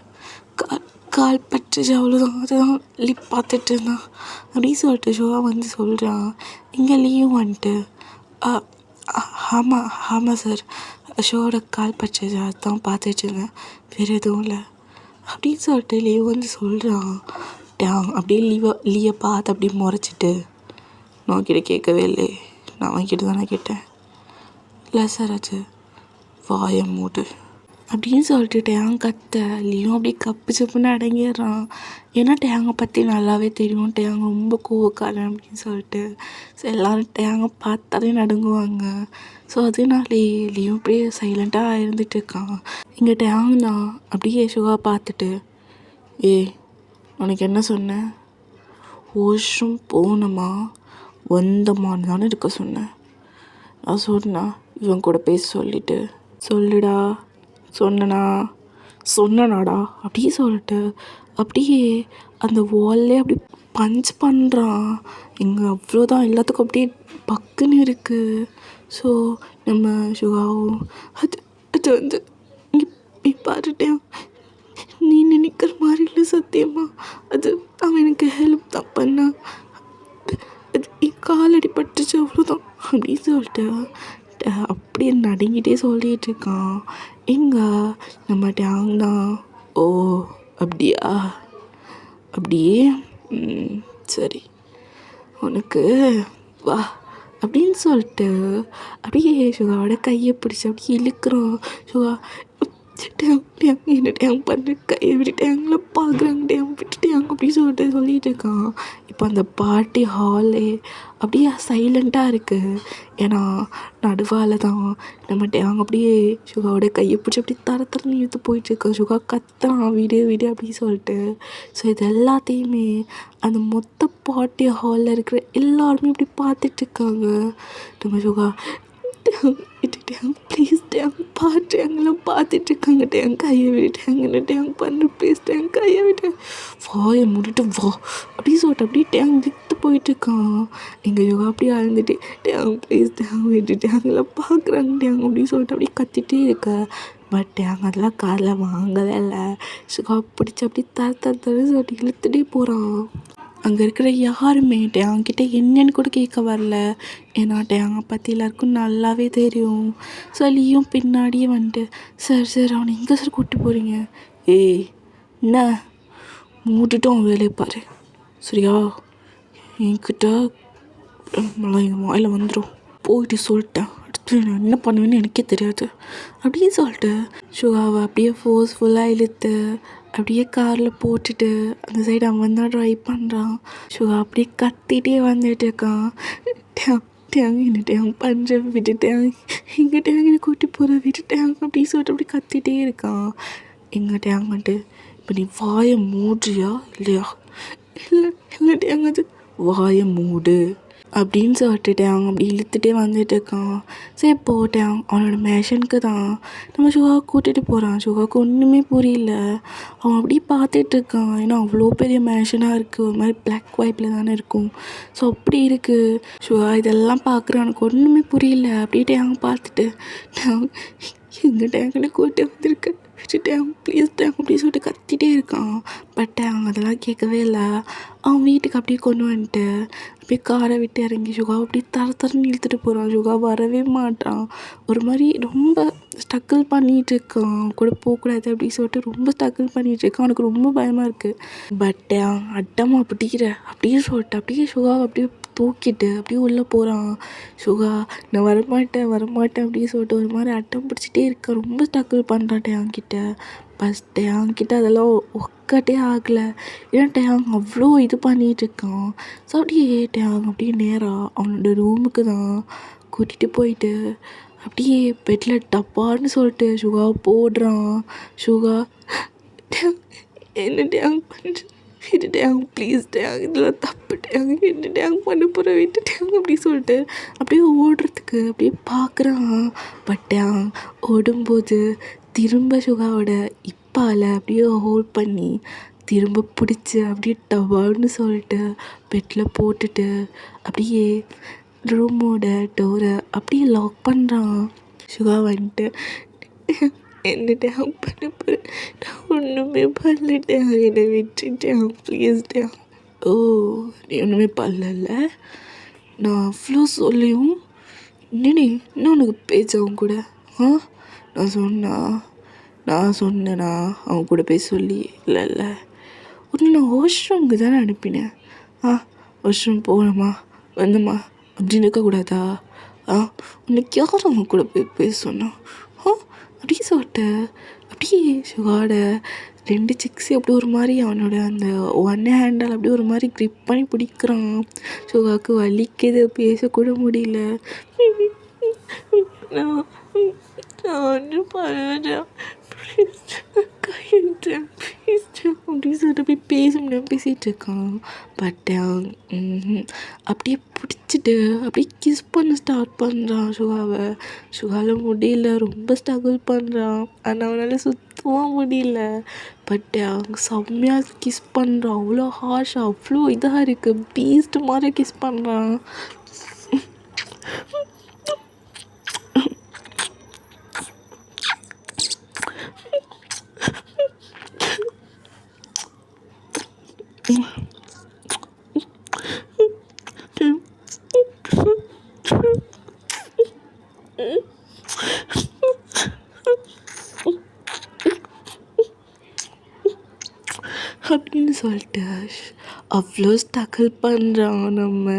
கால் பட்டுச்சு அவ்வளோதான், அதுதான் லிப் பார்த்துட்டு இருந்தான் அப்படின்னு சொல்லிட்டு சுகா வந்து சொல்கிறான். இங்கே லீயும் வந்துட்டு ஆமாம் சார், ஷோவோட கால் பட்டுச்சு அதுதான் பார்த்துட்டு இருந்தேன், வேறு எதுவும் இல்லை அப்படின்னு சொல்லிட்டு லீவ் வந்து சொல்கிறான். அப்படியே லீயை பார்த்து அப்படியே முறைச்சிட்டு நான் கிட்ட கேட்கவே இல்லை, நான் அவன்கிட்ட தானே கேட்டேன், இல்லை சார் அது வாயை மூடு அப்படின்னு சொல்லிட்டு டேங் கத்த லீயும் அப்படியே கப்பு சப்புன்னு அடங்கிடுறான். ஏன்னா டேங்கை பற்றி நல்லாவே தெரியும், டேங் ரொம்ப கோவக்காரன் அப்படின்னு சொல்லிட்டு. ஸோ எல்லோரும் டேங்கை பார்த்தாலே நடுங்குவாங்க. ஸோ அதனாலே லீயும் அப்படியே சைலண்ட்டாக இருந்துகிட்ருக்கான். இங்கே டேங் தான் அப்படியே சுகா பார்த்துட்டு உனக்கு என்ன சொன்னேன், வாஷ்ரூம் போகணுமா வந்தமான்னு தானே இருக்க சொன்னேன். நான் சொன்னா இவன் கூட பேச சொல்லிட்டு சொல்லுடா சொன்னனாடா அப்படியே சொல்லிட்டு அப்படியே அந்த வால்லே அப்படி பஞ்ச் பண்ணுறான். இங்கே அவ்வளோதான் எல்லாத்துக்கும் அப்படியே பக்குன்னு இருக்குது. ஸோ நம்ம சுகாவும் அது வந்து இங்கே பாருட்டேன், நீ நினைக்கிற மாதிரி இல்லை சத்தியமா, அது அவன் எனக்கு ஹெல்ப் தான் பண்ணான், அது என் கால் அடிபட்டுச்சு அவ்வளோதான் அப்படின்னு சொல்லிட்டு அப்படியே நடுங்கிட்டே சொல்லிகிட்டு இருக்கான். எங்கே நம்ம டேங் தான் அப்படியா அப்படியே சரி உனக்கு வா அப்படின்னு சொல்லிட்டு அப்படியே சுகாவோட கையை பிடிச்சி அப்படியே இழுக்கிறோம். சுகா என்ன டேங் பண்ண கையை விட்டு டேங்கில் பார்க்குறாங்க, டேங் விட்டு டேங் அப்படின்னு சொல்லிட்டு இருக்கான். இப்போ அந்த பார்ட்டி ஹாலே அப்படியே சைலண்ட்டாக இருக்குது. ஏன்னா நடுவால் தான் நம்ம டேங் அப்படியே சுகாவோட கையை பிடிச்சி அப்படி தரன்னு இழுத்து போயிட்டுருக்கோம். சுகா கத்துறான் விடு விடு அப்படின்னு சொல்லிட்டு. ஸோ இது எல்லாத்தையுமே அந்த மொத்த பார்ட்டி ஹாலில் இருக்கிற எல்லாருமே இப்படி பார்த்துட்ருக்காங்க. நம்ம சுகா டேங் ப்ளீஸ் டேங் டேங்கெல்லாம் பார்த்துட்ருக்காங்க. டேங் கையை விடு டேங்கு டேங் பண்ணு ப்ளீஸ் டேங் கையை விட்டு வாயை மூடிட்டு வா அப்படின்னு சொல்லிட்டு அப்படியே டேங் விட்டு போயிட்டுருக்கான். எங்கள் யோகா அப்படியே அழுந்துட்டு டேங் ப்ளீஸ் டேங் விட்டு டேங்கெல்லாம் பார்க்குறாங்க டேங் அப்படின்னு சொல்லிட்டு அப்படியே கத்திட்டே இருக்க. பட் டேங் அதெல்லாம் காதில் வாங்கவே இல்லை. சுகா பிடிச்சி அப்படி தரன்னு சொல்லிட்டு இழுத்துட்டே போகிறான். அங்கே இருக்கிற யாருமே டேங்கிட்ட என்னன்னு கூட கேட்க வரல. ஏன்னா டேங்கை பற்றி எல்லாருக்கும் நல்லாவே தெரியும். சொல்லியும் பின்னாடியே வந்துட்டு சார் அவனை எங்கே சார் கூப்பிட்டு போகிறீங்க? ஏய் என்ன மூட்டுட்டு அவன் வேலையை பாரு சரியா? என்கிட்ட நம்மளாம் எங்கள் வாயில் வந்துடும் போயிட்டு சொல்லிட்டேன். அடுத்து நான் என்ன பண்ணுவேன்னு எனக்கே தெரியாது அப்படின்னு சொல்லிட்டு சுகாவை அப்படியே ஃபோர்ஸ்ஃபுல்லாக இழுத்து அப்படியே காரில் போட்டுட்டு அந்த சைடு அவன் தான் ட்ரைவ் பண்ணுறான். சுகா அப்படியே கத்திகிட்டே வந்துட்டு இருக்கான். டேங் என்ன டேங் பண்ணுற விட்டுட்டேன், எங்கள் டேங் என்னை கூட்டி போகிற விட்டுட்டேன் அப்படின்னு சொல்லிட்டு அப்படி கத்திகிட்டே இருக்கான். எங்கள் டேங் வந்துட்டு இப்போ நீ வாயை மூடுறியா இல்லையா? இல்லை டேங் அது வாயை மூடு அப்படின்னு சொல்லிட்டு அவங்க அப்படி இழுத்துட்டே வந்துட்டு இருக்கான். சரி போட்டேன் அவனோட மேஷனுக்கு தான் நம்ம சுகாவை கூட்டிகிட்டு போகிறான். சுகாவுக்கு ஒன்றுமே புரியல. அவன் அப்படியே பார்த்துட்டு இருக்கான். ஏன்னா அவ்வளோ பெரிய மேஷனாக இருக்குது, ஒரு மாதிரி பிளாக் ஒயிட்டில் தானே இருக்கும். ஸோ அப்படி இருக்குது. சுகா இதெல்லாம் பார்க்குறான். எனக்கு ஒன்றுமே புரியல. அப்படியே டேங்க பார்த்துட்டு எங்கள் டேங்கன்னு கூட்டி வந்திருக்கேன் விட்டுட்டேன் ப்ளீஸ் டேங் அப்படின்னு சொல்லிட்டு கத்திட்டே இருக்கான். பட் டேங் அதெல்லாம் கேட்கவே இல்லை. அவன் வீட்டுக்கு அப்படியே கொண்டு வந்துட்டு அப்படியே காரை விட்டு இறங்கி சுகாவை அப்படியே தரன்னு இழுத்துட்டு போகிறான். சுகா வரவே மாட்டான். ஒரு மாதிரி ரொம்ப ஸ்ட்ரகிள் பண்ணிகிட்டு இருக்கான். கூட போகக்கூடாது அப்படின்னு சொல்லிட்டு ரொம்ப ஸ்ட்ரகிள் பண்ணிகிட்டு இருக்கான். அவனுக்கு ரொம்ப பயமாக இருக்குது. பட் டேங் அட்டமாக பிடிக்கிற அப்படின்னு சொல்லிட்டு அப்படியே சுகாவை அப்படியே தூக்கிட்டு அப்படியே உள்ளே போகிறான். சுகா நான் வரமாட்டேன் அப்படின்னு சொல்லிட்டு ஒரு மாதிரி அட்டம் பிடிச்சிட்டே இருக்க. ரொம்ப ஸ்ட்ரகிள் பண்ணுறான் டேங்கிட்ட. பஸ் டேங்கிட்ட அதெல்லாம் ஒக்கட்டே ஆகலை. ஏன்னா டேங் அவ்வளோ இது பண்ணிகிட்டு இருக்கான். ஸோ அப்படியே டேங் அப்படியே நேராக அவனோட ரூமுக்கு தான் கூட்டிகிட்டு போயிட்டு அப்படியே பெட்டில் டப்பான்னு சொல்லிட்டு சுகாவை போடுறான். சுகா என்ன டேங் பண்ணுற விட்டுட்டேன் ப்ளீஸ் டேங் இதெல்லாம் தப்பு டேங் என்ன டேங் பண்ண போகிற விட்டுட்டேங்க அப்படி சொல்லிட்டு அப்படியே ஓடுறதுக்கு அப்படியே பார்க்குறான். பட் டேங் ஓடும்போது திரும்ப சுகாவோட இப்பால் அப்படியே ஹோல்ட் பண்ணி திரும்ப பிடிச்சி அப்படியே டவான்னு சொல்லிட்டு பெட்டில் போட்டுட்டு அப்படியே ரூமோட டோரை அப்படியே லாக் பண்ணுறான். சுகா வந்துட்டு என்ன டேங் பண்ண போகிறேன், நான் ஒன்றுமே பண்ணலட்டேன், என்னை விட்டுட்டேன் ப்ளீஸ் டேங். ஓ நீ ஒன்றுமே பண்ணல, நான் அவ்வளோ சொல்லியும் என்னடி இன்னும் உனக்கு பேச்சவன் கூட நான் சொன்னேனா அவன் கூட போய் சொல்லி இல்லை ஒன்று நான் வாஷ்ரூமுக்கு தானே அனுப்பினேன். வாஷ்ரூம் போகணுமா வந்துமா அப்படின்னு இருக்கக்கூடாதா? உனக்கு யாரும் அவன் கூட போய் சொன்னான் அப்படியே சொல்லிட்டு அப்படியே சுகாட 2 சிக்ஸு அப்படி ஒரு மாதிரி அவனோட அந்த ஒன் ஹேண்டால் அப்படியே ஒரு மாதிரி க்ரிப் பண்ணி பிடிக்கிறான். சுகாவுக்கு வலிக்குது, பேசக்கூட முடியல. நான் ஒன்றும் பண்ணேன் ப்ளீஸ் கையிட்டேன் ப்ளீஸ் அப்படின்னு சொல்லிட்டு அப்படியே பேச முடியாமல் பேசிகிட்டு இருக்கான். பட் அப்படியே பிடிச்சிட்டு அப்படியே கிஸ் பண்ண ஸ்டார்ட் பண்ணுறான் சுகாவை. சுகாவில் முடியல, ரொம்ப ஸ்ட்ரகிள் பண்ணுறான். ஆனால் அவனால் சுத்தமாக முடியல. பட் அவங்க செம்மையாக கிஸ் பண்ணுறான். அவ்வளோ ஹார்ஷாக அவ்வளோ இதாக இருக்குது, பீஸ்ட் மாதிரி கிஸ் பண்ணுறான். அப்படின்னு சொல்லிட்டு அவ்வளோ ஸ்ட்ரகிள் பண்ணுறான் நம்ம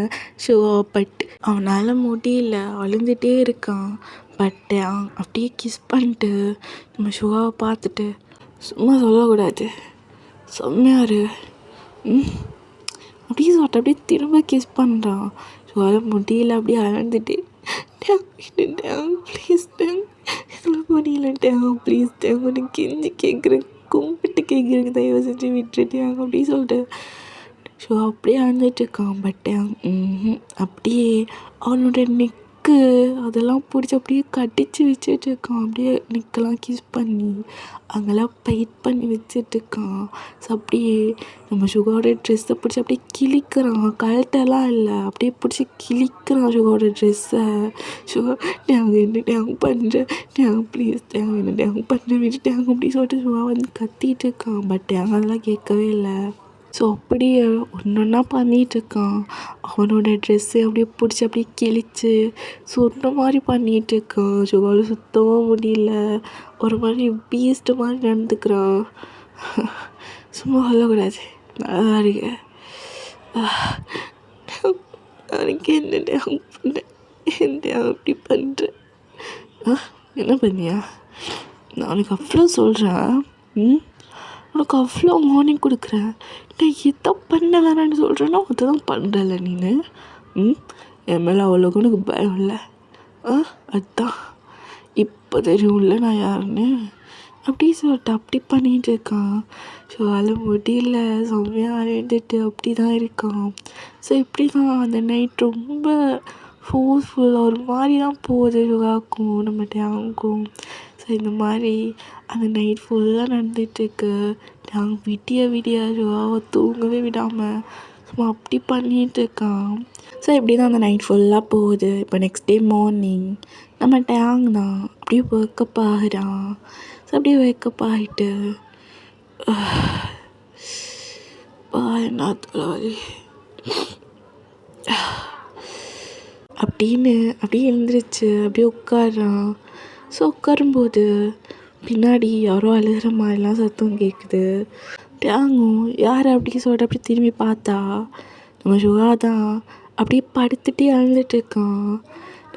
ஷோவா. பட் அவனால் முடியல, அழுந்துகிட்டே இருக்கான். பட் அப்படியே கிஸ் பண்ணிட்டு நம்ம ஷோவாவை பார்த்துட்டு சும்மா சொல்லக்கூடாது செம்மையாரு அப்படியே சொல்லிட்டு அப்படியே திரும்ப கிஸ் பண்ணுறான். ஸோ அதை முடியல அப்படியே அழந்துட்டு டேங் ப்ளீஸ் டேங் இதில் முடியல டேங் ப்ளீஸ் டேங் ஒன்று கெஞ்சி கேட்குறேன், கும்பிட்டு கேட்குறேங்க, தயவு செஞ்சு விட்டுட்டேன் அப்படி சொல்லிட்டு. ஸோ அப்படியே அழுந்துட்டு இருக்கான். பட் அப்படியே அவனோட நெக்கு அதெல்லாம் பிடிச்சி அப்படியே கடிச்சு வச்சுட்டு இருக்கான். அப்படியே நெக்கெல்லாம் கிஸ் பண்ணி அங்கெல்லாம் பைட் பண்ணி வச்சுட்ருக்கான். ஸோ அப்படியே நம்ம சுகாவோட ட்ரெஸ்ஸை பிடிச்சி அப்படியே கிழிக்கிறான். கழட்டெல்லாம் இல்லை, அப்படியே பிடிச்சி கிழிக்கிறான் சுகாவோட ட்ரெஸ்ஸை. சுகா நாங்கள் என்ன டேங் பண்ணுறேன், டேங் ப்ளீஸ் டேங் என்ன டேங் பண்ணுறேன் விட்டு டேங் அப்படி சொல்லிட்டு சுகா வந்து கத்திட்டு இருக்கான். பட் டேங் அதெல்லாம் கேட்கவே இல்லை. ஸோ அப்படியே ஒன்று ஒன்றா பண்ணிகிட்ருக்கான். அவனோட ட்ரெஸ்ஸு அப்படியே பிடிச்சி அப்படியே கிழிச்சு சொன்ன மாதிரி பண்ணிகிட்ருக்கான். சுகாவில் சுத்தமாக முடியல, ஒரு மாதிரி பீஸ்ட்டு மாதிரி நடந்துக்கிறான். சும்மா சொல்லக்கூடாது, நல்லா இருக்கு. நாளைக்கு என்ன டேங் பண்ணேன், என்ன அப்படி பண்ணுறேன், என்ன பண்ணியா, நாளைக்கு அவ்வளோ சொல்கிறேன், உனக்கு அவ்வளோ மார்னிங் கொடுக்குறேன், நான் எதை பண்ண வேணான்னு சொல்கிறேன்னா அதுதான் பண்ணுறல நீனு. என் மேலே அவ்வளோக்கு உனக்கு பயம் இல்லை, அதுதான் இப்போ தெரியும்ல நான் யாருன்னு அப்படி சொல்லிட்டு அப்படி பண்ணிகிட்டு இருக்கான். ஸோ அது முடியல, செம்மையாக அழுந்துட்டு அப்படி தான் இருக்கான். ஸோ இப்படி தான் அந்த நைட் ரொம்ப ஃபோர்ஸ்ஃபுல்லாக ஒரு மாதிரி தான் போகுது சுகாக்கும் நம்ம டேங்கும். ஸோ இந்த மாதிரி அந்த நைட் ஃபுல்லாக நடந்துகிட்ருக்கு. டேங் விடிய சுகாவை தூங்கவே விடாமல் சும்மா அப்படி பண்ணிகிட்டு இருக்கான். ஸோ இப்படி தான் அந்த நைட் ஃபுல்லாக போகுது. இப்போ நெக்ஸ்ட் டே மார்னிங் நம்ம டேங் தான் அப்படியே வேக்கப் ஆகிறான். ஸோ அப்படியே வேக்கப் ஆகிட்டு என்ன தலைவலி அப்படின்னு அப்படியே எழுந்திரிச்சு அப்படியே உட்காடுறான். ஸோ உட்காரும்போது பின்னாடி யாரோ அழுகிற மாதிரிலாம் சத்தம் கேட்குது. டேங்கும் யார் அப்படி சொல்லிட்டு அப்படி திரும்பி பார்த்தா நம்ம சுகா தான் அப்படியே படுத்துகிட்டே அழுந்துட்டு இருக்கான்.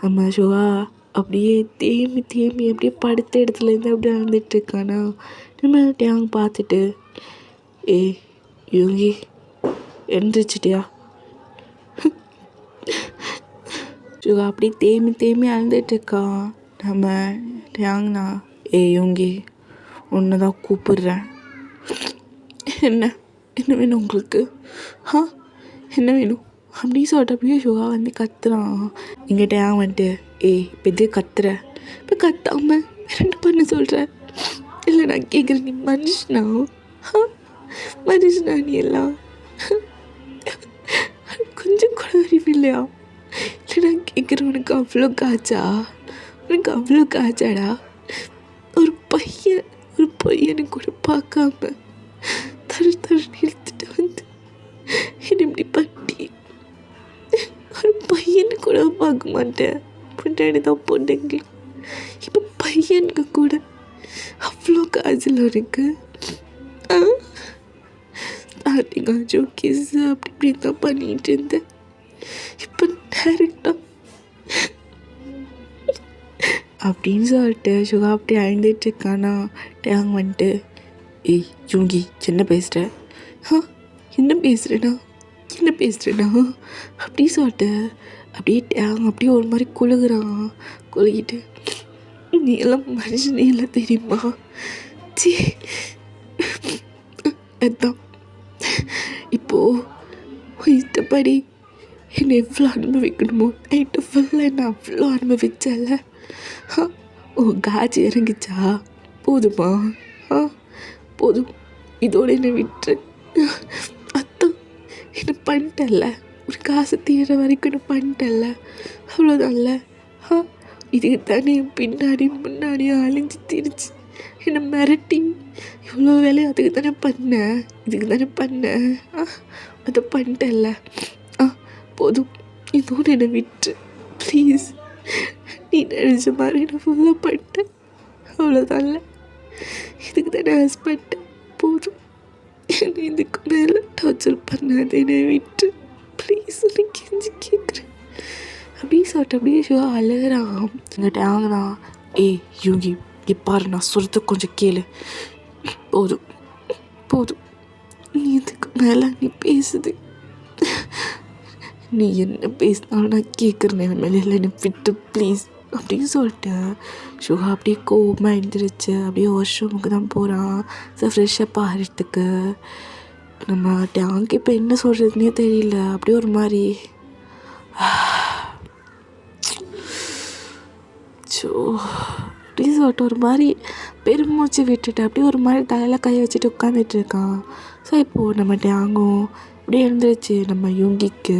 நம்ம சுகா அப்படியே தேம்பி அப்படியே படுத்த இடத்துலேருந்து அப்படியே அழுந்துட்டு இருக்கானா. நம்ம டேங் பார்த்துட்டு யோகி எழுந்திரிச்சிட்டியா, சுகா அப்படியே தேம்பி அழுந்துட்டுருக்கான். நம்ம டேங்னா யோங்கி ஒன்று தான் கூப்பிடுறேன், என்ன வேணும் உங்களுக்கு, என்ன வேணும் அப்படின்னு சொல்லிட்டு அப்படியே சுகா வந்து கத்துறான். எங்கள் டேங் வந்துட்டு இப்போ இது கத்துற, இப்போ கத்தாமல் ரெண்டு பண்ண சொல்கிறேன், இல்லை நான் கேட்குறேன் நீ மனுஷனா, மனுஷனா நீ எல்லாம் கொஞ்சம் கூட அறிவில்லையா, இல்லை நான் கேட்குறேன் உனக்கு அவ்வளோ காய்ச்சாடா, ஒரு பையனை கூட பார்க்காம தரு இழுத்துட்டு வந்து என்ன இப்படி பண்ணி, ஒரு பையனை கூட பார்க்க மாட்டேன், பின்னாடி தான் பொண்ணுங்க, இப்போ பையனுக்கு கூட அவ்வளோ காய்ச்சல் இருக்கு. ஸ்டார்டிங்காச்சும் கிஸ் அப்படி தான் பண்ணிகிட்டு இருந்தேன், இப்போ டேரெக்டாக அப்படின்னு சொல்லிட்டு சுகா அப்படி அழுந்துட்டு இருக்கானா. டேங் வந்துட்டு யோங்கி என்ன பேசுகிற, என்ன பேசுகிறேன்னா அப்படி சொல்லிட்டு அப்படியே டேங் அப்படியே ஒரு மாதிரி குலுகிட்டு நீ எல்லாம் மனுஷனே இல்லை தெரியுமா, அதுதான் இப்போது இஷ்டப்படி என்னை எவ்வளோ அனுபவிக்கணுமோ நைட்டு ஃபுல்லாக என்ன அவ்வளோ அனுபவிச்சல, காய்ச்சி இறங்கிச்சா போதுமா, போதும் இதோட என்னை விட்டுரு, அதான் என்ன பண்ணிட்டல, ஒரு காசு தீர வரைக்கும் என்ன பண்ணிட்டல, அவ்வளோதான்ல, இதுக்கு தானே பின்னாடி முன்னாடியும் அழிஞ்சு திரிச்சு என்னை மிரட்டி இவ்வளோ வேலையை அதுக்கு தானே பண்ணேன், இதுக்கு தானே பண்ணேன், அதை பண்ணிட்டல, போதும் இதோடு என்னை விட்டு ப்ளீஸ், நீ நினைச்ச மாதிரி நான் ஃபுல்லாக பண்ணிட்டேன், அவ்வளோதான்ல, இதுக்கு தானே ஹஸ்பண்ட், போதும் என்னை இதுக்கு மேலே டார்ச்சர் பண்ணாது, என்னை விட்டு ப்ளீஸ் என்னை கெஞ்சி கேட்குறேன் அப்படியே சொல்லிட்டு அப்படியே ஷுவா அழுகிறான். இந்த டேங் தான் யோகி பாரு நான் சொல்கிறது கொஞ்சம் கேளு, போதும் நீ இதுக்கு மேலே நீ பேசுது நீ என்ன பேசினாலும் நான் கேட்குற நிலைமையில இல்லை, என்னை விட்டு ப்ளீஸ் அப்படின்னு சொல்லிட்டு சுகா அப்படியே கோவமாக எழுந்திரிச்சு அப்படியே வாஷ்ரூமுக்கு தான் போகிறான். ஸோ ஃப்ரெஷ்ஷப் ஆகிறதுக்கு நம்ம டேங்க் இப்போ என்ன சொல்கிறதுனே தெரியல. அப்படியே ஒரு மாதிரி ஸோ அப்படி சொல்லிட்டு ஒரு மாதிரி பெருமூச்சு விட்டுட்டு அப்படியே ஒரு மாதிரி தலையில் கை வச்சுட்டு உட்காந்துட்டு இருக்கான். ஸோ இப்போது நம்ம டேங்கும் அப்படியே எழுந்திரிச்சு நம்ம யூங்கிக்கு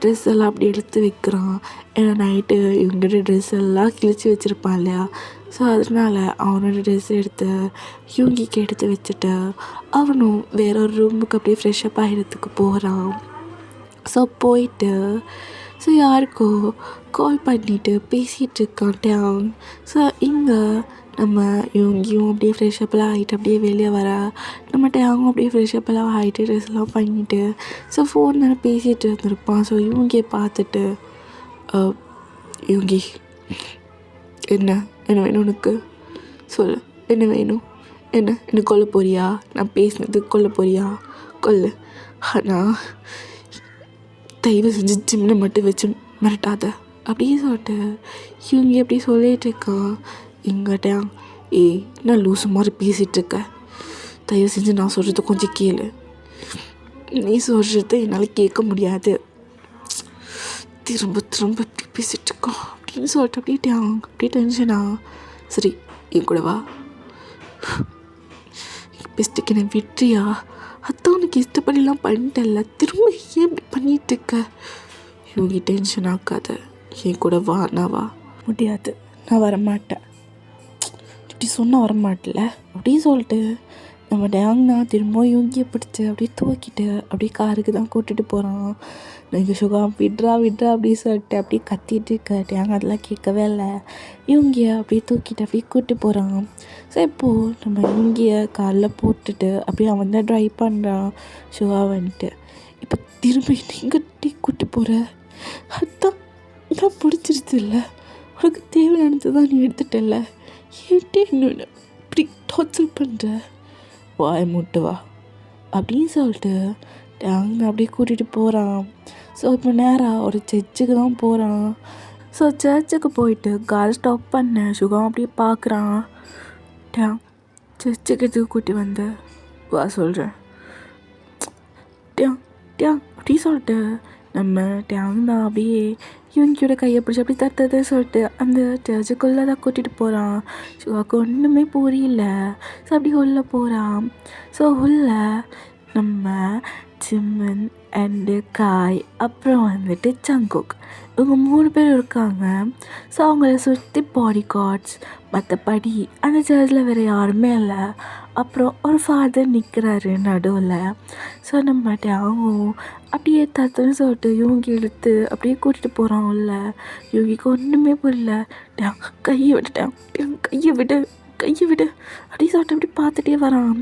ட்ரெஸ் எல்லாம் அப்படி எடுத்து வைக்கிறான். ஏன்னா நைட்டு இவங்ககிட்ட ட்ரெஸ் எல்லாம் கிழிச்சு வச்சுருப்பான் இல்லையா. ஸோ அதனால் அவனோட ட்ரெஸ் எடுத்து யூங்கிக்கு எடுத்து வச்சுட்டு அவனும் வேற ஒரு ரூமுக்கு அப்படியே ஃப்ரெஷ்ஷப் ஆகிறதுக்கு போகிறான். ஸோ போயிட்டு ஸோ யாருக்கோ கால் பண்ணிவிட்டு பேசிகிட்டு இருக்கான் டேங். ஸோ இங்கே நம்ம இவங்கேயும் அப்படியே ஃப்ரெஷ்ஷப்லாம் ஆகிட்டு அப்படியே வெளியே வர, நம்ம டேங்கும் அப்படியே ஃப்ரெஷ்ஷப்லாம் ஆகிட்டு ட்ரெஸ்லாம் பண்ணிவிட்டு ஸோ ஃபோன் தானே பேசிகிட்டு இருந்திருப்பான். ஸோ இவங்கே பார்த்துட்டு இவங்கி என்ன என்ன வேணும் உனக்கு சொல்லு, என்ன வேணும், என்ன கொல்ல போறியா, நான் பேசினது கொல்ல போறியா, கொல்லு, ஆனால் தயவு செஞ்சு ஜிம்னை மட்டும் வச்சு மிரட்டாத அப்படின்னு சொல்லிட்டு இவங்க எப்படி சொல்லிகிட்டு இருக்கான். எங்கிட்ட நான் லூசு மாதிரி பேசிகிட்ருக்க, தயவு செஞ்சு நான் சொல்கிறது கொஞ்சம் கேளு, நீ சொல்கிறது என்னால் கேட்க முடியாது, திரும்ப திரும்ப இப்படி பேசிகிட்ருக்கோம் அப்படின்னு சொல்லிட்டு அப்படியே டென்ஷனா. சரி என் கூட வா, பெஸ்ட்டுக்கு என்ன விட்டுறியா, அதான் உனக்கு இஷ்டப்படிலாம் பண்ணிட்டல, திரும்ப ஏன் இப்படி பண்ணிகிட்ருக்க, இவங்க டென்ஷன் ஆக்காத, என் கூட வா, நான் வா. முடியாது, நான் வரமாட்டேன், இப்படி சொன்னால் வரமாட்டல அப்படின்னு சொல்லிட்டு நம்ம டேங்னா திரும்ப யூங்கியை பிடிச்சி அப்படியே தூக்கிட்டு அப்படியே காருக்கு தான் கூட்டிகிட்டு போகிறான். நீங்கள் சுகா விட்றா அப்படின்னு சொல்லிட்டு அப்படியே கத்திட்டு இருக்க டேங் அதெல்லாம் கேட்கவே இல்லை. யூங்கியை அப்படியே தூக்கிட்டு அப்படியே கூப்பிட்டு போகிறான். ஸோ இப்போது நம்ம யூங்கியை காலில் போட்டுட்டு அப்படியே அவன் தான் ட்ரைவ் பண்ணுறான் சுகா வந்துட்டு. இப்போ திரும்ப நீங்கள் டீ கூப்பிட்டு போகிற, அதுதான் நான் பிடிச்சிருச்சு இல்லை, உனக்கு தேவையானது தான் நீ எடுத்துட்டல, ஏன்ட்டே இன்னொன்று இப்படி டார்ச்சர் பண்ணுற, வாய மூட்டு வா அப்படின்னு சொல்லிட்டு டேங் அப்படியே கூட்டிகிட்டு போகிறான். ஸோ இப்போ நேராக ஒரு சர்ச்சுக்கு தான் போகிறான். ஸோ சர்ச்சுக்கு போயிட்டு கார் ஸ்டாப் பண்ண சுகம் அப்படியே பார்க்குறான். டேங் சர்ச்சுக்கு எதுக்கு கூட்டி வந்த, வா சொல்கிறேன், டேங் அப்படி சொல்லிட்டு நம்ம டேங் தான் அப்படியே இவங்கியோட கையை பிடிச்சி அப்படி தட்டுறது சொல்லிட்டு அந்த சர்ச்சுக்குள்ளே தான் கூட்டிகிட்டு போகிறான். சுகாவுக்கு ஒன்றுமே புரியல. ஸோ அப்படி உள்ளே போகிறான். ஸோ உள்ள நம்ம ஜிம்மன் அண்டு காய் அப்புறம் வந்துட்டு ஜங்குக் இவங்க 3 பேர் இருக்காங்க. ஸோ அவங்கள சுற்றி பாடி கார்ட்ஸ், மற்றபடி அந்த சர்ச்சில் வேறு யாருமே இல்லை. அப்புறம் ஒரு ஃபாதர் நிற்கிறாரு நடுவில். ஸோ நம்ம டேங்கும் அப்படியே தத்துன்னு சொல்லிட்டு இவங்க இழுத்து அப்படியே கூட்டிகிட்டு போகிறான் உள்ள. இவங்களுக்கு ஒன்றுமே புரியல. டேங் கையை விட்டுட்டேன், டேங் கையை விடு அப்படி சொல்லிட்டு அப்படி பார்த்துட்டே வரான்.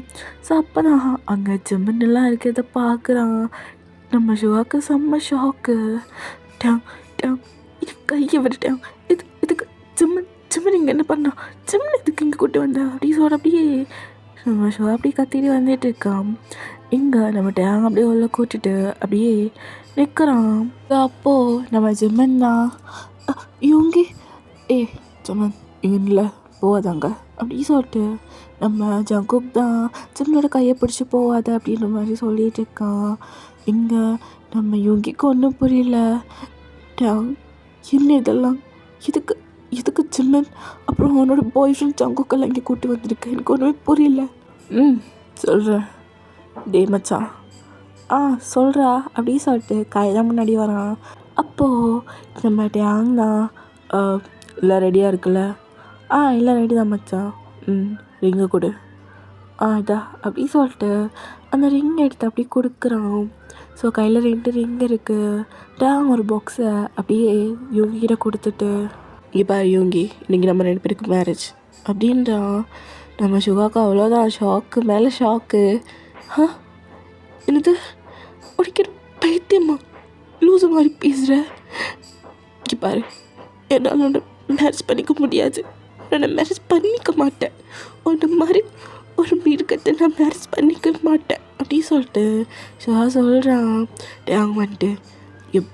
ஸோ அப்போ தான் அங்கே ஜிம்மன்லாம் இருக்கிறத பார்க்குறான். நம்ம ஷுவாக்கு செம்ம ஷாக்கு. டேங் இது கையை விட்டுட்டேன், இதுக்கு ஜிம்மன் இங்கே என்ன பண்ணான், ஜிம்மன் இதுக்கு இங்கே கூட்டு வந்தேன் அப்படி சொல்ல அப்படியே நம்ம ஷுவா அப்படியே கத்திட்டு வந்துட்டு இருக்கான். இங்கே நம்ம டேங் அப்படியே உள்ள கூட்டிட்டு அப்படியே நிற்கிறான். அப்போது நம்ம ஜிம்மன் தான் இவங்க ஜிம்மன் இல்லை போகாதாங்க அப்படி சொல்லிட்டு நம்ம ஜங்குக் தான் ஜிம்மனோட கையை பிடிச்சி போகாத அப்படின்ற மாதிரி சொல்லிகிட்டு இருக்கான். இங்கே நம்ம யூங்கிக்கு ஒன்றும் புரியல. டேங் என்ன இதெல்லாம், இதுக்கு ஜிம்மன் அப்புறம் அவனோட பாய் ஃப்ரெண்ட் ஜங்குக்கெல்லாம் இங்கே கூட்டி வந்திருக்கேன், எனக்கு ஒன்றுமே புரியல. சொல்கிறேன் டே மச்சான், சொல்கிறா அப்படி சொல்லிட்டு காய் முன்னாடி வரான். அப்போது நம்ம டேங் தான் இல்லை ரெடியாக இருக்குல்ல, இல்லை ரெடி தான் மச்சான், ரிங்கை கொடு, இதா அப்படி சொல்லிட்டு அந்த ரிங் எடுத்து அப்படியே கொடுக்குறான். ஸோ கையில் 2 ரிங் இருக்குது. டேங் ஒரு பாக்ஸை அப்படியே யோகிகிட்ட கொடுத்துட்டு, இப்போ யோகி இன்றைக்கி நம்ம 2 பேருக்கு மேரேஜ் அப்படின்றான். நம்ம சுகாக்கு அவ்வளோதான் ஷாக்கு மேலே ஷாக்கு. என்னது உடைக்கிற பைத்தியமா, லூசு மாதிரி பேசுகிற, இங்கே பாரு, என்னால் உன்னை மேரேஜ் பண்ணிக்க முடியாது, நான் மேரேஜ் பண்ணிக்க மாட்டேன், உன்னை மாதிரி ஒரு மிருகத்தை நான் மேரேஜ் பண்ணிக்க மாட்டேன் அப்படி சொல்லிட்டு சுகா சொல்கிறான். டேங் வந்துட்டு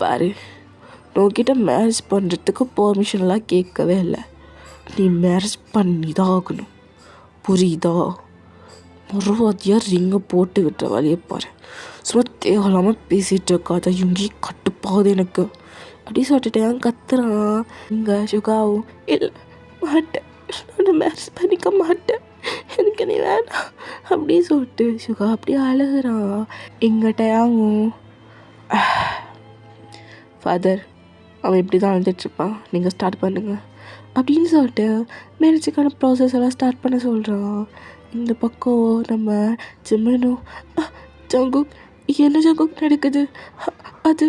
பாரு, உன்கிட்ட மேரேஜ் பண்ணுறதுக்கு பெர்மிஷன்லாம் கேட்கவே இல்லை. நீ மேரேஜ் பண்ணி தான் ஆகணும், புரியுதா? மறுவாதியாக ரிங்கை போட்டு விட்டுற வழியை பாரு. சும்மா தேவையில்லாமல் பேசிகிட்டு இருக்காத, இங்கேயும் கட்டுப்பாகுது எனக்கு அப்படி சொல்லிட்டேன். கத்துறான். இங்கே சுகாவும் இல்லை மாட்டேன், நான் மேரேஜ் பண்ணிக்க மாட்டேன், எனக்கு நீ வேணாம் அப்படி சொல்லிட்டு சுகா அப்படியே அழுகிறான். எங்கிட்டையாகும் ஃபாதர் அவன் இப்படி தான் அழுதுட்ருப்பான், நீங்கள் ஸ்டார்ட் பண்ணுங்க அப்படின்னு சொல்லிட்டு மேரேஜுக்கான ப்ராசஸ் எல்லாம் ஸ்டார்ட் பண்ண சொல்கிறான். இந்த பக்கம் நம்ம ஜிம்மனும் ஜங்குக் என்ன ஜங்குக் நடக்குது, அது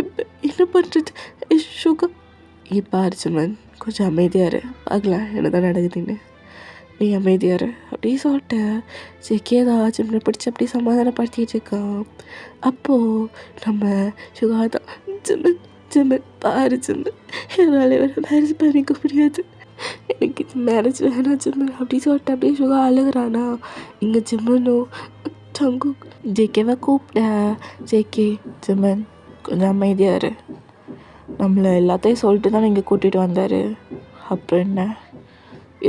இப்போ என்ன பண்ணுறது சுகா பாரு ஜிம்மன் கொஞ்சம் அமைதியாரு, பார்க்கலாம் என்ன தான் நடக்குதுன்னு, நீ அமைதியாரு அப்படி சொல்லிட்டு ஜெக்கேதா ஜிம்மனை பிடிச்சி அப்படி சமாதானப்படுத்திட்டு இருக்கான். அப்போது நம்ம சுகா தான் ஜிம்மன் பாரு ஜிம்மன் என்னால் வேறு மேரேஜ் பண்ணிக்க முடியாது, எனக்கு இது மேரேஜ் வேணாம் ஜிம்மன் அப்படி சொல்லிட்டு அப்படியே சுகா அழுகிறானா. இங்கே ஜிம்மனும் ஜங்கு ஜேகேவை கூப்பிட்ட. ஜேகே ஜிம்மன் கொஞ்சம் அமைதியாரு, நம்மளை எல்லாத்தையும் சொல்லிட்டு தான் இங்கே கூட்டிகிட்டு வந்தார், அப்புறம் என்ன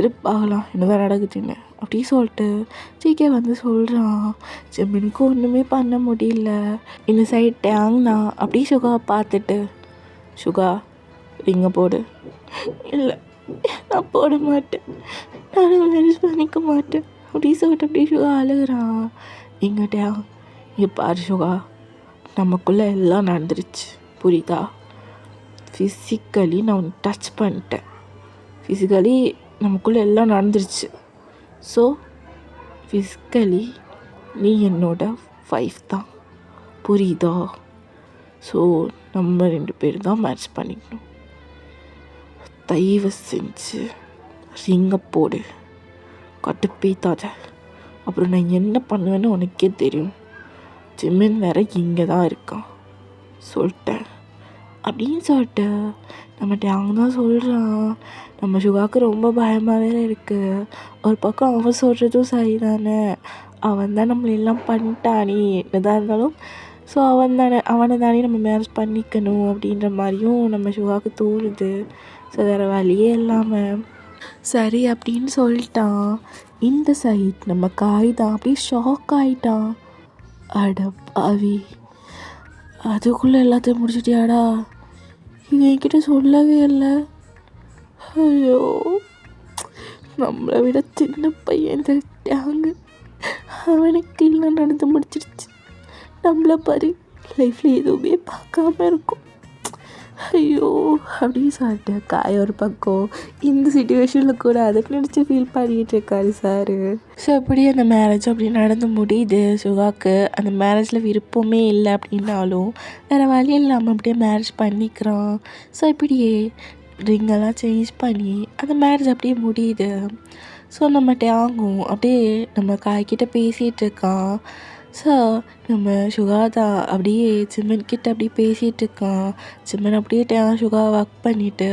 இருப்பாகலாம் என்னதான் நடக்குதுன்னு அப்படி சொல்லிட்டு ஜேகே வந்து சொல்கிறான். ஜிம்மனுக்கு ஒன்றுமே பண்ண முடியல. இந்த சைட் டேங்னா அப்படியே சுகா பார்த்துட்டு சுகா ரிங்க போடு, இல்லை நான் போட மாட்டேன், நான் மேரேஜ் பண்ணிக்க மாட்டேன் அப்படி சொல்லிட்டு அப்படியே சுகா அழுகிறான். எங்கிட்டயா இங்கே பாரு சுகா, நமக்குள்ளே எல்லாம் நடந்துருச்சு புரியுதா? ஃபிசிக்கலி நான் உன்னை டச் பண்ணிட்டேன், ஃபிசிக்கலி நமக்குள்ளே எல்லாம் நடந்துருச்சு. ஸோ ஃபிசிக்கலி நீ என்னோட வைஃப் தான், புரியுதா? ஸோ நம்ம 2 பேர் தான் மேட்ச் பண்ணிக்கணும். தயவு செஞ்சு ரிங்கை போடு, கட்டுப்பேத்தாத, அப்புறம் நான் என்ன பண்ணுவேன்னு உனக்கே தெரியும். ஜிம்மன் வேற இங்கே தான் இருக்கான் சொல்லிட்டேன் அப்படின்னு சொல்லிட்டு நம்ம டேங் தான் சொல்கிறான். நம்ம சுகாவுக்கு ரொம்ப பயமாகவே இருக்குது. ஒரு பக்கம் அவன் சொல்கிறதும் சரிதானே, அவன் தான் நம்மளெல்லாம் பண்ணிட்டானே என்னதான் இருந்தாலும், ஸோ அவனை தானே நம்ம மேரேஜ் பண்ணிக்கணும் அப்படின்ற மாதிரியும் நம்ம சுகாவுக்கு தோணுது. ஸோ வேறு வழியே இல்லாமல் சரி அப்படின்னு சொல்லிட்டான். இந்த சைட் நம்ம காய் தான் அப்படியே ஷாக் ஆகிட்டான். அட பாவி, அதுக்குள்ளே எல்லாத்தையும் முடிச்சிட்டியாடா, இவன் என்கிட்ட சொல்லவே இல்லை. ஐயோ, நம்மளை விட சின்ன பையன் தட்டாங்க, அவனுக்கு இல்லை நடந்து முடிச்சிருச்சு. நம்மளை பாரு லைஃப்பில் எதுவுமே பார்க்காம இருக்கும். ஐயோ அப்படின்னு சொல்லிட்டு காய் ஒரு பக்கம் இந்த சிச்சுவேஷனில் கூட அதை நினச்சி ஃபீல் பண்ணிகிட்டு இருக்காரு சார். ஸோ அப்படி அந்த மேரேஜ் அப்படி நடந்து முடியுது. சுகாவுக்கு அந்த மேரேஜில் விருப்பமே இல்லை அப்படின்னாலும் வேறு வழி இல்லாமல் அப்படியே மேரேஜ் பண்ணிக்கிறான். ஸோ இப்படியே ரிங்கெல்லாம் சேஞ்ச் பண்ணி அந்த மேரேஜ் அப்படியே முடியுது. ஸோ நம்ம டேங்கும் அப்படியே நம்ம காய்கிட்ட பேசிகிட்டு இருக்கான். ஸோ நம்ம சுகா தான் அப்படியே ஜிம்மன் கிட்ட அப்படியே பேசிகிட்டு இருக்கான். ஜிம்மன் அப்படியே சுகா ஒர்க் பண்ணிவிட்டு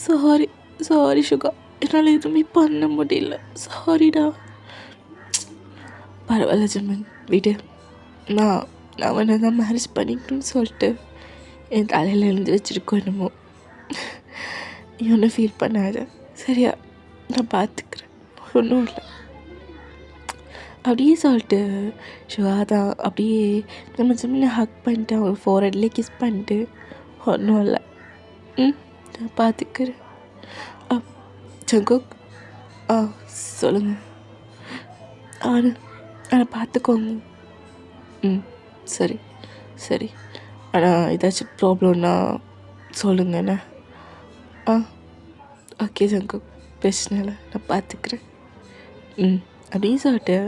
சாரி சுகா, என்னால் எதுவுமே பண்ண முடியல, சாரிடா. பரவாயில்ல ஜிம்மன் விடு, நான் அவனை தான் மேரேஜ் பண்ணிக்கணும்னு சொல்லிட்டு என் தலையில் எழுந்து வச்சுருக்கோம் என்னமோ. நீ ஒன்றும் ஃபீல் பண்ணாத சரியா, நான் பார்த்துக்கிறேன், ஒன்றும் இல்லை அப்படியே சொல்லிட்டு சுகா தான் அப்படியே நம்ம ஜிம்மனை ஹக் பண்ணிட்டு அவங்க ஃபோர்ஹெட்லேயே கிஸ் பண்ணிட்டு ஒன்றும் இல்லை, நான் பார்த்துக்கிறேன். ஜங்குக் சொல்லுங்கள், ஆனால் பார்த்துக்கோங்க. சரி சரி, ஆனால் ஏதாச்சும் ப்ராப்ளம்னா சொல்லுங்கண்ணே. ஓகே ஜங்குக், பிரச்சனை இல்லை, நான் பார்த்துக்கிறேன். அப்படின்னு சொல்லிட்டு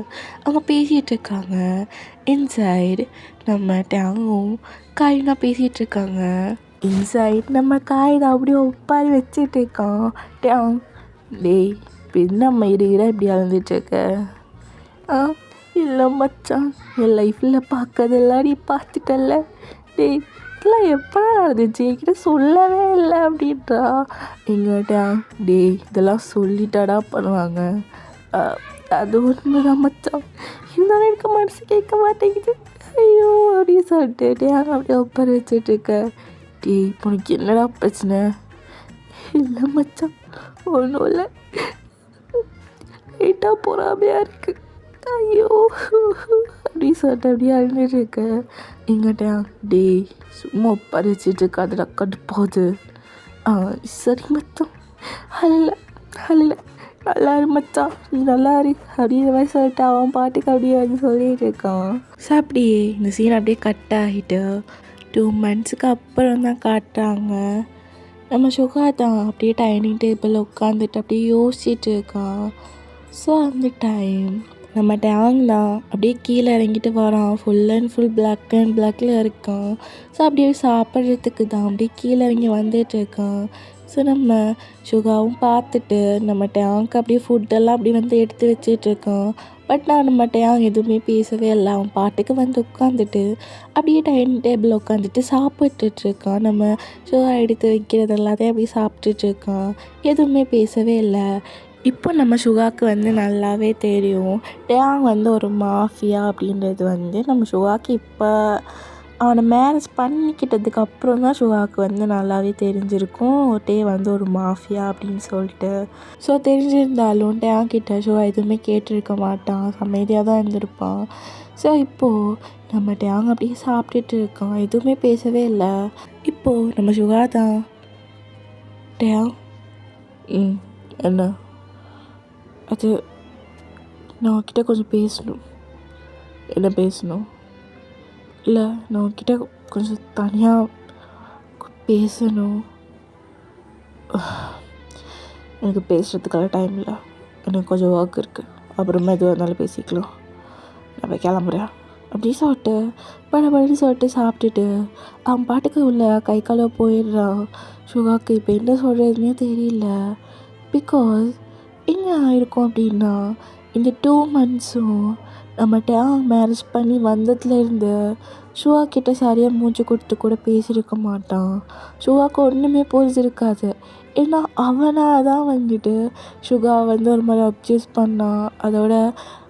அவங்க பேசிகிட்டு இருக்காங்க. இன்சைடு நம்ம டேங்கும் காயும் தான் பேசிகிட்டு இருக்காங்க. இன்சைட் நம்ம காய் தான் அப்படியே ஒப்பாரி வச்சுட்டு இருக்கான். டேங் டேய் நம்ம இருக்கிற இப்படி அழுந்துட்டுருக்க? இல்லை மச்சான், என் லைஃப்பில் பார்க்கறதெல்லாம் நீ பார்த்துட்டல. டேய் இதெல்லாம் எப்படா நடந்துச்சு, என்கிட்ட சொல்லவே இல்லை அப்படின்றா. எங்கிட்ட டேய் இதெல்லாம் சொல்லிட்டாடா பண்ணுவாங்க. அது உண்மைதான் மச்சான், இருந்தாலும் எனக்கு மனசு கேட்க மாட்டேங்குது. ஐயோ அப்படின்னு சொல்லிட்டு டேங் அப்படியே உட்கார வச்சுட்ருக்க. டேய் உனக்கு என்னடா பிரச்சனை? இல்லை மச்சான் ஒன்றும் இல்லை, லைட்டாக பொறாமையாக இருக்குது, ஐயோ அப்படின்னு சொல்லிட்டு அப்படியே அழுந்துட்டு இருக்க. எங்கிட்ட டேய் சும்மா உட்கார வச்சுட்டு அதுடா கடுப்பாகுது. சரி மச்சான் அல்ல நல்லா இரு மச்சான், நீ நல்லா இரு அப்படிங்கிற மாதிரி சொல்லிட்டு அவன் பாட்டுக்கு அப்படியே வந்து சொல்லிட்டு இருக்கான். ஸோ அப்படியே இந்த சீன் அப்படியே கட் ஆகிட்டு 2 months அப்புறம் தான் காட்டுறாங்க. நம்ம சுகா தான் அப்படியே டைனிங் டேபிள் உட்காந்துட்டு அப்படியே யோசிச்சுட்டு இருக்கான். ஸோ அந்த டைம் நம்ம டேங் தான் அப்படியே கீழே இறங்கிட்டு வரான். Full and full black and பிளாக்கில் இருக்கான். ஸோ அப்படியே சாப்பிட்றதுக்கு தான் அப்படியே கீழே இறங்கி வந்துட்டு இருக்கான். ஸோ நம்ம சுகாவும் பார்த்துட்டு நம்ம டேங்க்கு அப்படியே ஃபுட்டெல்லாம் அப்படி வந்து எடுத்து வச்சிட்ருக்கான். பட் நம்ம டேங் எதுவுமே பேசவே இல்லை. அவன் பாட்டுக்கு வந்து உட்காந்துட்டு அப்படியே டைனிங் டேபிள் உட்காந்துட்டு சாப்பிட்டுட்ருக்கான். நம்ம சுகா எடுத்து வைக்கிறது எல்லாத்தையும் அப்படியே சாப்பிட்டுட்ருக்கான். எதுவுமே பேசவே இல்லை. இப்போ நம்ம சுகாவுக்கு வந்து நல்லாவே தெரியும் டேங் வந்து ஒரு மாஃபியா அப்படின்றது வந்து நம்ம சுகாவுக்கு இப்போ அவனை மேரேஜ் பண்ணிக்கிட்டதுக்கு அப்புறம் தான் சுகாவுக்கு வந்து நல்லாவே தெரிஞ்சிருக்கும் டே வந்து ஒரு மாஃபியா அப்படின்னு சொல்லிட்டு. ஸோ தெரிஞ்சிருந்தாலும் டேங் கிட்ட சுகா எதுவுமே கேட்டிருக்க மாட்டான், அமைதியாக தான் இருந்திருப்பான். ஸோ இப்போது நம்ம டேங் அப்படியே சாப்பிட்டுட்டு இருக்கான், எதுவுமே பேசவே இல்லை. இப்போது நம்ம சுகா தான் டேங் என்ன அது நான் உன்கிட்ட கொஞ்சம் பேசணும். என்ன பேசணும்? இல்லை நான் உன்கிட்ட கொஞ்சம் தனியாக பேசணும். எனக்கு பேசுகிறதுக்கெல்லாம் டைம் இல்லை, எனக்கு கொஞ்சம் ஒர்க் இருக்குது, அப்புறமா எதுவாக இருந்தாலும் பேசிக்கலாம், நான் போய் கிளம்புறேன் அப்படின்னு சொல்லிட்டு படபடன்னு சொல்லிட்டு சாப்பிட்டுட்டு அவன் பாட்டுக்கு உள்ள கை கால போயிடுறான். சுகாக்கு இப்போ என்ன சொல்கிறதுனே தெரியல. பிகாஸ் என்ன ஆயிருக்கும் அப்படின்னா இந்த 2 monthsம் நம்ம டேங் மேரேஜ் பண்ணி வந்ததுலேருந்து சுகா கிட்ட சரியாக மூஞ்சி கொடுத்து கூட பேசியிருக்க மாட்டான். சுகாவுக்கு ஒன்றுமே புரிஞ்சிருக்காது. ஏன்னா அவனாக தான் வந்துட்டு சுகா வந்து ஒரு மாதிரி அப்யூஸ் பண்ணான், அதோட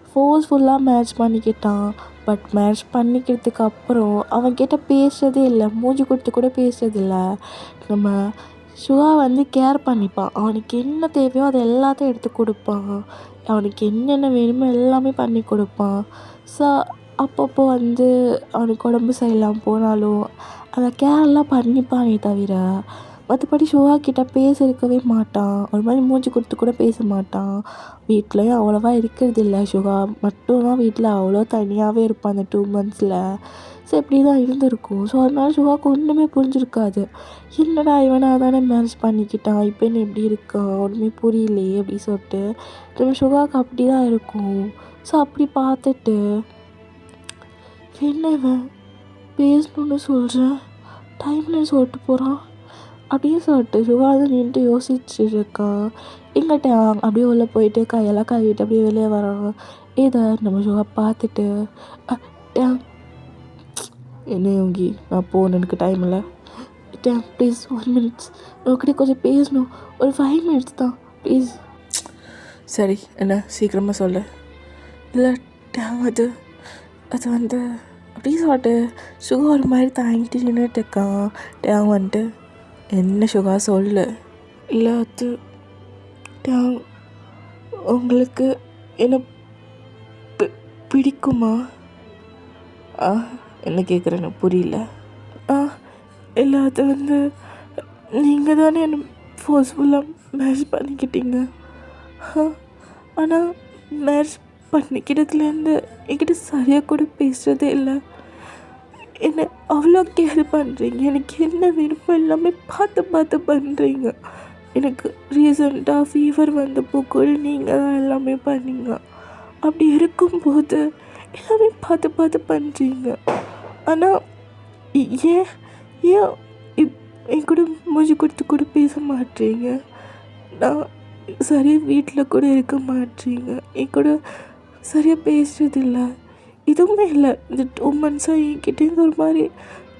ஃபோர்ஸ்ஃபுல்லாக மேரேஜ் பண்ணிக்கிட்டான். பட் மேரேஜ் பண்ணிக்கிறதுக்கு அப்புறம் அவன்கிட்ட பேசுறதே இல்லை, மூஞ்சி கொடுத்து கூட பேசுறதில்ல. நம்ம சுகா வந்து கேர் பண்ணிப்பான், அவனுக்கு என்ன தேவையோ அதை எல்லாத்தையும் எடுத்து கொடுப்பான், அவனுக்கு என்னென்ன வேணுமோ எல்லாமே பண்ணி கொடுப்பான். ஸோ அப்பப்போ வந்து அவனுக்கு உடம்பு சரியில்லாமல் போனாலும் அதை கேர்லாம் பண்ணிப்பானே தவிர மற்றபடி சுகா கிட்ட பேசியிருக்கவே மாட்டான். ஒரு மாதிரி மூஞ்சி கொடுத்து கூட பேச மாட்டான். வீட்லேயும் அவ்வளோவா இருக்கிறது இல்லை, சுகா மட்டும்தான் வீட்டில் அவ்வளோ தனியாகவே இருப்பான் அந்த 2 monthsல. ஸோ இப்படி தான் இருந்திருக்கும். ஸோ அதனால சுகாவுக்கு ஒன்றுமே புரிஞ்சிருக்காது. என்னடா இவனாக தானே மேரேஜ் பண்ணிக்கிட்டான், இப்போ என்ன எப்படி இருக்கான், ஒன்றுமே புரியலையே அப்படி சொல்லிட்டு நம்ம சுகாவுக்கு அப்படி தான் இருக்கும். ஸோ அப்படி பார்த்துட்டு என்ன இவன் பேசணுன்னு சொல்கிறேன் டைமில் சொல்லிட்டு போகிறான் அப்படின்னு சொல்லிட்டு சுகா தான் நின்று யோசிச்சுட்டு இருக்கான். எங்கிட்ட அப்படியே உள்ளே போயிட்டு கையெல்லாம் கழுவிட்டு அப்படியே வெளியே வரான். இதை நம்ம சுகா பார்த்துட்டு என்ன யோகி நான் போகணும், எனக்கு டைம் இல்லை, ப்ளீஸ் 1 minute உங்ககிட்ட கொஞ்சம் பேசணும், ஒரு 5 minutes தான் ப்ளீஸ். சரி என்ன சீக்கிரமாக சொல்லு. இல்லை அது அது வந்து அப்படி சொல்லிட்டு சுகா ஒரு மாதிரி தாங்கிட்டு நின்றுட்டு இருக்கான். டேங் வந்துட்டு என்ன சுகா சொல்லு. இல்லை அது டேங் உங்களுக்கு என்ன பிடிக்குமா? என்ன கேட்குறேன்னு புரியல. இல்லை அது வந்து நீங்கள் தானே என்ன ஃபோர்ஸ்ஃபுல்லாக மேரேஜ் பண்ணிக்கிட்டீங்க. ஆனால் மேரேஜ் பண்ணிக்கிட்டதுலேருந்து என்கிட்ட சரியாக கூட பேசுகிறதே இல்லை. என்னை அவ்வளோ கேர் பண்ணுறீங்க, எனக்கு என்ன விருப்பம் எல்லாமே பார்த்து பண்ணுறீங்க. எனக்கு ரீசெண்டாக ஃபீவர் வந்தப்போ கூட நீங்கள் தான் எல்லாமே பண்ணீங்க. அப்படி இருக்கும்போது எல்லாமே பார்த்து பண்ணுறீங்க. ஆனால் ஏன் என் கூட மூஞ்சி கொடுத்து கூட பேச மாட்டீங்க, நான் சரியாக வீட்டில் கூட இருக்க மாட்டீங்க, என் கூட சரியாக பேசுறதில்ல, எதுவுமே இல்லை. இந்த 2 monthsஆக என்கிட்டேருந்து ஒரு மாதிரி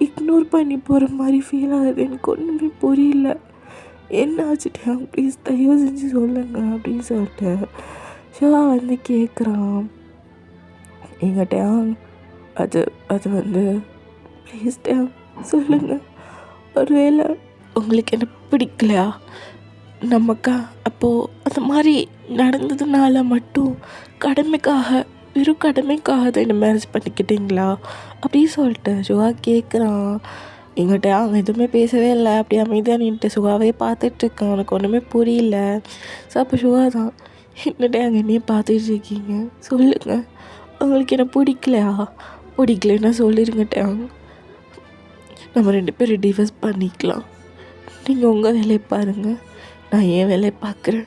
இக்னோர் பண்ணி போகிற மாதிரி ஃபீல் ஆகுது. எனக்கு ஒன்றுமே புரியல, என்ன ஆச்சுட்டேன் ப்ளீஸ் தயவு செஞ்சு சொல்லுங்க அப்படின்னு சொல்லிட்டு சிவா வந்து கேட்குறான். எங்கிட்ட அது அது வந்து ப்ளீஸ் டேங் சொல்லுங்கள். ஒருவேளை உங்களுக்கு என்ன பிடிக்கலையா? நமக்கா அப்போது அந்த மாதிரி நடந்ததுனால மட்டும் வெறும் கடமைக்காக தான் என்ன மேரேஜ் பண்ணிக்கிட்டீங்களா அப்படின்னு சொல்லிட்டு சுகா கேட்குறான். எங்கிட்ட அவங்க எதுவுமே பேசவே இல்லை, அப்படி அமைதியாக நின்றுட்டு சுகாவே பார்த்துட்ருக்கான். அவனுக்கு ஒன்றுமே புரியல. ஸோ அப்போ சுகா தான், என்னட்டே அங்கே என்னையே பார்த்துட்ருக்கீங்க, சொல்லுங்கள் உங்களுக்கு என்ன பிடிக்கலன்னா சொல்லிருங்கட்டேன், நம்ம 2 பேரும் டிவோர்ஸ் பண்ணிக்கலாம். நீங்கள் உங்கள் வேலையை பாருங்கள், நான் என் வேலையை பார்க்குறேன்.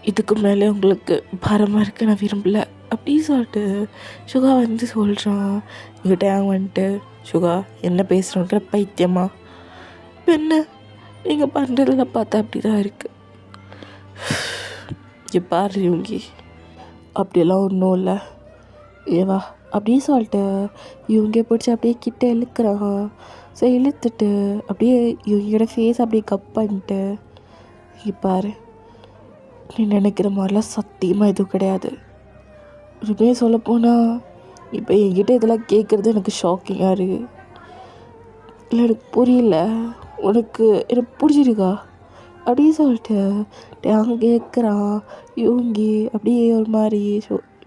இதுக்கு மேலே உங்களுக்கு பாரமாக இருக்க நான் விரும்பலை அப்படின்னு சொல்லிட்டு சுகா சொல்கிறான். எங்கிட்ட வந்துட்டு, சுகா என்ன பேசுகிறோன்ற பைத்தியமா? என்ன நீங்கள் பண்ணுறதெல்லாம் பார்த்தா அப்படி தான் இருக்குது. பாரு இவங்கி, அப்படியெல்லாம் ஒன்றும் இல்லை ஏவா அப்படின்னு சொல்லிட்டு இவங்க பிடிச்சி அப்படியே கிட்ட இழுக்கிறான். ஸோ இழுத்துட்டு அப்படியே இவங்களோட ஃபேஸ் அப்படியே கப் பண்ணிட்டு, பாரு நீ நினைக்கிற மாதிரிலாம் சத்தியமாக எதுவும் கிடையாது. உண்மையை சொல்லப்போனால் இப்போ என்கிட்ட இதெல்லாம் கேட்குறது எனக்கு ஷாக்கிங்காக இருக்குது. இல்லை எனக்கு புரியல, உனக்கு எனக்கு பிடிச்சிருக்கா அப்படின்னு சொல்லிட்டு டேங்க கேட்குறான். இவங்கி அப்படியே ஒரு மாதிரி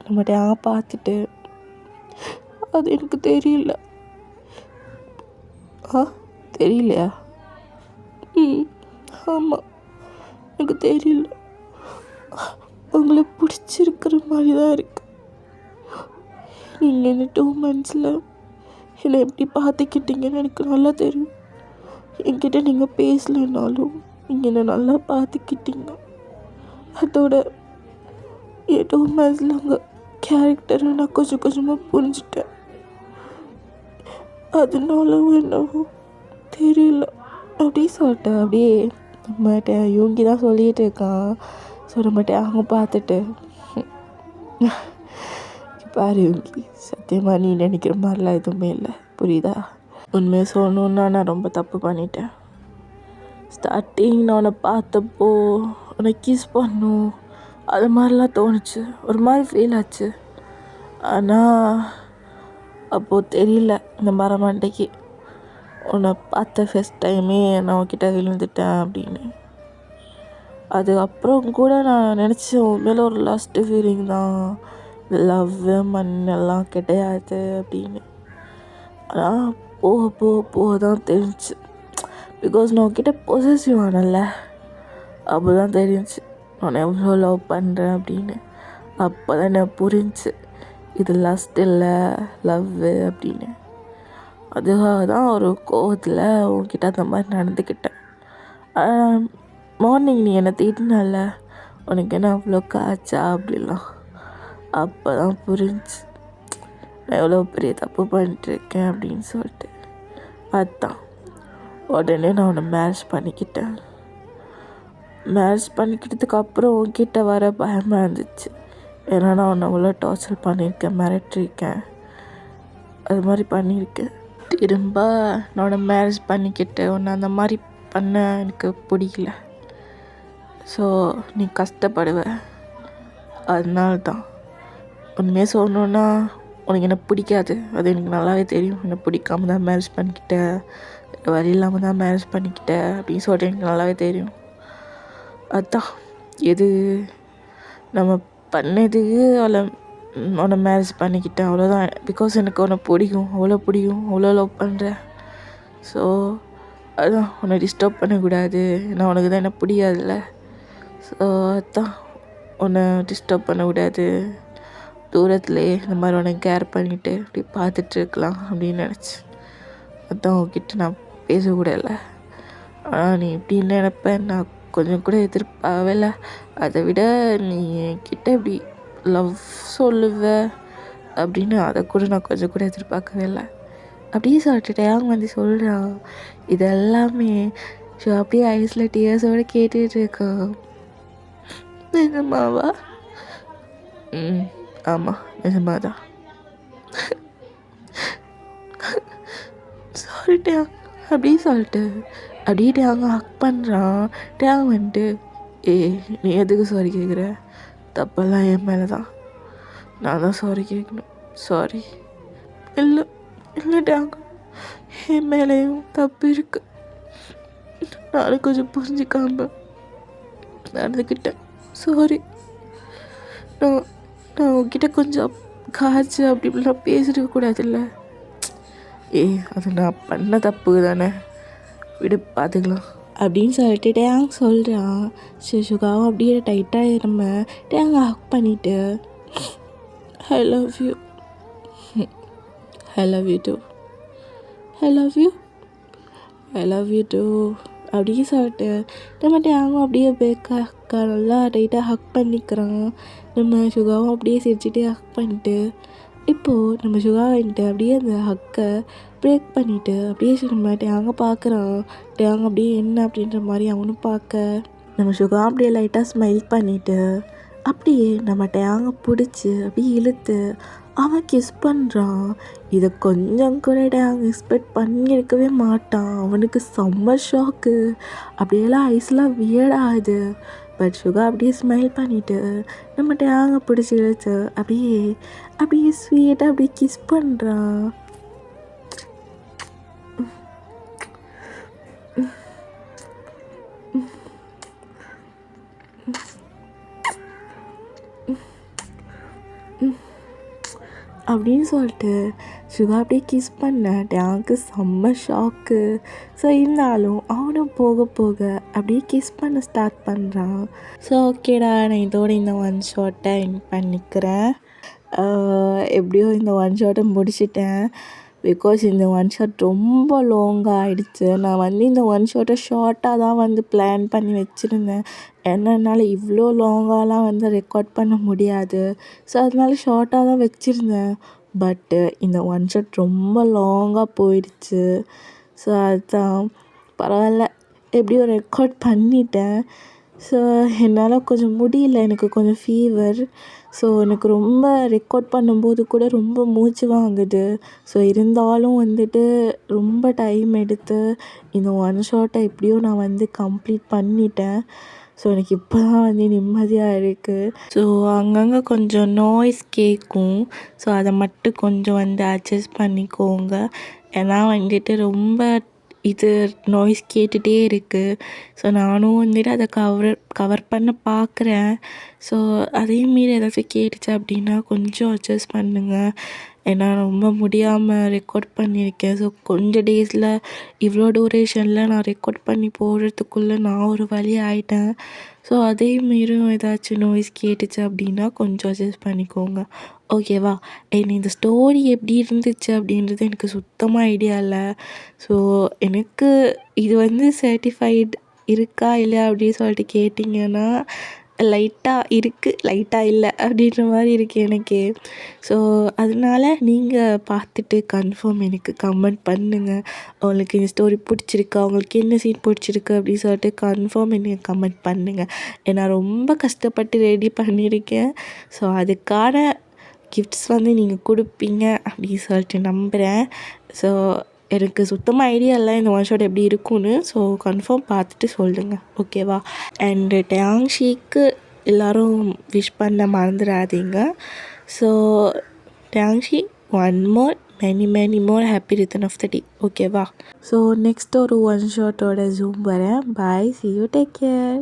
நம்ம டேங்க பார்த்துட்டு, அது எனக்கு தெரியல. தெரியலையா? ஆமாம் எனக்கு தெரியல, உங்களை பிடிச்சிருக்கிற மாதிரி தான் இருக்குது. நீங்கள் இந்த 2 monthஸில் என்னை எப்படி பார்த்துக்கிட்டீங்கன்னு எனக்கு நல்லா தெரியும். என்கிட்ட நீங்கள் பேசலைன்னாலும் நீங்கள் என்னை நல்லா பார்த்துக்கிட்டீங்க. அதோட என் 2 monthஸில் உங்கள் கேரக்டரை நான் கொஞ்சம் கொஞ்சமாக புரிஞ்சுட்டேன். அதனால என்னவோ தெரியல அப்படி சொல்லிட்டு அப்படியே நம்மகிட்ட யோங்கி தான் சொல்லிகிட்டு இருக்கான். ஸோ நம்மகிட்ட அவங்க பார்த்துட்டு, பாரு யோங்கி, சத்தியமாக நீ நினைக்கிற மாதிரிலாம் எதுவுமே இல்லை, புரியுதா? உண்மையை சொல்லணுன்னா நான் ரொம்ப தப்பு பண்ணிட்டேன். ஸ்டார்டிங் நான் உன்னை பார்த்தப்போ உன்னை கிஸ் பண்ணும் அது மாதிரிலாம் தோணுச்சு, ஒரு மாதிரி ஃபீல் ஆச்சு. ஆனால் அப்போது தெரியல, இந்த மரமண்டைக்கு உன்னை பார்த்த ஃபஸ்ட் டைமே நான் உன்கிட்ட விழுந்துட்டேன் அப்படின்னு. அதுக்கப்புறம் கூட நான் நினச்சேன் உண்மையில ஒரு லாஸ்ட்டு ஃபீலிங் தான், லவ் மண்ணெல்லாம் கிடையாது அப்படின்னு. ஆனால் போக தான் தெரிஞ்சிச்சு. பிகாஸ் நான் உன்கிட்ட பொசசிவ் ஆனல, அப்போ தான் தெரிஞ்சிச்சு நான் எவ்வளோ லவ் பண்ணுறேன் அப்படின்னு. அப்போ தான் எனக்கு புரிஞ்சிச்சு இது லாஸ்ட் இல்லை, லவ்வு அப்படின்னு. அதுக்காக தான் ஒரு கோவத்தில் உன்கிட்ட அந்த மாதிரி நடந்துக்கிட்டேன். மார்னிங் நீ என்னை திட்டினால, உனக்கு என்ன அவ்வளோ காய்ச்சா அப்படிலாம். அப்போ தான் புரிஞ்சு நான் எவ்வளோ பெரிய தப்பு பண்ணிட்டுருக்கேன் அப்படின்னு சொல்லிட்டு. அதுதான் உடனே நான் உன்னை மேரேஜ் பண்ணிக்கிட்டேன். மேரேஜ் பண்ணிக்கிட்டதுக்கு அப்புறம் உன்கிட்ட வர பயமாக இருந்துச்சு. ஏன்னா நான் உன்னை அவ்வளோ டார்ச்சர் பண்ணியிருக்கேன், மிரட்டிருக்கேன், அது மாதிரி பண்ணியிருக்கேன். திரும்ப நான் உன்னை மேரேஜ் பண்ணிக்கிட்டு உன்னை அந்த மாதிரி பண்ண எனக்கு பிடிக்கல. ஸோ நீ கஷ்டப்படுவ, அதனால தான். உண்மையாக சொல்லணுன்னா உனக்கு என்ன பிடிக்காது, அது எனக்கு நல்லாவே தெரியும். என்னை பிடிக்காம தான் மேரேஜ் பண்ணிக்கிட்டேன், வழி இல்லாமல் தான் மேரேஜ் பண்ணிக்கிட்டேன் அப்படின்னு சொல்லிட்டு எனக்கு நல்லாவே தெரியும். அதுதான் எது நம்ம பண்ணதுக்கு உன்னை மேரேஜ் பண்ணிக்கிட்டேன், அவ்வளோதான். பிகாஸ் எனக்கு உன்னை பிடிக்கும், அவ்வளோ லவ் பண்ணுறேன். ஸோ அதுதான், உன்னை டிஸ்டர்ப் பண்ணக்கூடாது, நான் உனக்கு தான் என்ன பிடிக்காதுல்ல. ஸோ அதுதான், உன்னை டிஸ்டர்ப் பண்ணக்கூடாது, தூரத்துலேயே இந்த மாதிரி உன்னை கேர் பண்ணிவிட்டு அப்படி பார்த்துட்ருக்கலாம் அப்படின்னு நினச்சேன். அதுதான் உன்கிட்ட நான் பேசக்கூட இல்லை. ஆனால் நீ இப்படின்னு நினைப்பேன் நான் கொஞ்சம் கூட எதிர்பார்க்கவே இல்லை. அதை விட நீ என்கிட்ட இப்படி லவ் சொல்லுவ அப்படின்னு அதை கூட நான் கொஞ்சம் கூட எதிர்பார்க்கவே இல்லை. அப்படியே சொல்லிட்டு அவங்க சொல்கிறான். இதெல்லாமே ஸோ அப்படியே ஐஸில் டியர்ஸோடு கேட்டுட்டு இருக்கான். நிஜமாவா? ஆமாம் நிஜமாதான். சொல்லிட்டேன் அப்படின்னு சொல்லிட்டு அப்படியே டேங்க ஹக் பண்ணுறான். டேங்க நீ எதுக்கு சாரி கேட்குற? தப்பெல்லாம் என் மேலே தான், நான் தான் சாரி கேட்கணும். சாரி இல்லை டேங்க, என் மேலேயும் தப்பு இருக்குது. நானும் கொஞ்சம் புரிஞ்சிக்காம நடந்துக்கிட்டேன். சாரி. நான் நான் உங்ககிட்ட கொஞ்சம் காய்ச்சி அப்படி இப்படிலாம் பேசிருக்க கூடாதுல்ல. அது நான் பண்ண தப்பு தானே, விடு பார்த்துக்கலாம் அப்படின்னு சொல்லிட்டு டேங் சொல்கிறான். சுகாவும் அப்படியே டைட்டாக நம்ம டேங்க ஹக் பண்ணிவிட்டு I love you, I love you too, I love you, I love you too அப்படின்னு சொல்லிட்டு நம்ம டேங்கும் அப்படியே பேக்கா நல்லா டைட்டாக ஹக் பண்ணிக்கிறான். நம்ம சுகாவும் அப்படியே சிரிச்சுட்டே ஹக் பண்ணிட்டு இப்போது நம்ம சுகா வந்துட்டு அப்படியே அந்த ஹக்கை பிரேக் பண்ணிவிட்டு அப்படியே நம்ம டேங்க பார்க்குறான். டேங்க அப்படியே என்ன அப்படின்ற மாதிரி அவனும் பார்க்க நம்ம சுகா அப்படியே லைட்டாக ஸ்மைல் பண்ணிவிட்டு அப்படியே நம்ம டேங்க பிடிச்சி அப்படியே இழுத்து அவன் கிஸ் பண்ணுறான். இதை கொஞ்சம் கூட டேங்க எக்ஸ்பெக்ட் பண்ணியிருக்கவே மாட்டான். அவனுக்கு செம்ம ஷாக்கு. அப்படியெல்லாம் ஐஸ்லாம் வியர்டாகுது. பட் சுகா அப்படியே ஸ்மைல் பண்ணிவிட்டு நம்ம டேங்க பிடிச்சி இழுத்து அப்படியே அப்படியே ஸ்வீட்டாக அப்படியே கிஸ் பண்ணுறான். அப்படின்னு சொல்லிட்டு சுகா அப்படியே கிஸ் பண்ண டேங்க்கு செம்ம ஷாக்கு. ஸோ இருந்தாலும் அவனும் போக போக அப்படியே கிஸ் பண்ண ஸ்டார்ட் பண்ணுறான். ஸோ ஓகேடா, நான் இதோட இந்த ஒன் ஷாட்டை எண்ட் பண்ணிக்கிறேன். எப்படியோ இந்த ஒன் ஷாட்டை முடிச்சிட்டேன். பிகாஸ் இந்த ஒன் ஷாட் ரொம்ப லாங்காக ஆகிடுச்சு. நான் இந்த ஒன் ஷாட்டை ஷார்ட்டாக தான் பிளான் பண்ணி வச்சுருந்தேன். என்னால் இவ்வளோ லாங்காலாம் ரெக்கார்ட் பண்ண முடியாது. ஸோ அதனால ஷார்ட்டாக தான் வச்சுருந்தேன். பட்டு இந்த ஒன் ஷாட் ரொம்ப லாங்காக போயிடுச்சு. ஸோ அதுதான் பரவாயில்ல, எப்படியோ ரெக்கார்ட் பண்ணிட்டேன். ஸோ என்னால் கொஞ்சம் முடியல, எனக்கு கொஞ்சம் ஃபீவர். ஸோ எனக்கு ரொம்ப ரெக்கார்ட் பண்ணும்போது கூட ரொம்ப மூச்சு வாங்குது. ஸோ இருந்தாலும் ரொம்ப டைம் எடுத்து இந்த ஒன் ஷாட்டை எப்படியோ நான் கம்ப்ளீட் பண்ணிட்டேன். ஸோ எனக்கு இப்போ தான் நிம்மதியாக இருக்குது. ஸோ அங்கங்கே கொஞ்சம் நாய்ஸ் கேட்கும். ஸோ அதை மட்டும் கொஞ்சம் அட்ஜஸ்ட் பண்ணிக்கோங்க. ஏன்னா ரொம்ப நாய்ஸ் கேட்டுகிட்டே இருக்குது. ஸோ நானும் அதை கவர் பண்ண பார்க்குறேன். ஸோ அதையும் மீறி ஏதாச்சும் கேட்டுச்சு அப்படின்னா கொஞ்சம் அட்ஜஸ்ட் பண்ணுங்கள். ஏன்னா ரொம்ப முடியாமல் ரெக்கார்ட் பண்ணியிருக்கேன். ஸோ கொஞ்சம் டேஸில் இவ்வளோ டூரேஷனில் நான் ரெக்கார்ட் பண்ணி போடுறதுக்குள்ளே நான் ஒரு வழி ஆகிட்டேன். ஸோ அதே மீறும் ஏதாச்சும் நாய்ஸ் கேட்டுச்சு அப்படின்னா கொஞ்சம் அட்ஜஸ்ட் பண்ணிக்கோங்க, ஓகேவா? இந்த ஸ்டோரி எப்படி இருந்துச்சு அப்படின்றது எனக்கு சுத்தமாக ஐடியா இல்லை. ஸோ எனக்கு இது சர்ட்டிஃபைடு இருக்கா இல்லையா அப்படின்னு சொல்லிட்டு கேட்டிங்கன்னா லைட்டாக இருக்குது, லைட்டாக இல்லை அப்படின்ற மாதிரி இருக்குது எனக்கு. ஸோ அதனால நீங்கள் பார்த்துட்டு கன்ஃபார்ம் எனக்கு கமெண்ட் பண்ணுங்கள். உங்களுக்கு இந்த ஸ்டோரி பிடிச்சிருக்கா, உங்களுக்கு என்ன சீன் பிடிச்சிருக்கு அப்படின்னு சொல்லிட்டு கன்ஃபார்ம் எனக்கு கமெண்ட் பண்ணுங்கள். ஏன்னா ரொம்ப கஷ்டப்பட்டு ரெடி பண்ணியிருக்கேன். ஸோ அதுக்கான கிஃப்ட்ஸ் நீங்கள் கொடுப்பீங்க அப்படின்னு சொல்லிட்டு நம்புகிறேன். ஸோ எனக்கு சுத்தமாக ஐடியா இல்லை இந்த ஒன் ஷாட் எப்படி இருக்கும்னு. ஸோ கன்ஃபார்ம் பார்த்துட்டு சொல்லுங்கள், ஓகேவா? அண்டு டேங்ஷிக்கு எல்லோரும் விஷ் பண்ண மறந்துடாதீங்க. ஸோ டேங்ஷி, one more many more happy return of the day, ஓகேவா? ஸோ நெக்ஸ்ட் ஒரு ஒன் ஷாட்டோட ஜூம் வரேன். Bye, see you, take care.